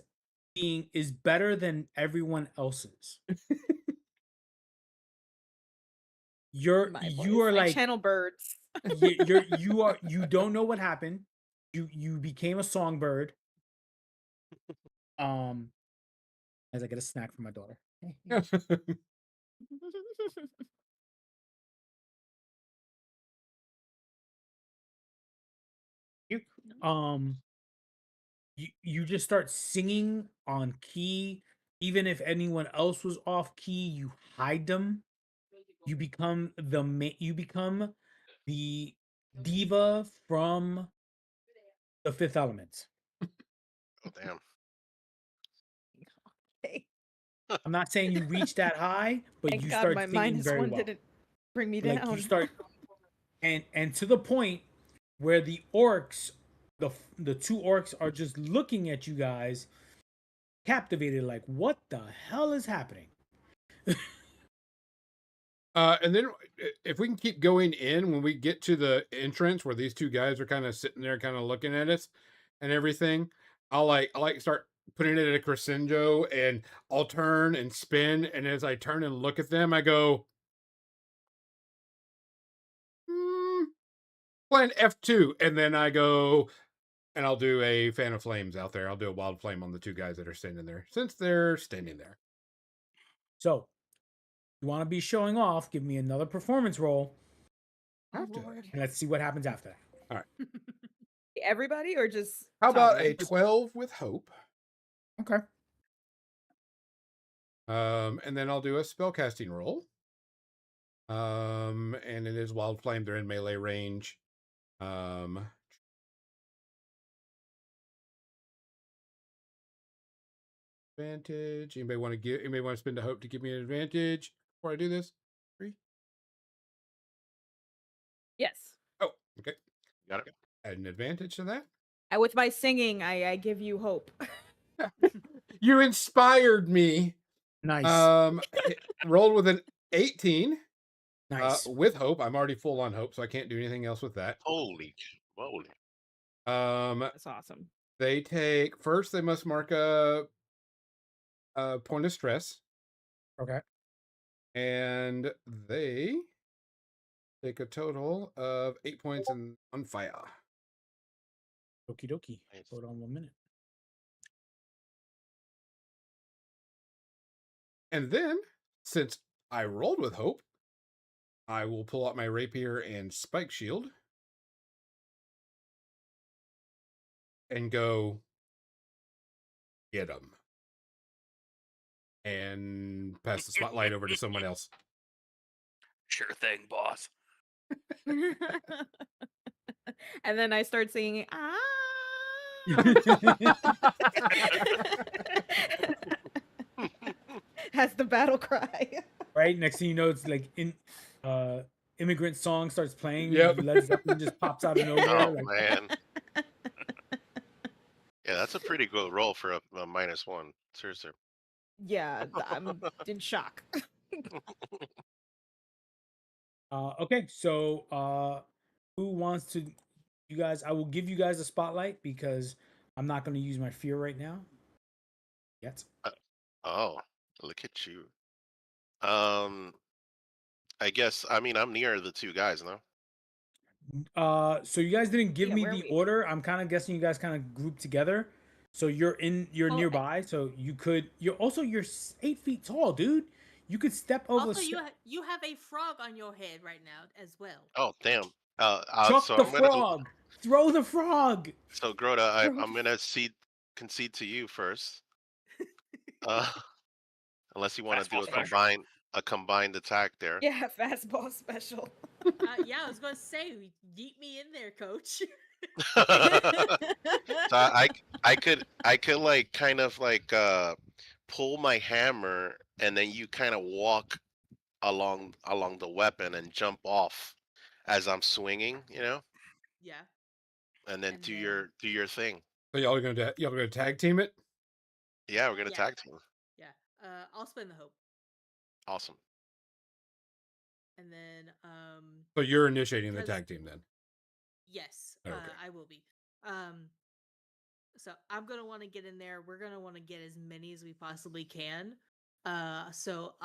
better than everyone else's. You are I like channel birds. you don't know what happened. You became a songbird. As I get a snack from my daughter. You just start singing on key. Even if anyone else was off key, you hide them. You become the diva from the Fifth Element. Oh, damn. Okay. I'm not saying you reach that high, but Thank you God start my singing minus very one well. didn't bring me Like down. you start, and to the point where the orcs, the two orcs are just looking at you guys, captivated, like, what the hell is happening? And then if we can keep going in, when we get to the entrance where these two guys are kind of sitting there, kind of looking at us and everything, I like start putting it at a crescendo, and I'll turn and spin, and as I turn and look at them, I go, playing F2, and then I go, and I'll do a fan of flames out there. I'll do a wild flame on the two guys that are standing there, since they're standing there. So, you want to be showing off? Give me another performance roll, Oh, After Lord. and let's see what happens after that. Everybody or just How about Tanya? a 12 with hope? Okay. And then I'll do a spellcasting roll. And it is wild flame. They're in melee range. Advantage. Anybody want to spend a hope to give me an advantage before I do this? 3. Yes. Oh, okay. Got it. Add an advantage to that. With my singing, I give you hope. You inspired me. Nice. Rolled with an 18. Nice. With hope. I'm already full on hope, so I can't do anything else with that. Holy moly. That's awesome. They must mark a point of stress, Okay. and they take a total of 8 points on fire. Okie dokie. Nice. Hold on 1 minute. And then, since I rolled with hope, I will pull out my rapier and spike shield and go get them, and pass the spotlight over to someone else. Sure thing, boss. And then I start singing, That's the battle cry. Right? Next thing you know, it's like immigrant song starts playing. Yep. Led Zeppelin just pops out of nowhere. Oh, like, man. Yeah, that's a pretty good roll for a -1. Seriously. Yeah, I'm in shock. Okay, so who wants to? You guys, I will give you guys a spotlight because I'm not going to use my fear right now. Yet. Oh, look at you. Um, I guess. I mean, I'm near the two guys, no? So you guys didn't give Yeah, me where are the we? order. I'm kind of guessing you guys kind of grouped together. So you're Well, nearby. So you're 8 feet tall, dude. You could step over. also, you have a frog on your head right now as well. Oh, damn. Chuck So the I'm gonna. frog. Throw the frog. So Grota, Throw I'm gonna concede to you first. Uh, unless you want to do Fastball special. a combined attack there. Yeah, fastball special. Yeah, I was gonna say, yeet me in there, coach. So I could like kind of like pull my hammer and then you kind of walk along the weapon and jump off as I'm swinging, you know, Yeah, and then And do then- your thing. So y'all are gonna tag team it. Yeah, we're gonna Yeah. tag team. yeah. I'll spend the hope, Awesome. and then So you're initiating the Because- tag team then. yes, Okay. I will be. So I'm gonna want to get in there. We're gonna want to get as many as we possibly can. So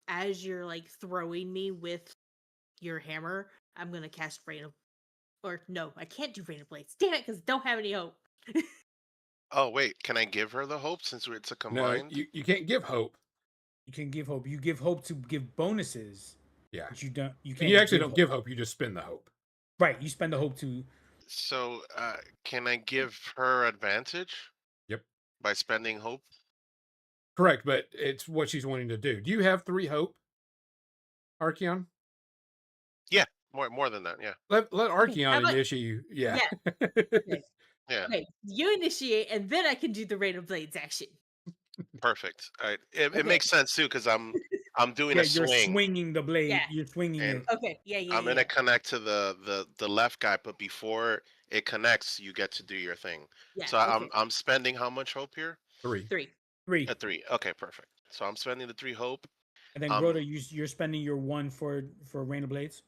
as you're like throwing me with your hammer, I'm gonna cast Rain of, or no, I can't do Rain of Blades. Damn it, because I don't have any hope. Oh wait, can I give her the hope since it's a No, combined? you can't give hope. You can give hope. You give hope to give bonuses. Yeah. But you don't. You And can't. you actually don't give hope. You just spin the hope. Right. You spend the hope to. So can I give her advantage? Yep. By spending hope? Correct, but it's what she's wanting to do. Do you have 3 hope, Archeon? More than that, yeah. Let how Archeon about- initiate. Yeah. Yeah. Okay, you initiate, and then I can do the Rain of Blades action. Perfect. All right. It Okay. makes sense too because I'm doing Yeah, a you're swing. swinging the blade. Yeah. You're swinging And- it. Okay, yeah. I'm gonna connect to the left guy, but before it connects, you get to do your thing. Yeah, So okay. I'm spending how much hope here? 3. 3. 3. A 3. Okay, perfect. So I'm spending the 3 hope. And then Grota, you're spending your 1 for Rain of Blades.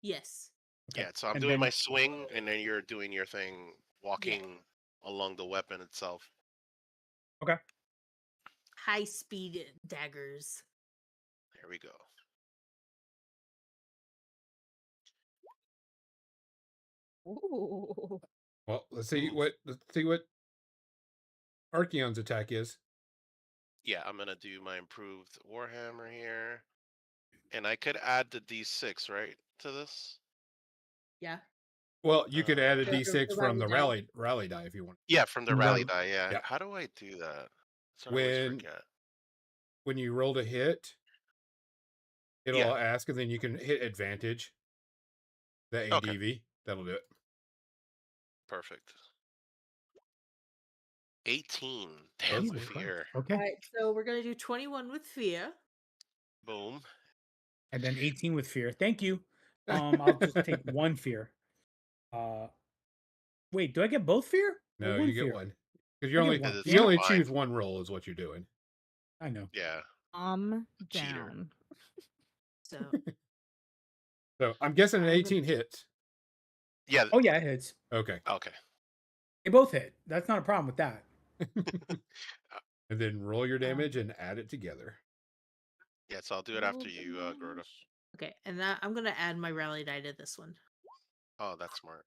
Yes. Okay. Yeah. So I'm And doing then- my swing, and then you're doing your thing, walking along the weapon itself. High speed daggers. There we go. Ooh. Well, let's see Ooh. what Archeon's attack is. Yeah, I'm gonna do my improved Warhammer here, and I could add the D6 right to this. Yeah. Well, you could add a The- D6 the from the rally rally die if you want. Yeah, from the From the- rally die. Yeah. Yeah. How do I do that? So I always When forget. when you roll to hit, it'll Yeah. ask, and then you can hit advantage. The Okay. ADV. That'll do it. Perfect. 18. Damn, Jesus my Christ. fear. Okay. All right, so we're gonna do 21 with fear. Boom. And then 18 with fear. Thank you. I'll just take 1 fear. Wait, do I get both fear? Or No, one you get fear? one. Because you I get only one. It's you only combined. choose one roll is what you're doing. I know. Yeah. Cheater. Down. So So I'm guessing an I'm gonna- 18 hits. Yeah. Oh yeah, it hits. Okay. Okay. They both hit. That's not a problem with that. And then roll your damage and add it together. Yeah, so I'll do it after you, Grota. okay, and I'm gonna add my rally die to this one. Oh, that's smart.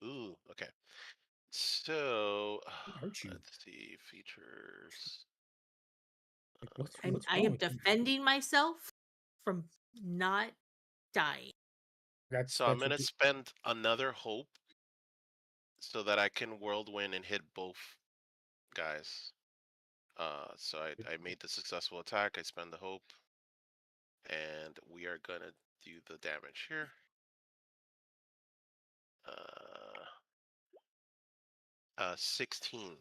Ooh, okay. So hurt you? let's see features. Like, what's I wrong am with you? defending myself from not dying. So I'm That's what gonna you- spend another hope so that I can whirlwind and hit both guys. So I made the successful attack. I spend the hope, and we are gonna do the damage here. 16.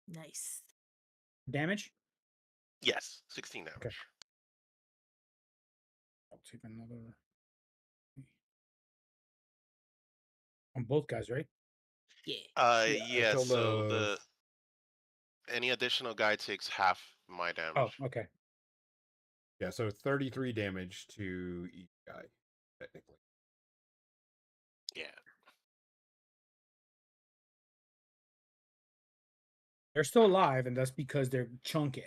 Nice. damage. Yes, 16 damage. Okay. I'll take another on both guys, right? Yeah. Yeah. until So the- any additional guy takes half my damage. Oh, okay. Yeah, so 33 damage to each guy, technically. Yeah. They're still alive, and that's because they're chunky.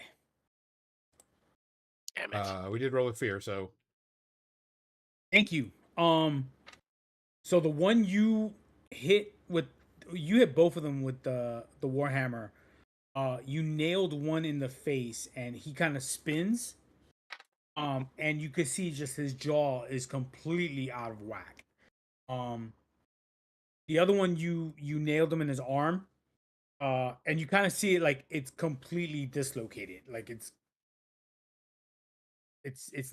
Damn it. We did roll with fear, so Thank you. So the one you hit both of them with the warhammer. You nailed one in the face, and he kind of spins. And you could see just his jaw is completely out of whack. The other one you nailed him in his arm. And you kind of see it like it's completely dislocated. Like it's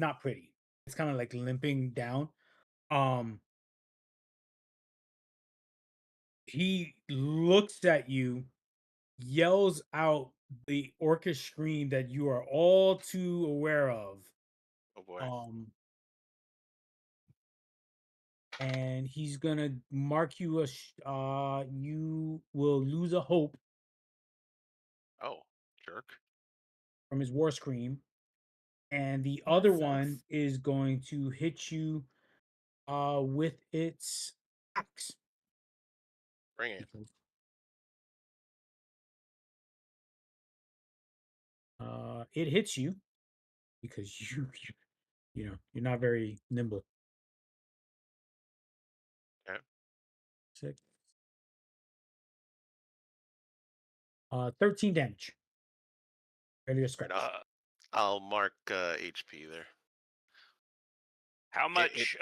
not pretty. It's kind of like limping down. Um, he looks at you, yells out the orcish scream that you are all too aware of. Oh boy. Um, and he's gonna mark you you will lose a hope Oh, jerk. from his war scream. And the Well, that other sucks. one is going to hit you with its axe. Bring it. Because, it hits you because you're not very nimble. Okay. 6 13 damage. Ready to Right, scratch. I'll mark HP there. How much?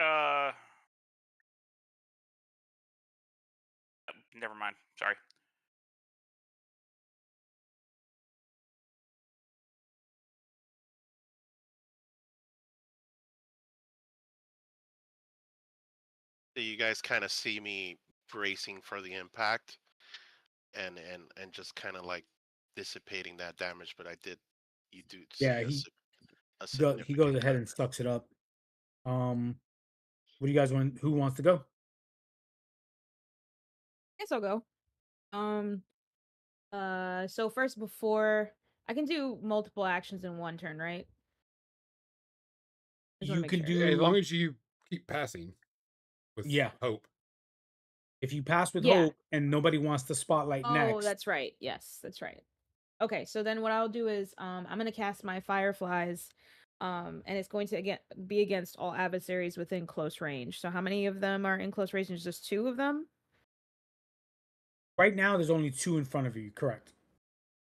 Never mind. Sorry. So you guys kind of see me bracing for the impact, and just kind of like dissipating that damage. But you do see Yeah, a he significant goes ahead and damage. sucks it up. What do you guys want? Who wants to go? Guess I'll go. So first, before I can do multiple actions in one turn, right? Just wanna You make can sure. as long do as you keep passing with yeah. hope. If you pass with Yeah. hope and nobody wants to spotlight Oh, next, that's right. Yes, that's right. Okay, so then what I'll do is I'm gonna cast my fireflies, and it's going to again be against all adversaries within close range. So how many of them are in close range? There's just 2 of them. right now there's only 2 in front of you. Correct.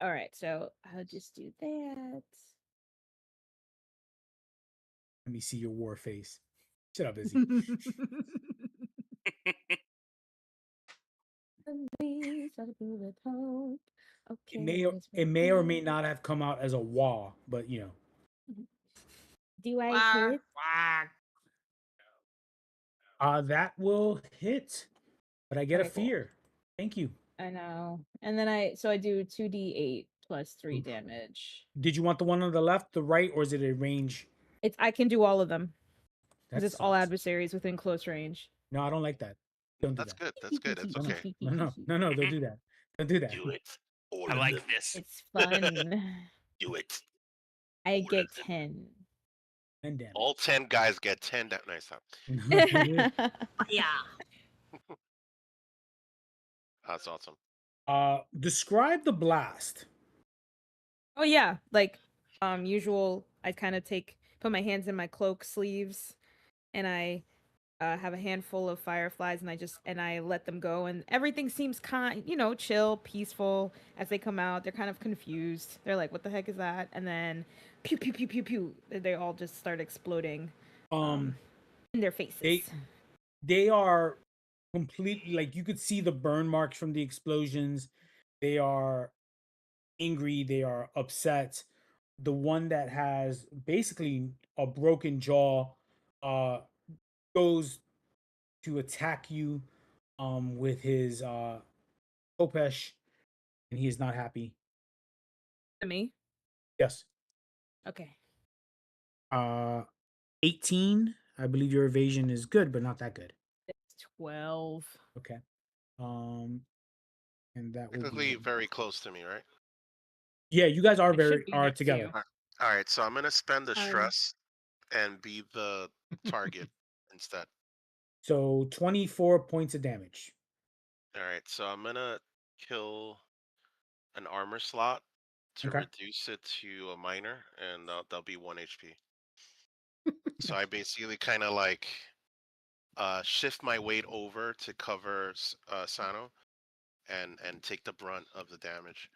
All right, so I'll just do that. Let me see your war face. Shut up, Izzy. Okay, It may or may not have come out as a wah, but Do I Wah, hit? that will hit. But I get a Okay, cool. fear. Thank you. I know. And then I do 2d8 plus 3 Oof. damage. Did you want the one on the left, the right, or is it a range? I can do all of them because That it's all sucks. adversaries within close range. No, I don't like that. Don't do That's that. good. That's good. It's No, no, okay. no, don't do that. Don't do that. Do it. All I of like them. this. It's fun. Do it. I All get of them. 10. 10 damage. All 10 guys get 10 damage. Nice. yeah. That's awesome. Describe the blast. Oh yeah, like usual. I kind of put my hands in my cloak sleeves, and I have a handful of fireflies, and I let them go, and everything seems chill, peaceful as they come out. They're kind of confused. They're like, "What the heck is that?" And then, pew pew pew pew pew. They all just start exploding. In their faces. They are completely like you could see the burn marks from the explosions. They are angry. They are upset. The one that has basically a broken jaw goes to attack you with his Kopesh, and he is not happy. To me. Yes. Okay. 18. I believe your evasion is good, but not that good. It's 12. Okay. And that will Technically be very close to me, right? yeah. You guys are I should be are next to together. you. All right. So I'm gonna spend the Um, stress and be the target instead. So 24 points of damage. All right. So I'm gonna kill an armor slot to Okay. reduce it to a minor, and they'll be 1 HP. So I basically kind of like shift my weight over to cover Sano, and take the brunt of the damage.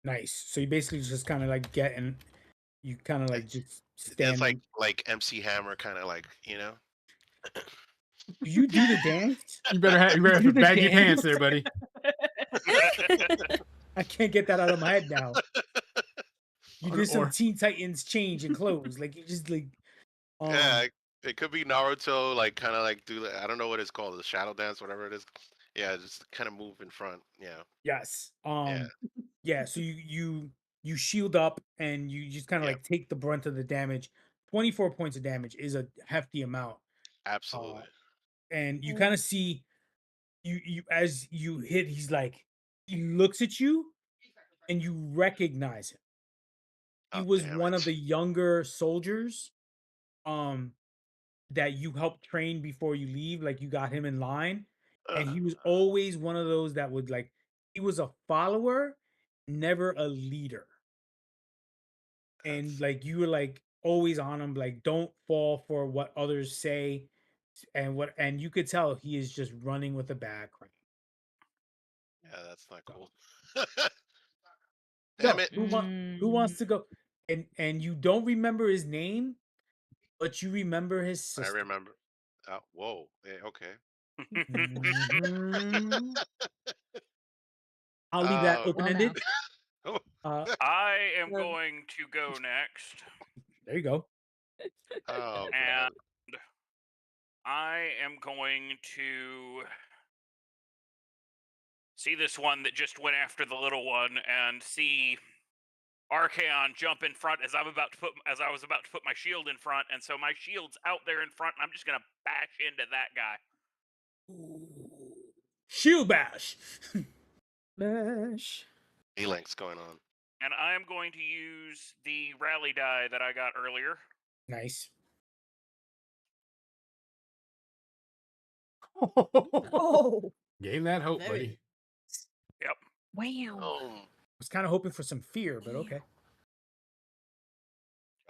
Nice. So you basically just kind of like you kind of like just It's stand. like MC Hammer, kind of like, you know. Do you do the dance? You better have do some the baggy dance. pants there, buddy. I can't get that out of my head now. You Or- did some or- Teen Titans change in clothes, like you just like. Yeah, it could be Naruto, like kind of like do I don't know what it's called, the shadow dance, whatever it is. Yeah, just kind of move in front. Yeah. Yes. Yeah. Yeah. So you shield up and you just kind of Yep. like take the brunt of the damage. 24 points of damage is a hefty amount. Absolutely. And you kind of see you as you hit, he looks at you and you recognize him. He Oh, was damn one it. of the younger soldiers that you helped train before you leave, like you got him in line. And he was always one of those that would like he was a follower, never a leader. And like you were like always on him, like don't fall for what others say. And you could tell he is just running with a background. Yeah, that's not cool. So, Damn it. who wants to go? And you don't remember his name, but you remember his I sister. remember. Whoa. Okay. Mhm. I'll leave that Oh, Well, now. open-ended. I am Well- going to go next, There you go. oh, God. and I am going to see this one that just went after the little one, and see Archaon jump in front as I was about to put my shield in front, and so my shield's out there in front, and I'm just gonna bash into that guy. Shield bash. Bash. A-Link's going on. And I am going to use the rally die that I got earlier. Nice. Oh, Gain that hope, Very buddy. Yep. wow. Oh, I was kind of hoping for some fear, but okay.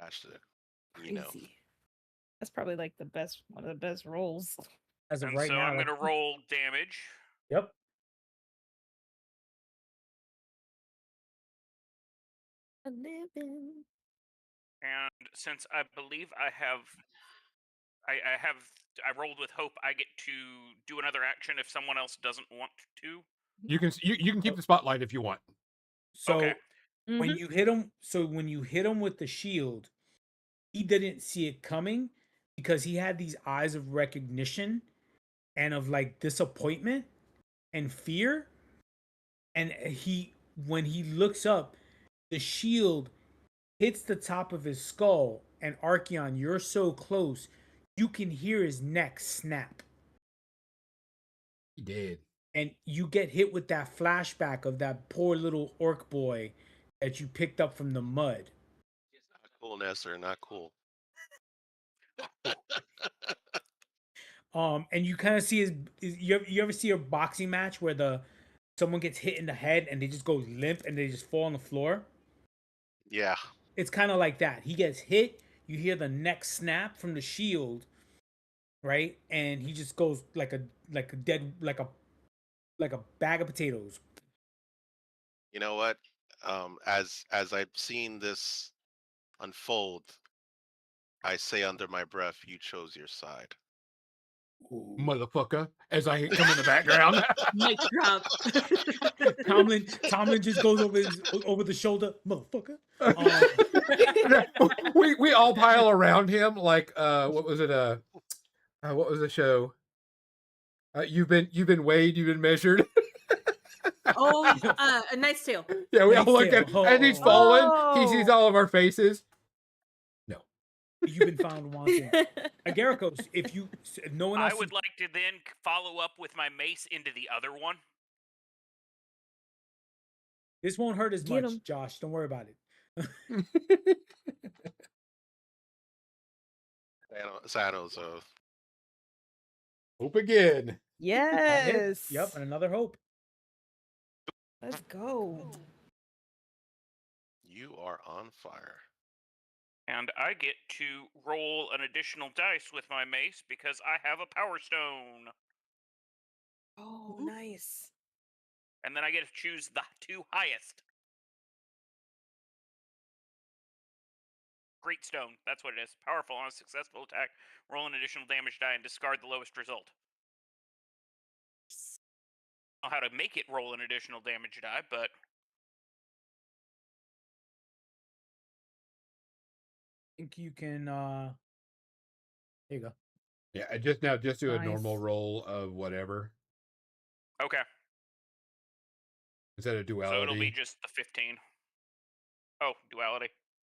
trashed it. Crazy. You know. That's probably like one of the best rolls. As of And right so now, I'm like- going to roll damage. Yep. And since I believe I rolled with hope, I get to do another action if someone else doesn't want to. You can keep the spotlight if you want. So Okay. when Mhm. you hit him with the shield, he didn't see it coming because he had these eyes of recognition and of like disappointment and fear. And when he looks up, the shield hits the top of his skull, and Archaon, you're so close, you can hear his neck snap. He did. And you get hit with that flashback of that poor little orc boy that you picked up from the mud. Not cool, Nestor. Not cool. And you kind of see you ever see a boxing match where someone gets hit in the head and they just go limp and they just fall on the floor? Yeah. It's kind of like that. He gets hit, you hear the neck snap from the shield, right? And he just goes like a bag of potatoes. You know what? As I've seen this unfold, I say under my breath, you chose your side. Motherfucker. As I come in the background. Mic drop. Tomlin just goes over the shoulder, motherfucker. we all pile around him like what was it what was the show? You've been weighed, you've been measured. Oh, A Knight's Tale. Yeah, we Knight's all look at Tale. as he's Oh. falling. He sees all of our faces. You've been found wanting. Agaricos, if no one else, I would like to then follow up with my mace into the other one. this won't hurt as Get much, 'em. Josh. Don't worry about it. Sano's Hope again. That hit. Yes. Yep, and another hope. Let's go. You are on fire. And I get to roll an additional dice with my mace because I have a power stone. Oh, Mhm. nice. And then I get to choose the 2 highest. Great stone. That's what it is. Powerful on a successful attack. Roll an additional damage die and discard the lowest result. I don't know how to make it roll an additional damage die, but think you can there you go. Yeah, I just do a normal Nice. roll of whatever okay. instead of So it'll be duality. just the 15. Oh, duality.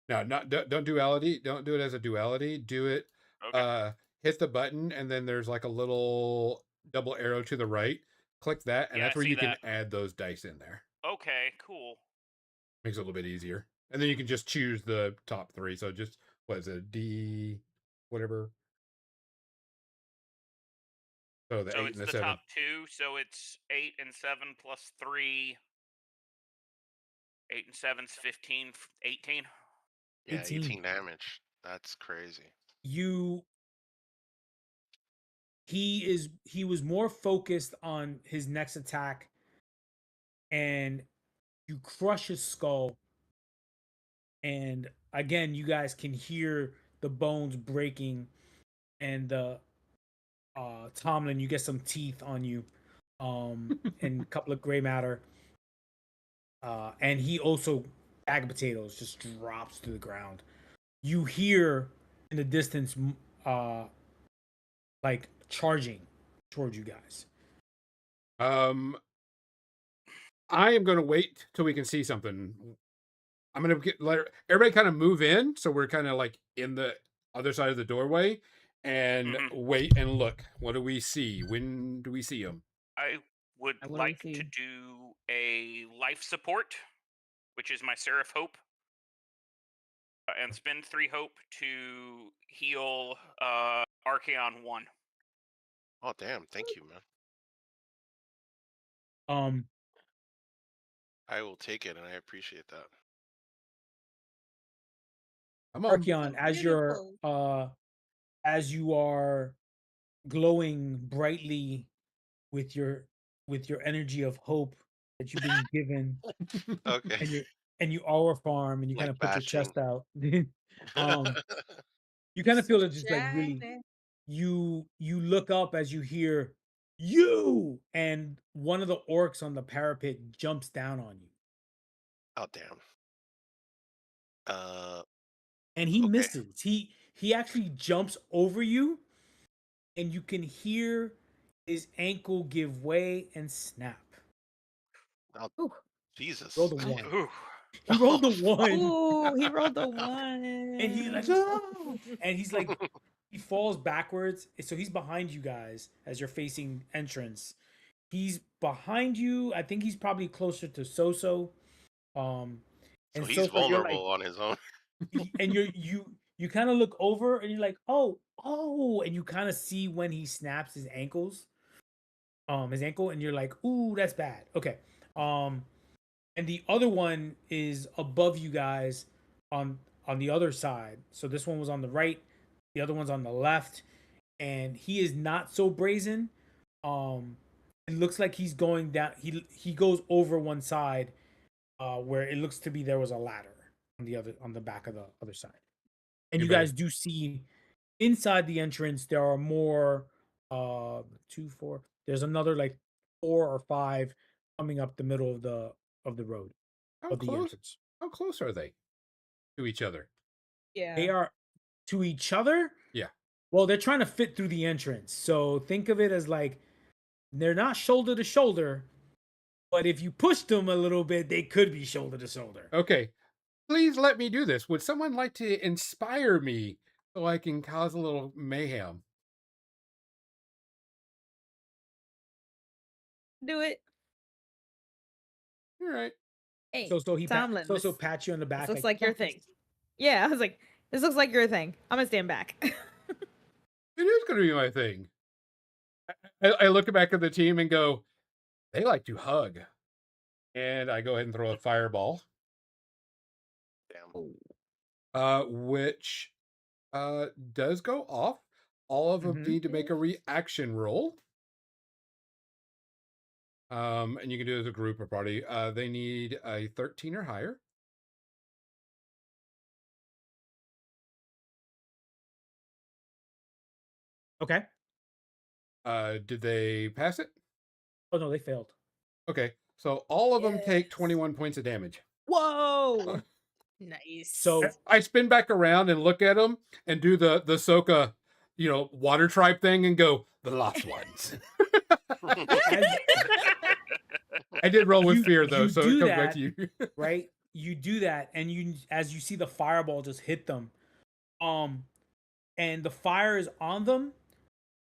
No, don't duality. Don't do it as a duality. Do it. Okay. Hit the button, and then there's like a little double arrow to the right. Click that, and Yeah, I that's where see you can that. add those dice in there. Okay, cool. Makes it a little bit easier, and then you can just choose the top 3. So just what is it, D, whatever. So the So 8 it's and the the 7. top 2, so it's 8 and 7 plus 3. 8 and 7's 15, 18. Yeah, 18. 18 damage. That's crazy. He was more focused on his next attack, and you crush his skull, and again you guys can hear the bones breaking, and Tomlin, you get some teeth on you, and a couple of gray matter, and he also, bag of potatoes just drops to the ground. You hear in the distance like charging towards you guys. I am going to wait till we can see something. I'm going to let everybody kind of move in, so we're kind of like in the other side of the doorway, and wait and look. What do we see? When do we see them? I would What do we like to see? do a life support, which is my Seraph Hope, and spend 3 hope to heal Archeon 1. Oh, damn. Thank you, man. I will take it, and I appreciate that. Come on. Archeon, Beautiful. as you are glowing brightly with your energy of hope that you've been given, Okay. and you aura farm, and you kind Like of put your Bastion. chest out. You kind of feel it just like really. Shining. You look up as you hear you, and one of the orcs on the parapet jumps down on you, Oh, damn. and he Okay. misses. He actually jumps over you, and you can hear his ankle give way and snap. Oh, Ooh. Jesus. Roll the 1. Ooh. He rolled the Oh, fuck. 1, Ooh, he rolled a 1. and he's like, "Ah!" And he's like, he falls backwards. So he's behind you guys as you're facing entrance. He's behind you. I think he's probably closer to Soso. So And he's Soso, you're like, vulnerable on his own. and you kind of look over, and you're like, oh, and you kind of see when he snaps his ankle, and you're like, ooh, that's bad. Okay. And the other one is above you guys on the other side. So this one was on the right, the other one's on the left, and he is not so brazen. It looks like he's going down. He goes over one side, where it looks to be there was a ladder on the back of the other side. And you Anybody- guys do see inside the entrance there are more 2, 4. There's another like 4 or 5 coming up the middle of the road How of the close? entrance. How close are they to each other? Yeah. They are to each other. Yeah. Well, they're trying to fit through the entrance. So think of it as like they're not shoulder to shoulder, but if you push them a little bit, they could be shoulder to shoulder. Okay. Please let me do this. Would someone like to inspire me so I can cause a little mayhem? Do it. All right. Hey, So Tomlin, so pats you on the back. this looks like your thing. Yeah, I was like, this looks like your thing. I'm gonna stand back. It is going to be my thing. I look back at the team and go, they like to hug. And I go ahead and throw a fireball, Damn. which does go off. All of them Mhm. need to make a reaction roll. And you can do it as a group or party. They need a 13 or higher. Okay. Did they pass it? Oh no, they failed. Okay, so all of them take Yes. 21 points of damage. Whoa. Nice. So I spin back around and look at them and do the Soka, water tribe thing and go, the lost ones. I did roll with You- fear though, you so do it comes back that. to you. right? You do that, and as you see the fireball just hit them, and the fire is on them,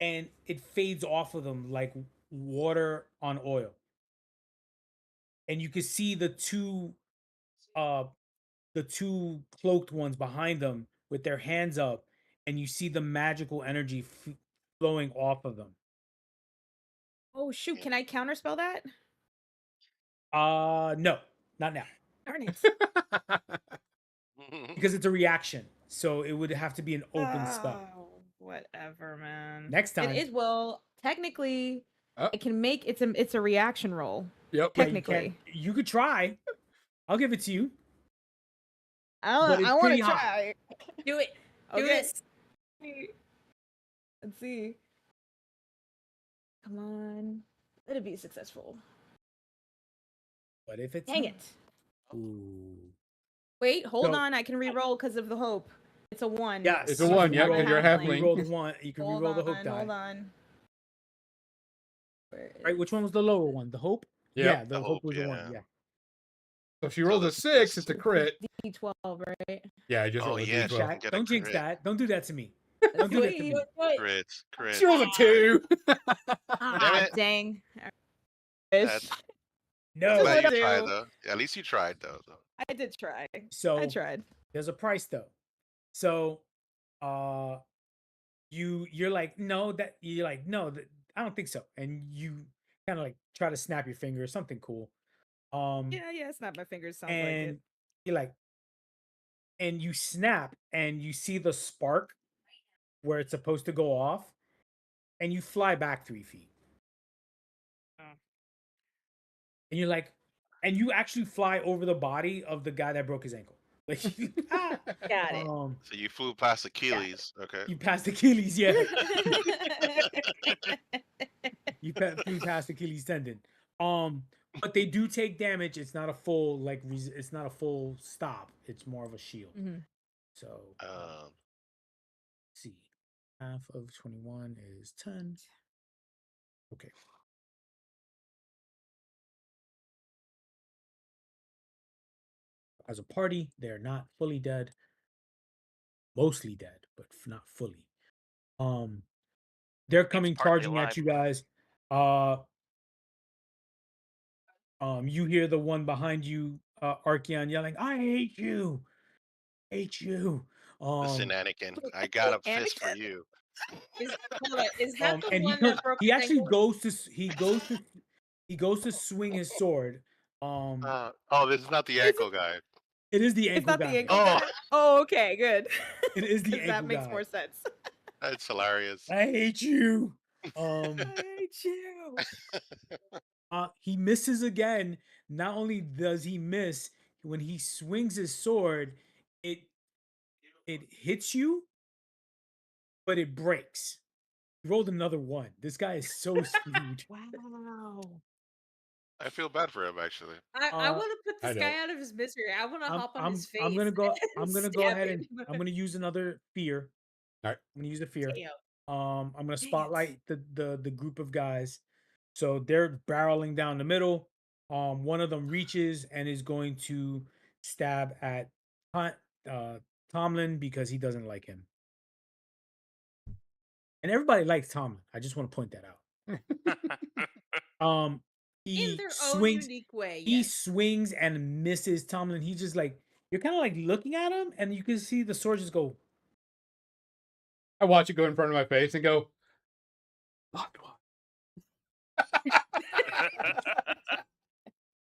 and it fades off of them like water on oil. And you can see the two cloaked ones behind them with their hands up, and you see the magical energy flowing off of them. Oh shoot! Can I counterspell that? No, not now, Darn it! because it's a reaction, so it would have to be an open spell. Oh, whatever, man. Next time. It is. Well, technically, Oh. I can make it's a reaction roll. Yep. Yeah, you can. Technically. You could try. I'll give it to you. I But it's want pretty to high. try. Do it. Do Okay. it. Let's see. Come on. Let it be successful. But if it's Dang not- it. Ooh. Wait, hold So- on. I can re-roll because of the hope. It's a 1. Yes. It's a 1, yeah, because you're a halfling. halfling. Reroll the one. You can Hold reroll the hope on, die. hold on. Where Right, which one was the lower one? The hope? Yep. Yeah, the The hope hope, was the yeah. one. Yeah. So if she So rolls a this- 6, this- it's a crit. D12, right? Yeah, I just Oh, rolled a yeah, D12. Chat, get a don't jinx crit. that. Don't do that to me. Let's Don't do that to see. me. Crit. She rolled a 2. Ah, it. dang. That's- No. Glad you do. tried though. At least you tried though. I did try. So I tried. there's a price though. So you're like, no, that I don't think so. And you kind of like try to snap your finger or something cool. Yeah, snap my fingers. Sounds like and it. you're like, and you snap and you see the spark where it's supposed to go off, and you fly back 3 feet. Oh. And you're like, and you actually fly over the body of the guy that broke his ankle. Like, Got it. So you flew past Achilles. Okay. you passed Achilles, yeah. You flew past Achilles tendon. But they do take damage. It's not a full it's not a full stop. It's more of a shield. Mhm. So Um, let's see, half of 21 is 10. Okay. As a party, they're not fully dead. Mostly dead, but not fully. They're coming partly charging alive. at you guys. You hear the one behind you, Archeon, yelling, "I hate you! Hate you!" listen, Anakin, I got a fist for Anakin? you. Is that the And one that broke he his actually ankle? goes to swing his sword. Oh, this is not the Is it- ankle guy. It is the ankle It's not guy. the ankle. Oh. guy? Oh, okay, good. It is the 'Cause ankle that makes guy. more sense. That's hilarious. I hate you. I hate you. He misses again. Not only does he miss, when he swings his sword, it hits you, but it breaks. He rolled another 1. This guy is so screwed. Wow. I feel bad for him actually. I Uh, want to put I this guy don't. out of his misery. I want to hop on his face. I'm gonna go. I'm and gonna go stab ahead and him. I'm gonna use another fear. Alright. I'm gonna use a fear. Damn. I'm gonna it. spotlight the group of guys. So they're barreling down the middle. One of them reaches and is going to stab at Tomlin because he doesn't like him. And everybody likes Tomlin. I just want to point that out. He In their swings. own unique way. He Yes. swings and misses Tomlin. He's just like, you're kind of like looking at him, and you can see the sword just go. I watch it go in front of my face and go, locked one.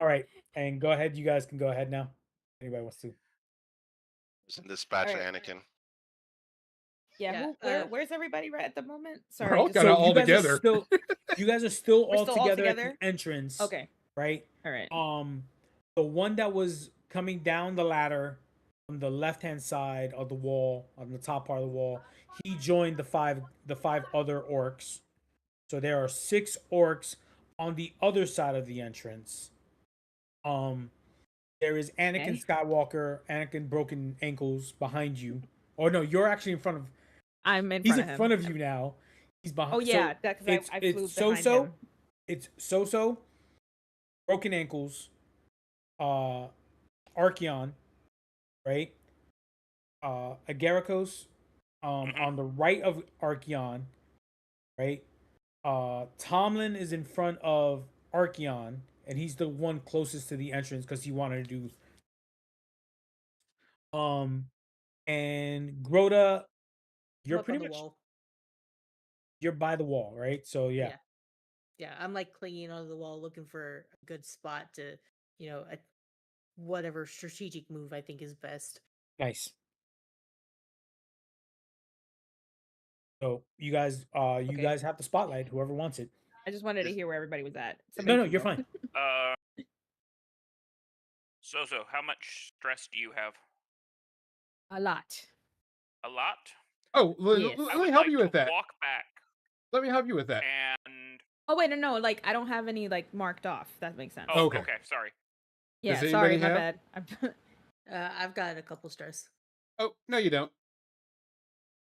All right. And go ahead. You guys can go ahead now. Anybody wants to? Dispatch Alright. Anakin. Yeah, where's everybody right at the moment? We're Sorry, all just- kinda So all you guys are together. still, you guys are still We're all still all together at together? the entrance. Okay. Right. All right. The one that was coming down the ladder on the left-hand side of the wall, on the top part of the wall, he joined the five other orcs. So there are 6 orcs on the other side of the entrance. There is Anakin Okay. Skywalker, Anakin Broken Ankles behind you. Oh no, you're actually in front of. I'm in He's front in of him. front of you now. He's behind. Oh yeah, that because I flew behind him. It's So-So, Broken Ankles, Archeon, right? Agaricos, on the right of Archeon, right? Tomlin is in front of Archeon, and he's the one closest to the entrance because he wanted to do. And Grota, you're Up pretty on the much wall. you're by the wall, right? So yeah. Yeah, I'm like clinging onto the wall, looking for a good spot to, whatever strategic move I think is best. Nice. So you guys Okay. guys have the spotlight, whoever wants it. I just wanted to hear where everybody was at. No, Somebody can you're go. fine. So, how much stress do you have? A lot. A lot? Oh, Yes. let I me would help like you to with that. walk back Let me help you with that. and. Oh wait, no, like I don't have any like marked off. That makes sense. Oh, Okay. okay. Sorry. Yeah, Does sorry, anybody my have- bad. I've got a couple stress. Oh, no, you don't.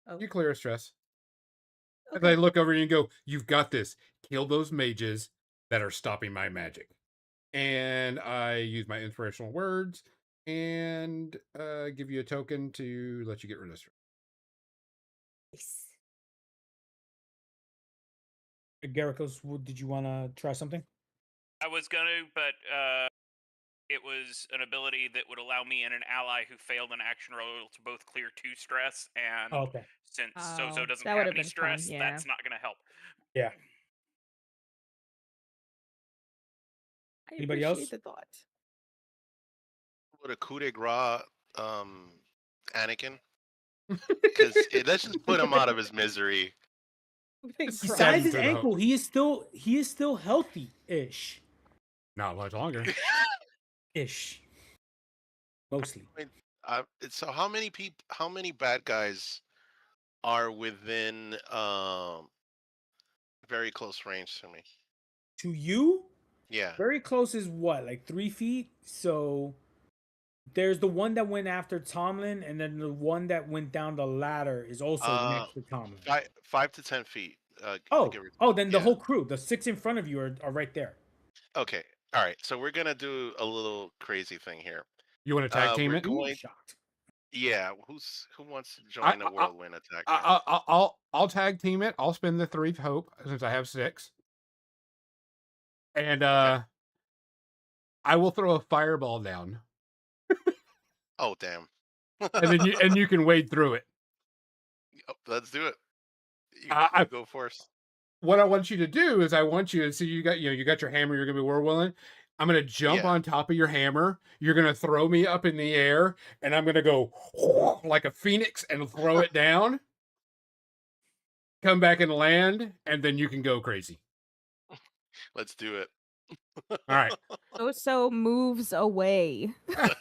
Oh, You clear a stress. And okay. I look over you and go, "You've got this. Kill those mages that are stopping my magic." And I use my inspirational words and give you a token to let you get rid of stress. Nice. Garicos, did you want to try something? I was gonna, but it was an ability that would allow me and an ally who failed an action roll to both clear 2 stress, and Oh, okay. since Oh, Sozo doesn't that have would've any been fun, stress, yeah. that's not gonna help. Yeah. I Anybody appreciate else? the thought. What a coup de grace, Anakin. Because let's just put him out of his misery. Big He cry. said- Besides his through the hook. ankle, he is still healthy-ish. Not much longer. Ish. Mostly. So how many bad guys are within very close range to me? To you, Yeah. very close is what, like 3 feet? So there's the one that went after Tomlin, and then the one that went down the ladder is also next to Tomlin. 5 to 10 feet. Oh, give or- then the yeah. whole crew, the 6 in front of you are right there. Okay. All right. So we're gonna do a little crazy thing here. You want to tag team we're it? go- Ooh, shocked. Yeah. Who wants to join the whirlwind attack? here? I'll tag team it. I'll spend the 3 hope since I have 6. And I will throw a fireball down. Oh damn. And then you can wade through it. Let's do it. You I- go first. What I want you to do is I want you to see you got your hammer, you're gonna be whirlwinding. I'm gonna jump Yeah. on top of your hammer. You're gonna throw me up in the air, and I'm gonna go like a phoenix and throw it down. Come back and land, and then you can go crazy. Let's do it. All right. So moves away. Rhoda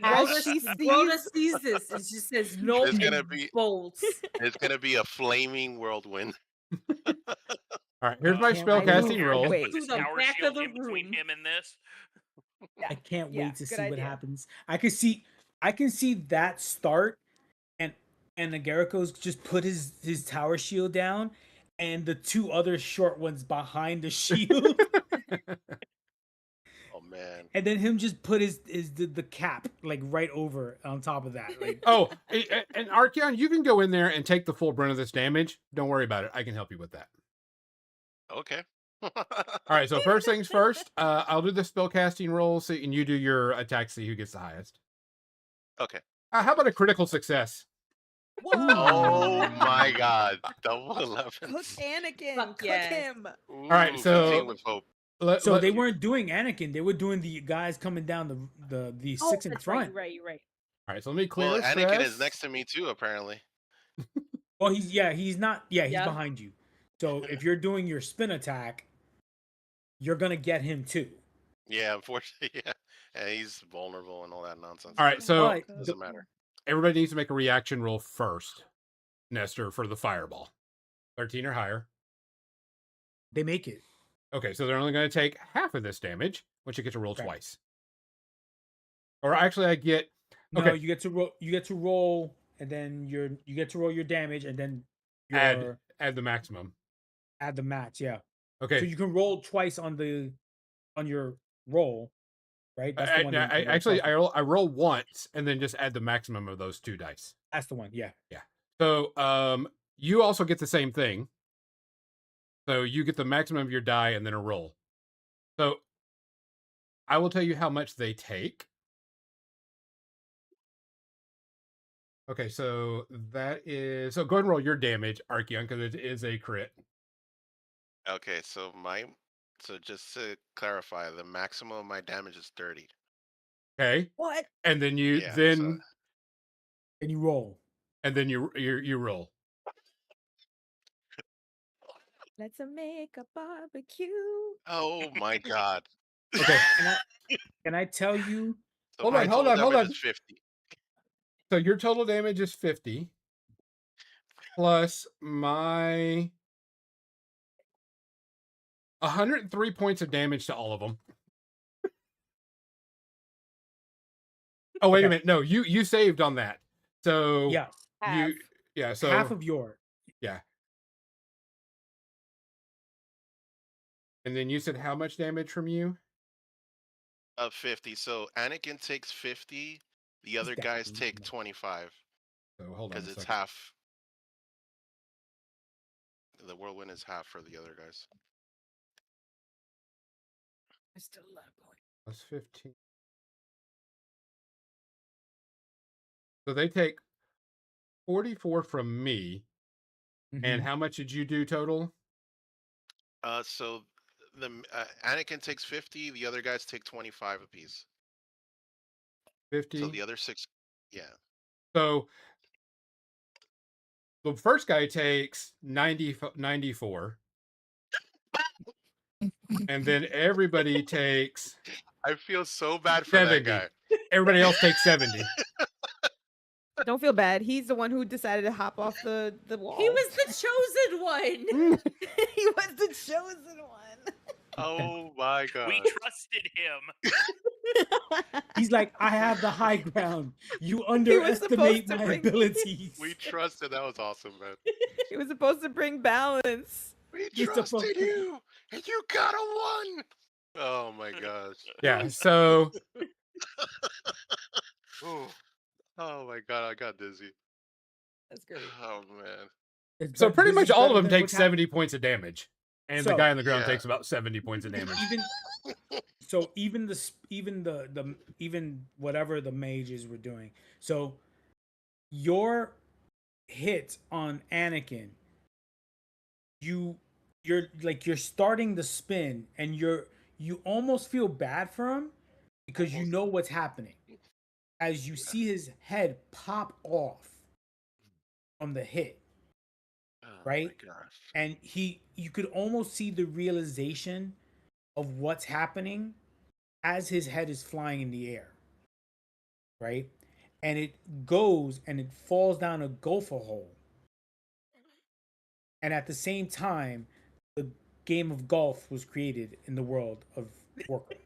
As she Rhoda sees- sees this and she says no It's gonna and be- bolts. It's gonna be a flaming whirlwind. All right. Here's my Can't spell wait. casting I roll. move Put this To the tower back of shield the in between room. him and this. I can't Yeah, wait to good see what idea. happens. I can see that start, and the Garicos just put his tower shield down, and the 2 other short ones behind the shield, Oh man. and then him just put the cap like right over on top of that. Like, Oh, and Archeon, you can go in there and take the full brunt of this damage. Don't worry about it. I can help you with that. Okay. All right. So first things first, I'll do the spell casting roll, and you do your attack. See who gets the highest. Okay. How about a critical success? Oh my god. Double 11. Cook Anakin. Fuck Cook yeah. him. All right, so- with hope. So they weren't doing Anakin; they were doing the guys coming down the Oh, six in that's right. front. You're right. You're right. All right, so let me clear Well, a Anakin is stress. next to me too, apparently. Well, he's not. Yeah, he's Yeah. behind you. So if you're doing your spin attack, you're gonna get him too. Yeah, unfortunately, yeah. And he's vulnerable and all that nonsense. All right, so But Doesn't matter. everybody needs to make a reaction roll first, Nestor, for the fireball. 13 or higher. they make it. Okay, so they're only going to take half of this damage, which you get to roll Okay. twice. Or actually, I get No, okay. you get to roll. You get to roll, and then you get to roll your damage, and then add the maximum. add the match. Yeah. Okay, So you can roll twice on your roll, right? That's the one. that you roll actually, twice. I roll once and then just add the maximum of those 2 dice. That's the one. Yeah. So you also get the same thing. So you get the maximum of your die and then a roll. So I will tell you how much they take. Okay, so that is so go ahead and roll your damage, Archeon, because it is a crit. Okay, so just to clarify, the maximum of my damage is 30. Okay, What? and then you Yeah, then And you roll. and then you roll. Let's make a barbecue. Oh my god. Okay, Can I tell you? So Hold my on, hold total on. damage is 50. so your total damage is 50 plus my 103 points of damage to all of them. Oh wait a Okay. minute, no, you saved on that. So Yeah. Half. so Half of your. and then you said how much damage from you? 50. So Anakin takes 50. The other guys definitely take more. 25 So hold on. because a it's second. half. The whirlwind is half for the other guys. I still love going. Plus 15. So they take 44 from me. And Mhm. how much did you do total? So the Anakin takes 50. The other guys take 25 apiece. 50. So the other 6, yeah. So the first guy takes 94. And then everybody takes I feel so bad for 70. that guy. Everybody else takes 70. Don't feel bad. He's the one who decided to hop off the wall. He was the chosen one. he was the chosen one. Oh my god. We trusted him. He's like, I have the high ground. You supposed underestimate to my bring- abilities. We trusted. That was awesome, man. He was supposed to bring balance. We You're supposed trusted to- you, and you got a 1. Oh my gosh. Yeah. So Ooh. Oh my god, I got dizzy. That's great. Oh man. It's so bet- pretty this much is all of better them than take what's 70 points of damage. And the So- guy on the ground Yeah. takes about 70 points of damage. Even whatever the mages were doing. So your hit on Anakin, you're starting the spin, and you almost feel bad for him because you know what's happening as you see his head pop off from the hit. Oh Right? my gosh. And you could almost see the realization of what's happening as his head is flying in the air, right? And it goes and it falls down a gopher hole, and at the same time the game of golf was created in the world of Warcraft.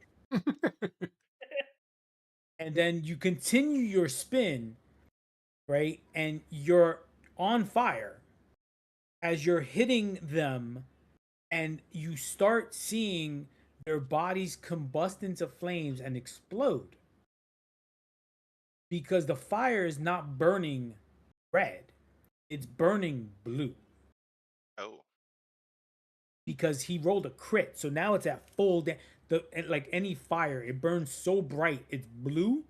And then you continue your spin, right? And you're on fire as you're hitting them, and you start seeing their bodies combust into flames and explode because the fire is not burning red, it's burning blue Oh. because he rolled a crit. So now it's at full like any fire, it burns so bright it's blue.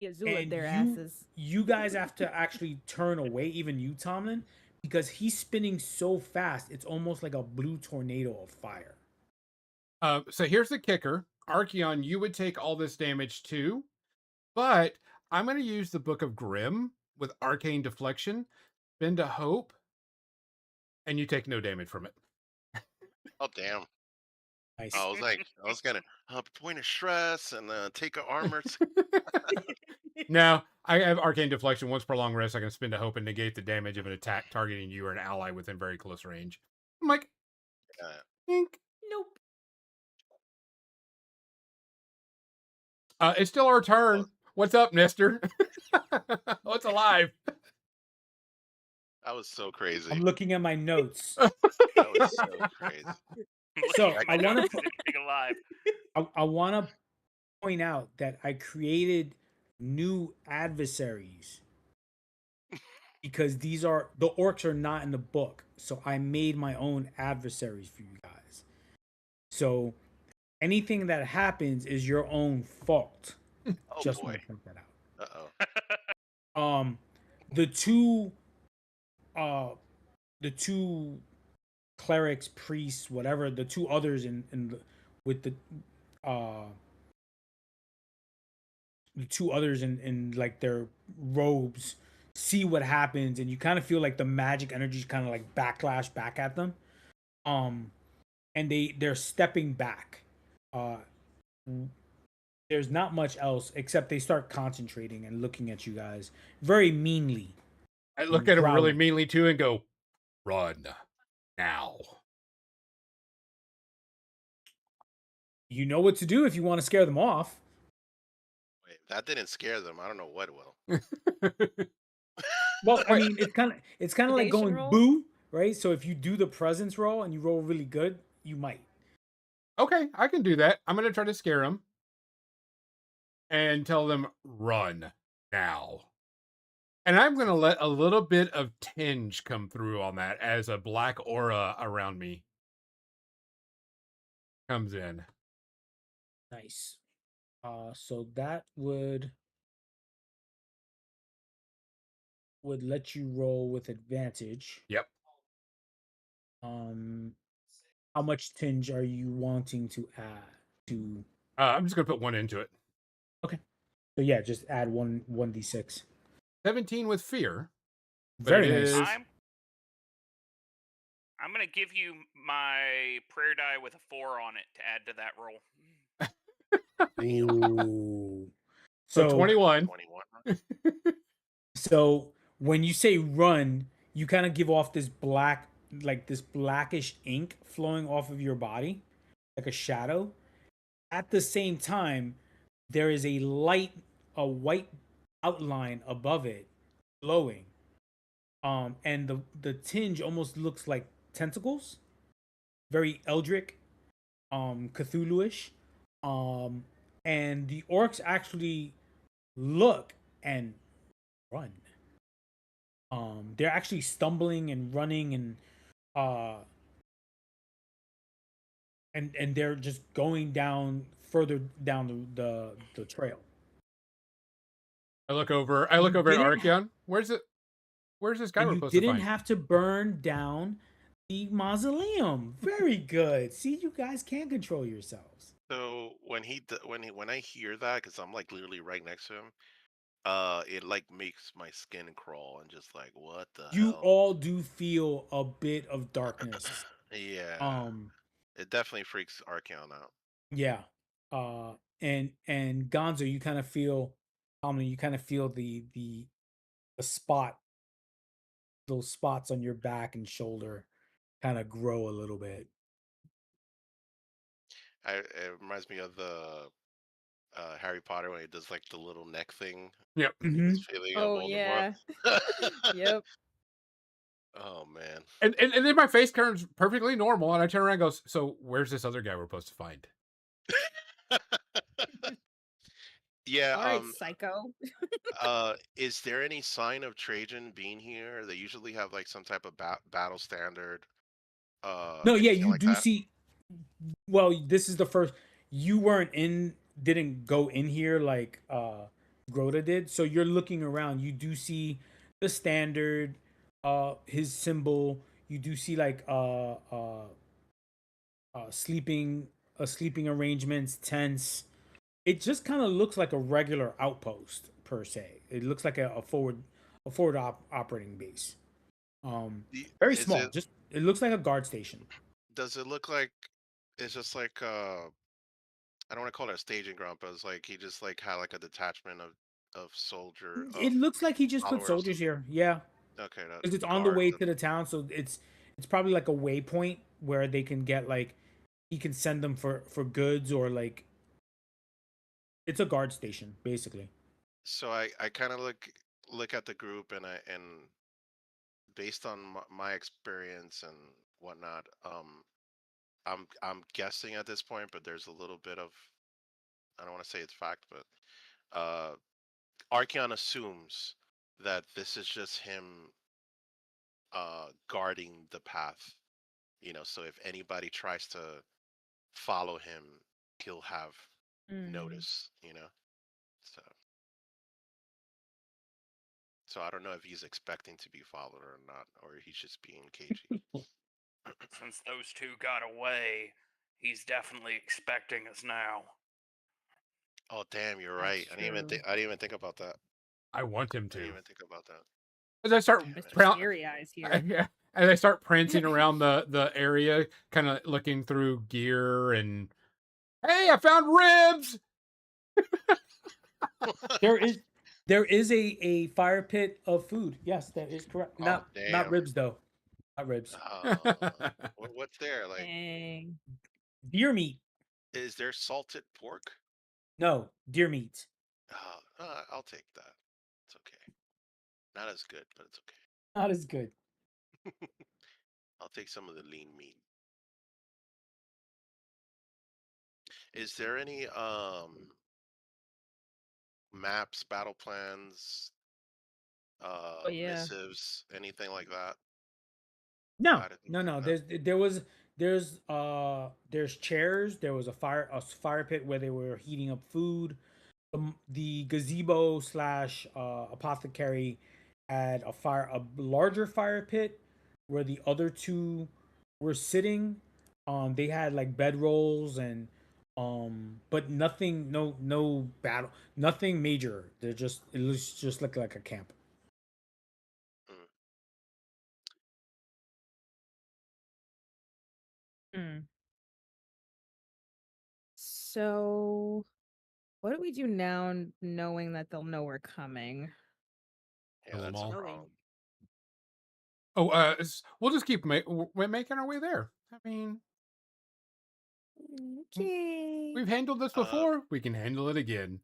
Yeah, Zula And their you- asses. You guys have to actually turn away, even you, Tomlin, because he's spinning so fast it's almost like a blue tornado of fire. So here's the kicker. Archeon, you would take all this damage too, but I'm going to use the Book of Grimm with Arcane Deflection, Bend a Hope, and you take no damage from it. Oh damn! Nice. I was gonna point of stress and take a armor. Now, I have Arcane Deflection. Once per long rest, I can spend a Hope and negate the damage of an attack targeting you or an ally within very close range. I'm like, think. Nope. It's still our turn. What's up, Nestor? What's alive? That was so crazy. I'm looking at my notes. That was so crazy. So, Looking at I my wanna notes, po- anything alive. I want to point out that I created new adversaries because the orcs are not in the book. So I made my own adversaries for you guys. So anything that happens is your own fault. Oh Just boy. want to point that out. Uh-oh. The two clerics, priests, whatever, the two others with the two others in like their robes see what happens, and you kind of feel like the magic energy kind of like backlash back at them, and they're stepping back. There's not much else except they start concentrating and looking at you guys very meanly. I look at him really Growling. meanly too and go, run now. You know what to do if you want to scare them off. Wait, that didn't scare them. I don't know what will. Well, I mean, it's kind of like Intimidation going roll? boo, right? So if you do the presence roll and you roll really good, you might. Okay, I can do that. I'm going to try to scare them and tell them, run now. And I'm going to let a little bit of tinge come through on that as a black aura around me comes in. Nice. So that would let you roll with advantage. Yep. How much tinge are you wanting to add to? I'm just going to put one into it. Okay. So yeah, just add 1d6. 17 with fear. but Very it nice. is- I'm gonna give you my prayer die with a 4 on it to add to that roll. Ooh. So 21. 21. So when you say run, you kind of give off this black, like this blackish ink flowing off of your body, like a shadow. At the same time, there is a white outline above it, glowing. And the tinge almost looks like tentacles, very eldritch, Cthulhu-ish. And the orcs actually look and run. They're actually stumbling and running and they're just going down further down the trail. I look over at didn't- Archeon. Where's this guy And we're you supposed to didn't find? have to burn down the mausoleum. Very good. See, you guys can control yourselves. So when I hear that, because I'm like literally right next to him, it like makes my skin crawl and just like, what the You hell? all do feel a bit of darkness. Yeah, it definitely freaks Archeon out. Yeah. And Gonzo, you kind of feel the spot, those spots on your back and shoulder kind of grow a little bit. It reminds me of the Harry Potter when he does like the little neck thing. Yep. This feeling of Oh yeah. Yep. Oh man. And then my face turns perfectly normal, and I turn around and goes, so where's this other guy we're supposed to find? Yeah. All right, psycho. Is there any sign of Trajan being here? They usually have like some type of battle standard. No, yeah, anything you like do that? see. Well, this is the first. You didn't go in here like Groda did. So you're looking around. You do see the standard, his symbol. You do see like sleeping sleeping arrangements, tents. It just kind of looks like a regular outpost per se. It looks like a forward operating base. Very Is small. it? Just it looks like a guard station. Does it look like it's just like I don't want to call it a staging ground, but it's like he just like had like a detachment of soldier It of looks like he just put followers. soldiers here. Yeah, Okay, that because it's on the guards. way to the town, so it's probably like a waypoint where they can get like he can send them for goods or like it's a guard station basically. So I kind of look at the group and based on my experience and whatnot, I'm guessing at this point, but there's a little bit of, I don't want to say it's fact, but Archeon assumes that this is just him guarding the path, so if anybody tries to follow him, he'll have notice, so I don't know if he's expecting to be followed or not, or he's just being cagey. Since those two got away, he's definitely expecting us now. Oh damn, you're That's right. I didn't even think about that. I want him I didn't to. even think about that. As I start Damn it. Mr. proun- Scary Eyes here. as I start prancing around the area, kind of looking through gear and hey, I found ribs. There is a fire pit of food. Yes, that is correct. Oh, Not damn. ribs though. Not ribs. What's there? Like, Dang. Deer meat. is there salted pork? No, deer meat. I'll take that. It's okay. Not as good, but it's okay. Not as good. I'll take some of the lean meat. Is there any maps, battle plans, yeah. missives, anything like that? No, I didn't no, think no. that. There's chairs. There was a fire pit where they were heating up food. The gazebo slash apothecary had a larger fire pit where the other two were sitting. They had like bedrolls and but nothing, no battle, nothing major. It looks just like a camp. Hmm. So, what do we do now, knowing that they'll know we're coming? Yeah, Kill 'em that's a all. problem. Oh, we'll just keep making our way there. I mean, Okay. we've handled this Uh, before. We can handle it again.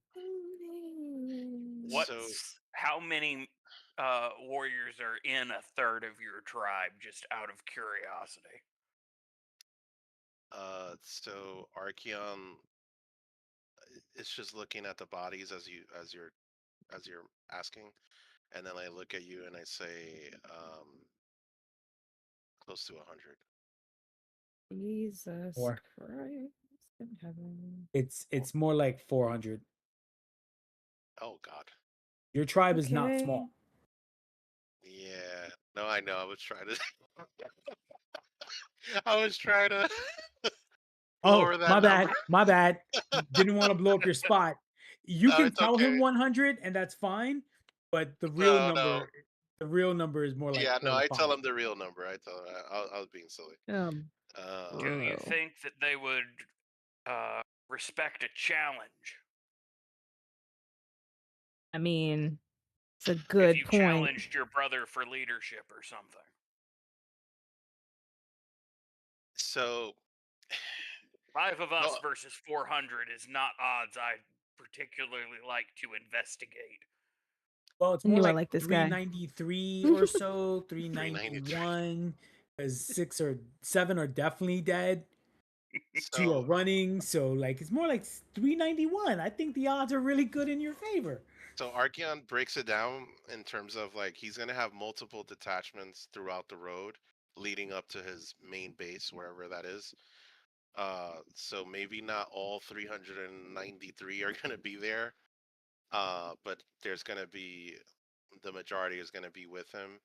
How many warriors are in a third of your tribe, just out of curiosity? So Archeon is just looking at the bodies as you're asking, and then I look at you and I say, close to 100. Jesus Or Christ in heaven. it's more like 400. Oh God. Your tribe is not Okay. small. Yeah. No, I know. I was trying to. I was trying to Oh, lower that my bad. number. My bad. Didn't want to blow up your spot. You No, can it's tell him okay. 100 and that's fine, but the No. real number is more like Yeah, no, 4 to I tell 5. him the real number. I was being silly. Do you Bro. think that they would respect a challenge? I mean, it's a If good you point. challenged your brother for leadership or something? So 5 of us well, versus 400 is not odds I'd particularly like to investigate. Well, it's I more knew I like liked this guy. 393 or so, 393. 391, because 6 or 7 are definitely dead. 2 are so running, so like it's more like 391. I think the odds are really good in your favor. so Archeon breaks it down in terms of like he's gonna have multiple detachments throughout the road leading up to his main base, wherever that is. So maybe not all 393 are gonna be there. But there's gonna be the majority is gonna be with him.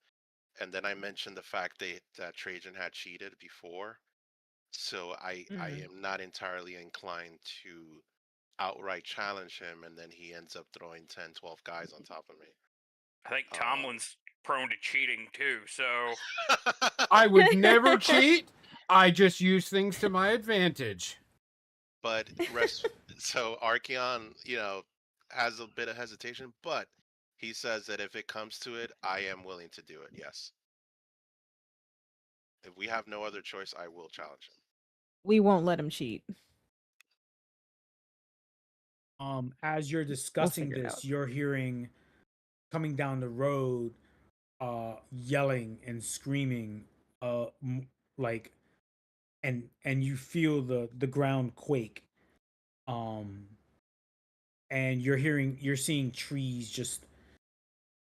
And then I mentioned the fact that Trajan had cheated before. So I Mhm. am not entirely inclined to outright challenge him, and then he ends up throwing 10, 12 guys on top of me. I think Um, Tomlin's prone to cheating too, so I would never cheat. I just use things to my advantage. but so Archeon, has a bit of hesitation, but he says that if it comes to it, I am willing to do it. Yes. If we have no other choice, I will challenge him. We won't let him cheat. As you're discussing figure it this, out. you're hearing coming down the road, yelling and screaming, like, and you feel the ground quake. And you're seeing trees just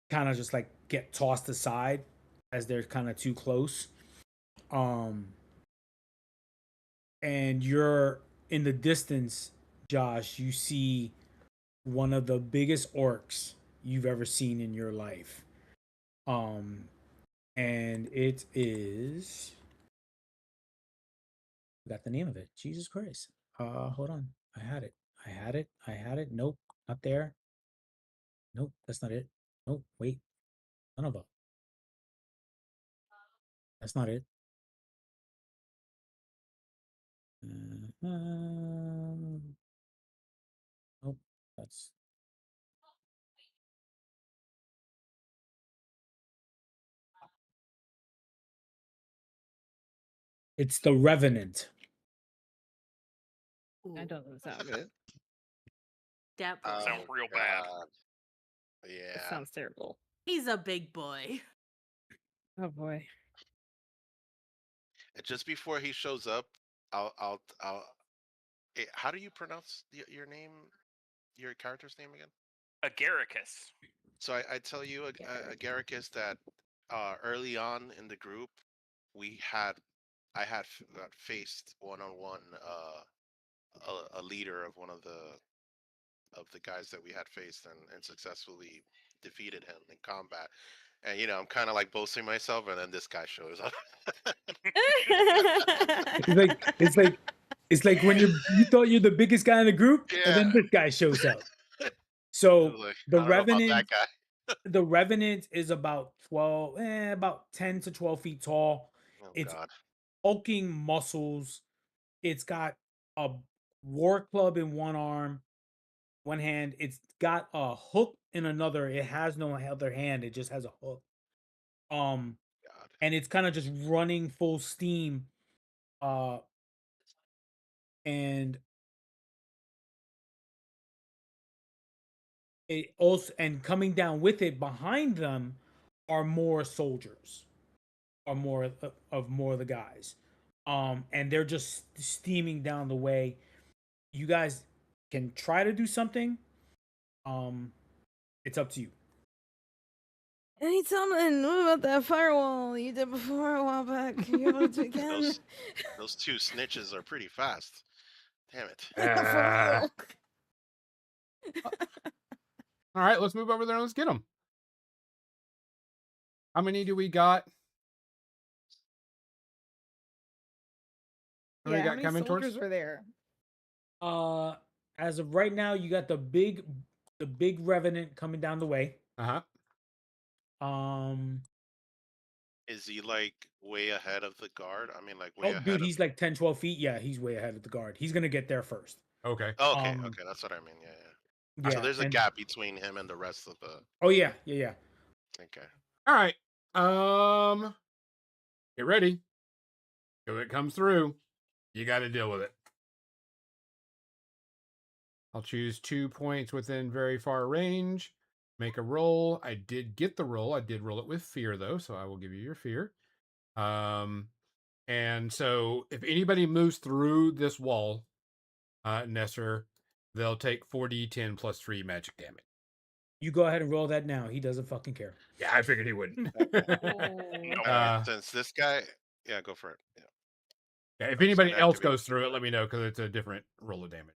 kind of just like get tossed aside as they're kind of too close. And you're in the distance, Josh, you see one of the biggest orcs you've ever seen in your life. And it is, I got the name of it. Jesus Christ. Hold on. I had it. Nope, not there. Nope, that's not it. Nope, wait. Son of a. That's not it. Nope, that's it's the Revenant. That Ooh, doesn't sound good. that boy. sound Oh, real bad. God. That Yeah. sounds terrible. He's a big boy. Oh boy. And just before he shows up, I'll. How do you pronounce your name, your character's name again? Agaricus. So I tell you, Agaricus, that early on in the group, I had faced one-on-one a leader of one of the guys that we had faced, and successfully defeated him in combat. And I'm kind of like boasting myself, and then this guy shows up. It's like when you thought you're the biggest guy in the group, and then Yeah. this guy shows up. So Like, the I don't know about that Revenant, guy. the Revenant is about about 10 to 12 feet tall. Oh It's God. hulking muscles. It's got a war club in one arm, one hand. It's got a hook in another. It has no other hand. It just has a hook. Um, God. and it's kind of just running full steam. And it also, and coming down with it behind them are more soldiers, are more of the guys. And they're just steaming down the way. You guys can try to do something. It's up to you. Hey, Tomlin, what about that firewall you did before a while back? Can you able to do it again? Those two snitches are pretty fast. Damn it. For real. All right, let's move over there and let's get them. How many do we got? How many Yeah, how got many coming soldiers towards? were there? As of right now, you got the big Revenant coming down the way. Is he like way ahead of the guard? I mean, like way Oh, ahead dude, of. he's like 10, 12 feet. Yeah, he's way ahead of the guard. He's gonna get there first. Okay. Oh, okay, okay, that's what I mean. Yeah, yeah. Yeah. So there's a and- gap between him and the rest of the. Oh yeah, yeah. Okay. All right. Get ready. If it comes through, you got to deal with it. I'll choose 2 points within very far range. Make a roll. I did get the roll. I did roll it with fear though, so I will give you your fear. And so if anybody moves through this wall, Nesser, they'll take 4d10 plus 3 magic damage. You go ahead and roll that now. He doesn't fucking care. Yeah, I figured he wouldn't. Since this guy, yeah, go for it. Yeah. Yeah, if I'm just anybody gonna else activate goes through it, let me know because it's a different roll of damage.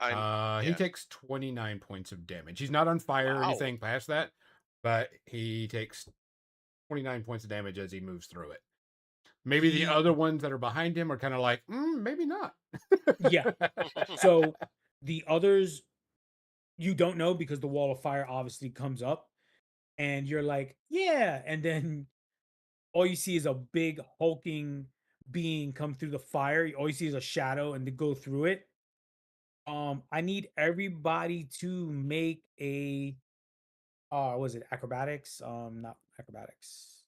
He yeah. takes 29 points of damage. He's not on fire or Wow. anything past that, but he takes 29 points of damage as he moves through it. Maybe the He- other ones that are behind him are kind of like, maybe not. Yeah. So the others, you don't know because the wall of fire obviously comes up, and you're like, yeah, and then all you see is a big hulking being come through the fire. All you see is a shadow and to go through it. I need everybody to make a was it acrobatics? Not acrobatics.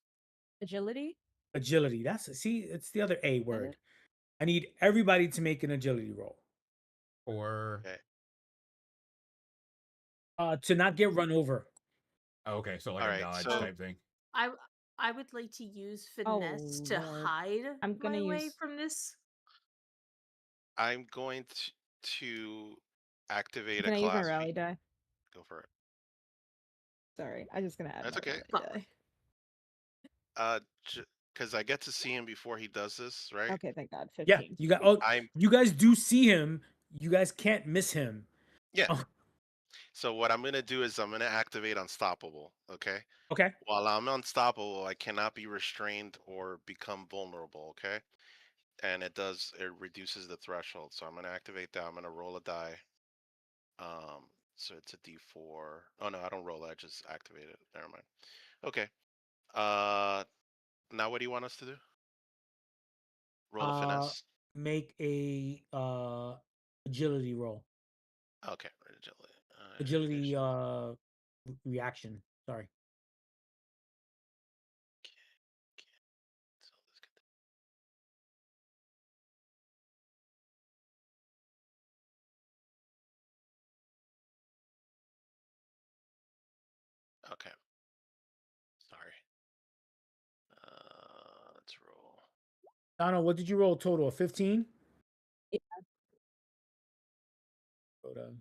Agility. Agility. See, it's the other A Is that word. it? I need everybody to make an agility roll. Or Okay. To not get run over. okay, so like All a right, dodge so- type thing. I would like to use Oh, finesse to Lord. hide I'm gonna my way use- from this. I'm going to activate a Can I use my class rally V. die? Go for it. Sorry, I'm just gonna add That's my okay. rally Fuck. Because I get to see him before he does this, right? die. Okay, thank God. Yeah, 15. you got. Oh, I'm you guys do see him. You guys can't miss him. Yeah. Oh, So what I'm gonna do is I'm gonna activate Unstoppable. Okay. okay. While I'm unstoppable, I cannot be restrained or become vulnerable. Okay. And it reduces the threshold. So I'm gonna activate that. I'm gonna roll a die. So it's a D4. Oh no, I don't roll it. I just activate it. Never mind. Okay. Now what do you want us to do? Roll a finesse. Make a agility roll. Okay. Agility. Agility reaction. Sorry. So this could- Okay. Sorry. Let's roll. Donna, what did you roll total? 15? Yeah. Oh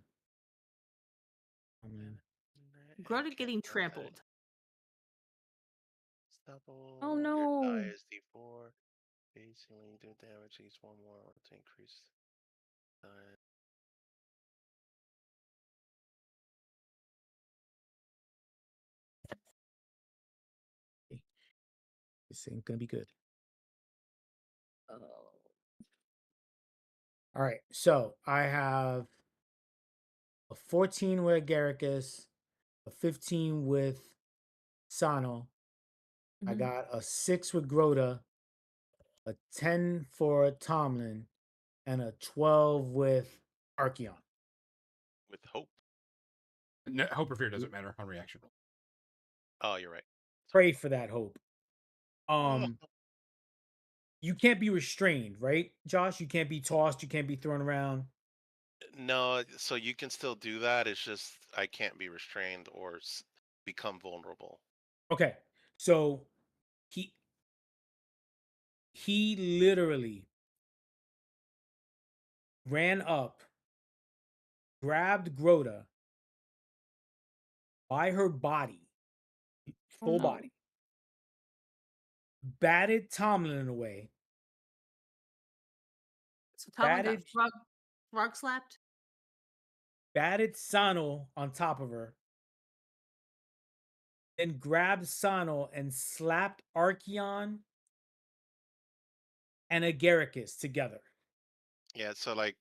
man. Grota getting trampled. Oh, Your no. die is D4. Basically, when you do damage, use one more to increase. This ain't gonna be good. Oh. All right. So I have a 14 with Garricus, a 15 with Sano. I Mhm. got a 6 with Grota, a 10 for Tomlin, and a 12 with Archeon. With hope. No, hope or fear doesn't matter on reaction roll. Oh, you're right. Pray for that hope. Oh. You can't be restrained, right, Josh? You can't be tossed. You can't be thrown around. No, so you can still do that. It's just I can't be restrained or become vulnerable. Okay, so he literally ran up, grabbed Grota by her body, Oh, full no. body, batted Tomlin away, So Tomlin got batted frog slapped. batted Sano on top of her, then grabbed Sano and slapped Archeon and Agaricus together. Yeah, so like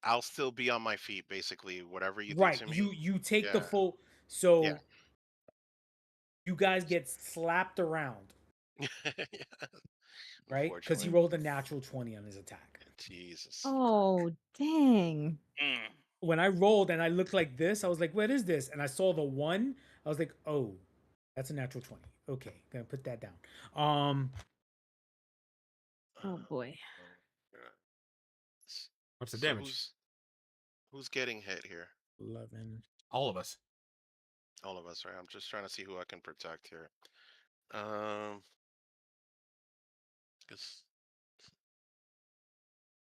I'll still be on my feet basically, whatever you Right. do to me. You take the Yeah. full. So Yeah. you guys get slapped around, Yeah. right? Because he Unfortunately. rolled a natural 20 on his attack. Jesus. Oh, dang. Mm. When I rolled and I looked like this, I was like, what is this? And I saw the 1. I was like, oh, that's a natural 20. Okay, gonna put that down. Oh, boy. Yeah. What's the So damage? who's getting hit here? 11. All of us. All of us, right? I'm just trying to see who I can protect here. Guess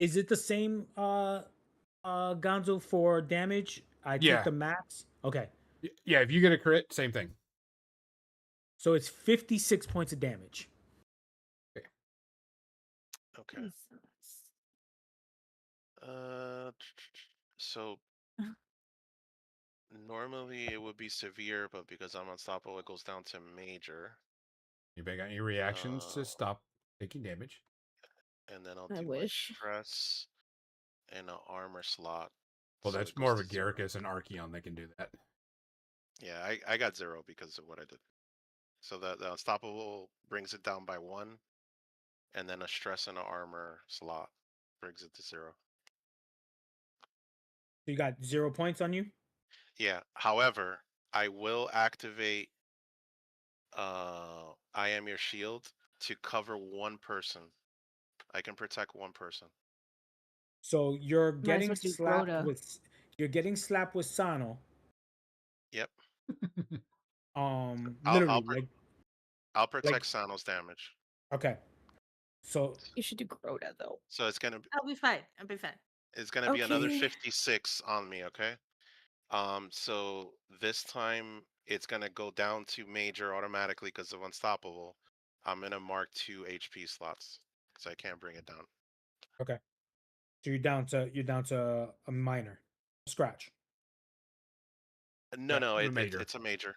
Is it the same Gonzo for damage? I Yeah. take the max. Okay. Yeah, if you get a crit, same thing. So it's 56 points of damage. okay. Jesus. So normally it would be severe, but because I'm unstoppable, it goes down to major. Anybody got any reactions to Uh, stop taking damage? And then I'll I do my wish. stress and an armor slot. Well, so that's it more goes of a to 0. Garricus and Archeon that can do that. Yeah, I got 0 because of what I did. So the unstoppable brings it down by 1, and then a stress and an armor slot brings it to 0. So you got 0 points on you. Yeah. However, I will activate I am your shield to cover one person. I can protect one person. So you're Might as getting well do slapped Grota. with Sano. Yep. Literally, like I'll protect Sano's damage. okay. So You should do Grota though. So it's gonna I'll be fine. I'll be fine. be another Okay. 56 on me, okay? So this time it's gonna go down to major automatically because of unstoppable. I'm gonna mark 2 HP slots because I can't bring it down. okay. So you're down to a minor scratch. No, Yeah, no, I'm a major. it's a major.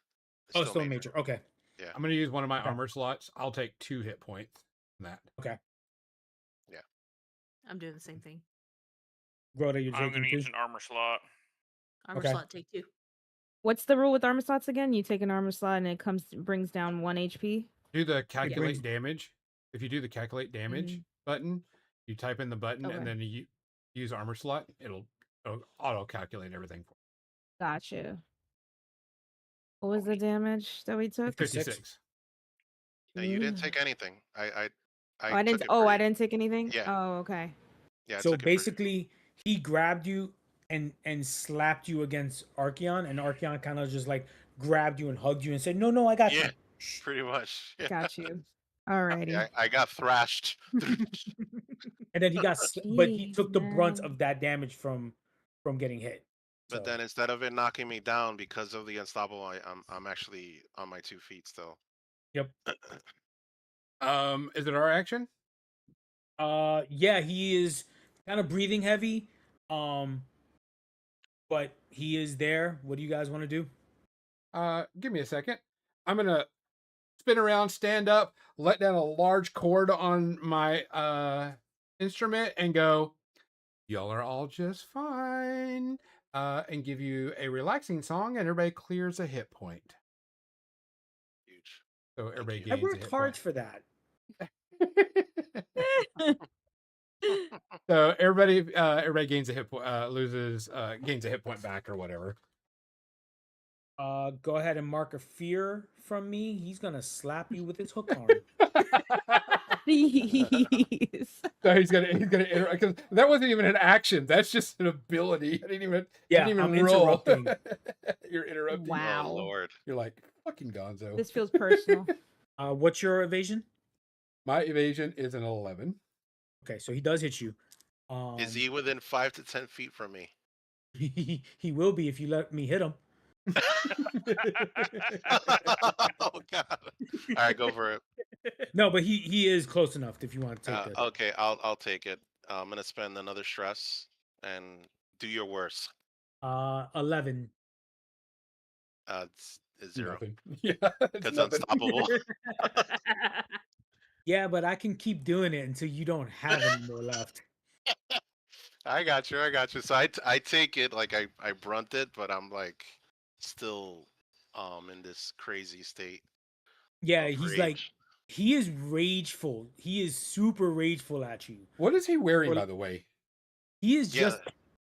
It's Oh, still major. Okay. Yeah. I'm going to use one of my Okay. armor slots. I'll take 2 hit points from that. Okay. I'm doing the same thing. Grota, you're I'm taking gonna 2. use an armor slot. Armor Okay. slot, take 2. What's the rule with armor slots again? You take an armor slot and it brings down 1 HP. Do the calculate brings- damage. If you do the calculate damage button, you type in the button Okay. and then you use armor slot. It'll auto calculate everything for Gotcha. What was the damage that we you. took? 56. No, you didn't take anything. I I didn't. took it Oh, for I you. didn't take anything. Yeah. Oh, okay. Yeah. I So took it for you. basically, he grabbed you and slapped you against Archeon, and Archeon kind of just like grabbed you and hugged you and said, "No, I got Yeah. you." Pretty much. Yeah. Got you. Alrighty. Yeah, I got thrashed. And then he got, but he Jeez, took the brunt man. of that damage from getting hit. But So, then instead of it knocking me down because of the unstoppable, I'm actually on my 2 feet still. yep. Is it our action? Yeah, he is kind of breathing heavy. But he is there. What do you guys want to do? Give me a second. I'm going to spin around, stand up, let down a large chord on my instrument and go, y'all are all just fine. And give you a relaxing song, and everybody clears a hit point. Huge. So everybody you. gains I worked a hit hard point. for that. So everybody gains a hit point, gains a hit point back or whatever. Go ahead and mark a fear from me. He's gonna slap you with his hook arm. Please. So he's gonna interrupt because that wasn't even an action. That's just an ability. I didn't even I'm roll. interrupting. You're interrupting. Wow. Oh Lord. You're like fucking Gonzo. This feels personal. What's your evasion? My evasion is an 11. Okay, so he does hit you. Is he within 5 to 10 feet from me? He will be if you let me hit him. Oh God! All right, go for it. No, but he is close enough if you want to take this. Okay, I'll take it. I'm gonna spend another stress and do your worst. 11. It's 0 Nothing. Yeah, because unstoppable. Yeah, but I can keep doing it until you don't have any more left. I got you. So I take it like I brunt it, but I'm like still in this crazy state. Yeah, of he's like rage. he is rageful. He is super rageful at you. What is he wearing, Or- by the way? He is Yeah. just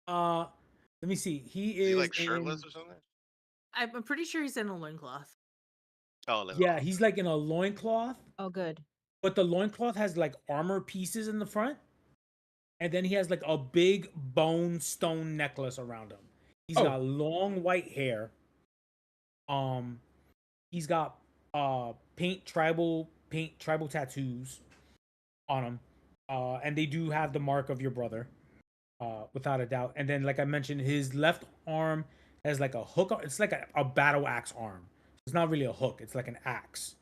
let me see. He Is is he like shirtless or something? I'm pretty sure he's in a loincloth. Oh no. Yeah, he's like in a loincloth, Oh, good. but the loincloth has like armor pieces in the front. And then he has like a big bone stone necklace around him. He's Oh. got long white hair. He's got tribal tattoos on him. And they do have the mark of your brother. Without a doubt. And then, like I mentioned, his left arm has like a hook. It's like a battle axe arm. It's not really a hook. It's like an axe.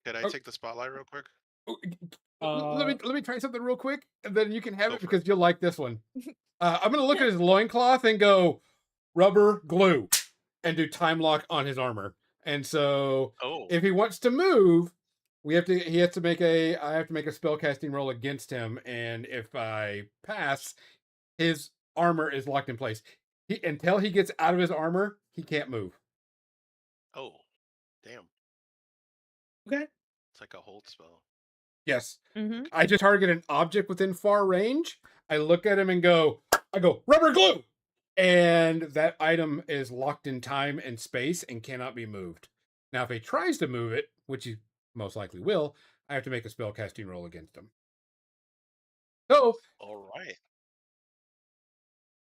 Could I Oh. take the spotlight real quick? Let me try something real quick, and then you can have Go it for it. because you'll like this one. I'm gonna look at his loincloth and go rubber glue, and do time lock on his armor, And so Oh, if he wants to move, I have to make a spell casting roll against him, and if I pass, his armor is locked in place. Until he gets out of his armor, he can't move. oh, damn! Okay. It's like a hold spell. Yes. Mm-hmm. I just target an object within far range. I look at him and go, rubber glue! And that item is locked in time and space and cannot be moved. Now, if he tries to move it, which he most likely will, I have to make a spell casting roll against him. So, All right.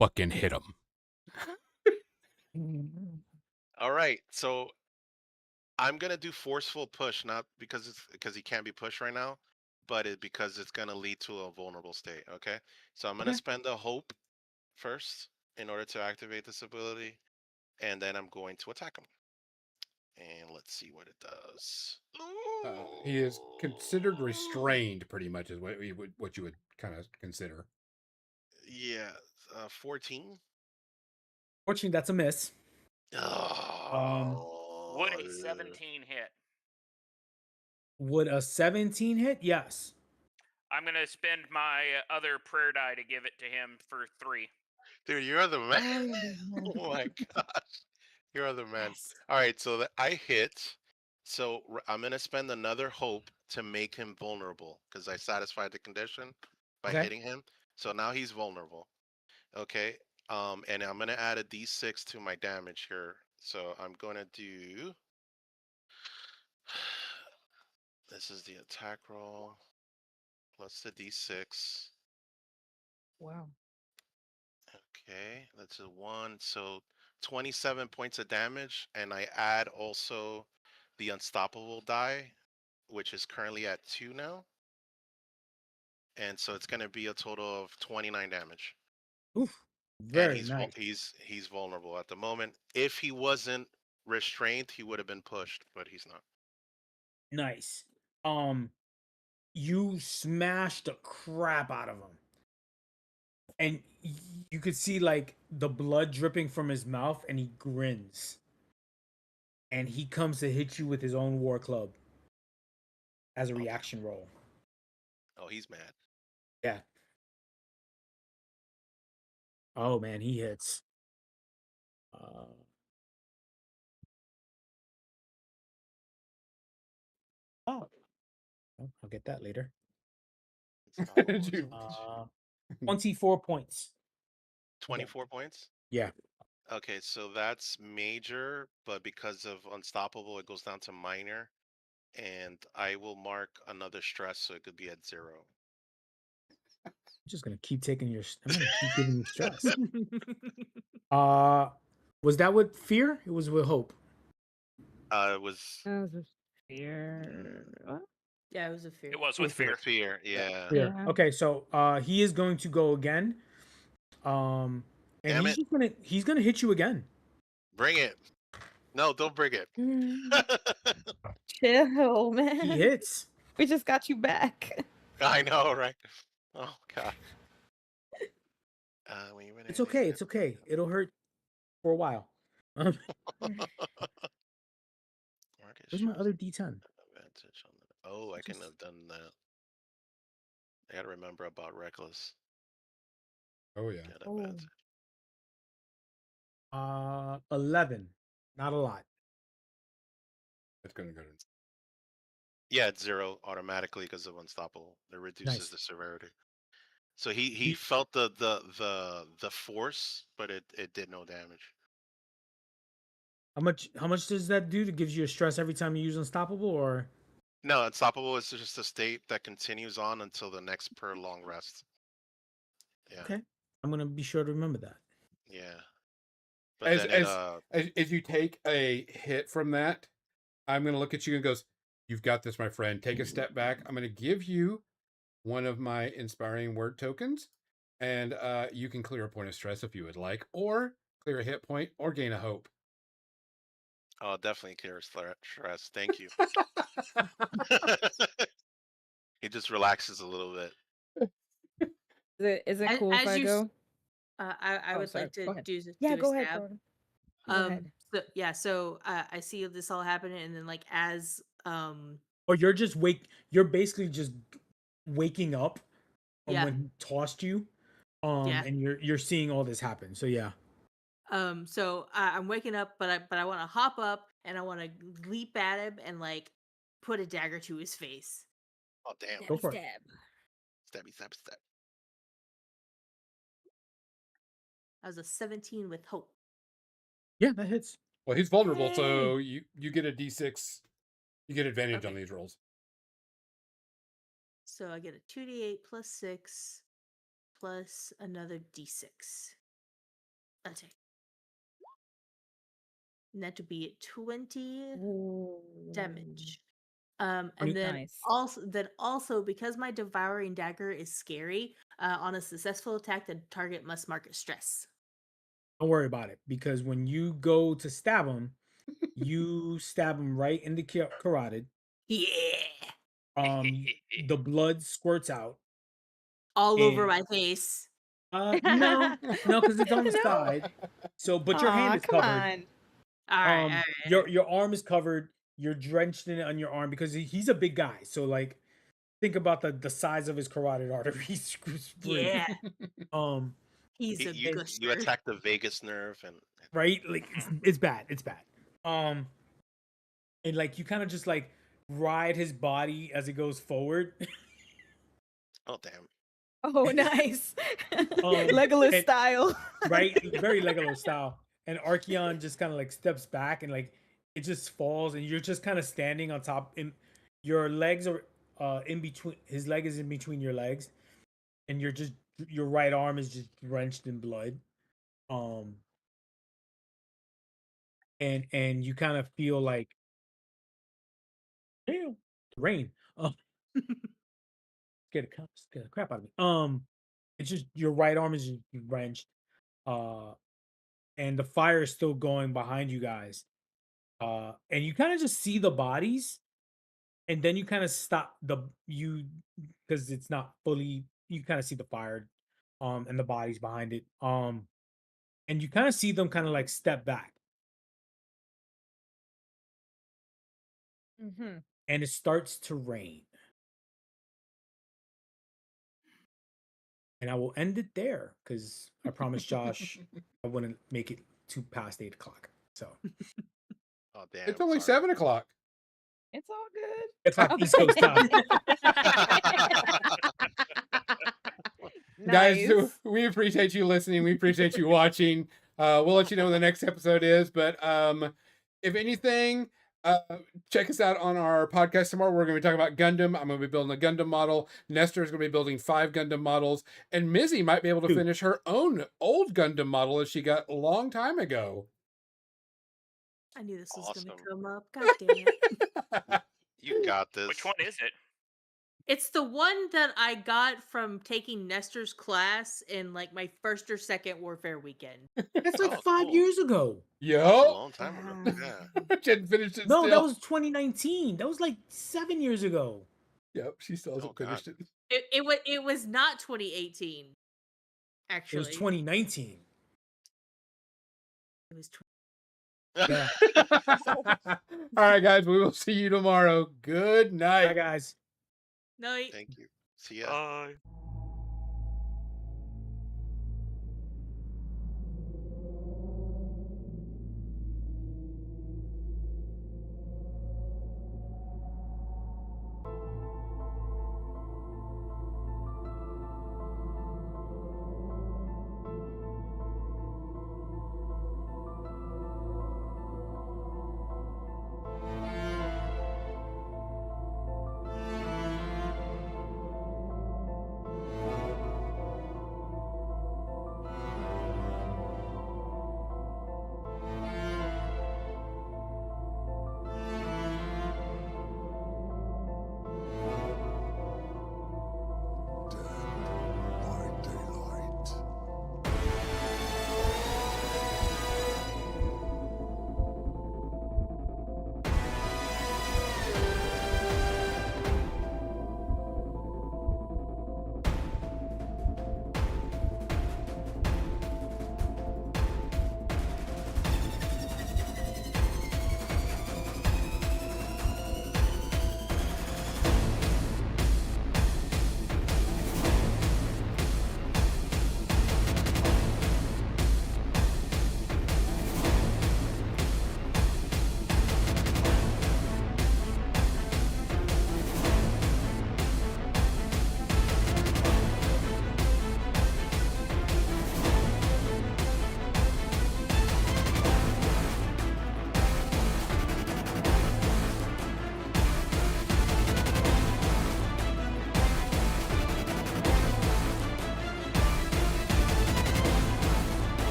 fucking hit him. All right. So I'm gonna do forceful push, not because he can't be pushed right now, but because it's gonna lead to a vulnerable state. Okay. So I'm gonna Okay. spend a hope first in order to activate this ability, and then I'm going to attack him. And let's see what it does. He is considered restrained, pretty much, is what you would kind of consider. Yeah, 14. Fortunately, that's a miss. Would a Oh, 17 hit? Would a 17 hit? Yes. I'm gonna spend my other prayer die to give it to him for 3. dude, you're the man. Oh my gosh, you're the man. All right, so I hit. So I'm gonna spend another hope to make him vulnerable because I satisfied the condition by Okay. hitting him. So now he's vulnerable. Okay. And I'm gonna add a d6 to my damage here. So I'm gonna do. This is the attack roll plus the d6. Wow. Okay, that's a 1. So 27 points of damage, and I add also the unstoppable die, which is currently at 2 now. And so it's going to be a total of 29 damage. Oof. And Very nice. he's vulnerable at the moment. If he wasn't restrained, he would have been pushed, but he's not. Nice. You smashed the crap out of him. And you could see like the blood dripping from his mouth, and he grins. And he comes to hit you with his own war club as a reaction roll. Oh, he's mad. Yeah. Oh man, he hits. Oh, I'll get that later. Dude. 24 points. 24 points? Yeah. Okay, so that's major, but because of unstoppable, it goes down to minor. And I will mark another stress, so it could be at 0. I'm just gonna keep taking your. I'm gonna keep giving you stress. Was that with fear? It was with hope. It was That was a fear. What? Yeah, it was a fear. It was with fear. fear. Yeah. Fear. Yeah. Okay, so he is going to go again. And Damn he's it. just he's gonna hit you again. Bring it. No, don't bring it. Chill, man. He hits. We just got you back. I know, right? Oh god. It's okay. It's okay. It'll hurt for a while. Where's my other D10? Oh, I couldn't have done that. I gotta remember about reckless. Oh yeah. Got advantage. 11. Not a lot. It's gonna go to Yeah, it's 0 automatically because of unstoppable. It reduces Nice. the severity. So he felt the force, but it did no damage. How much does that do? It gives you a stress every time you use unstoppable, or No, unstoppable is just a state that continues on until the next long rest. Yeah. okay. I'm gonna be sure to remember that. Yeah. But as you take a hit from that, I'm gonna look at you and goes, "You've got this, my friend. Take a step back. I'm gonna give you one of my inspiring word tokens, and you can clear a point of stress if you would like, or clear a hit point, or gain a hope." Oh, definitely clear stress. Thank you. He just relaxes a little bit. Is it cool if as I you go? I Oh, would sorry. like to Go ahead. do Yeah, do go a ahead, stab. Jordan. Go ahead. So I see this all happening, and then like as Or you're basically just waking up from yeah when he tossed you. yeah And you're seeing all this happen. So yeah. so I'm waking up, but I want to hop up and I want to leap at him and like put a dagger to his face. Oh damn! Go for it. Stabby, stab, stab. That was a 17 with hope. Yeah, that hits. Well, he's vulnerable, Yay! so you get a d6. You get advantage on Okay. these rolls. So I get a 2d8 plus 6 plus another d6 attack. And that would be 20 damage. And then Nice. also because my devouring dagger is scary, on a successful attack, the target must mark a stress. Don't worry about it because when you go to stab him, you stab him right in the carotid. Yeah, The blood squirts out. all over And my face. no, because it's on the No. side. So, but your hand Aw, is come covered. on. All right, all right. Your arm is covered. You're drenched in it on your arm because he's a big guy. So like, think about the size of his carotid arteries. Yeah, Um, he's a You gusher. attack the vagus nerve and right? Like it's bad. It's bad. And like you kind of just like ride his body as it goes forward. oh damn! Oh, nice. Legolas and- style. Right? Very Legolas style. And Archeon just kind of like steps back and like it just falls and you're just kind of standing on top. And your legs are in between. His leg is in between your legs, and your right arm is just drenched in blood. And you kind of feel like, damn, rain. Scared the crap out of me. It's just your right arm is just wrenched. And the fire is still going behind you guys. And you kind of just see the bodies, and then you kind of stop because it's not fully. You kind of see the fire, and the bodies behind it. And you kind of see them kind of like step back, Mm-hmm. and it starts to rain. And I will end it there because I promised Josh I wouldn't make it too past 8 o'clock. So Oh damn! It's only sorry. 7 o'clock. It's all good. it's like East Coast time. Guys, Nice. we appreciate you listening. We appreciate you watching. We'll let you know when the next episode is. But if anything, check us out on our podcast tomorrow. We're going to be talking about Gundam. I'm going to be building a Gundam model. Nestor is going to be building 5 Gundam models. And Mizzy might be able to Dude. finish her own old Gundam model that she got a long time ago. I knew this was going Awesome. to come up. God damn it. You got this. Which one is it? It's the one that I got from taking Nestor's class in like my first or second warfare weekend. That's like Oh, 5 cool. years ago. That was a Yo. long time ago. Yeah. She hadn't finished it No, still. that was 2019. That was like 7 years ago. Yep, she still hasn't Oh, God. finished it. It was not 2018. It Actually, was 2019. It was Yeah. All right, guys, we will see you tomorrow. Good night. Bye, guys. no. Thank you. See ya. Bye.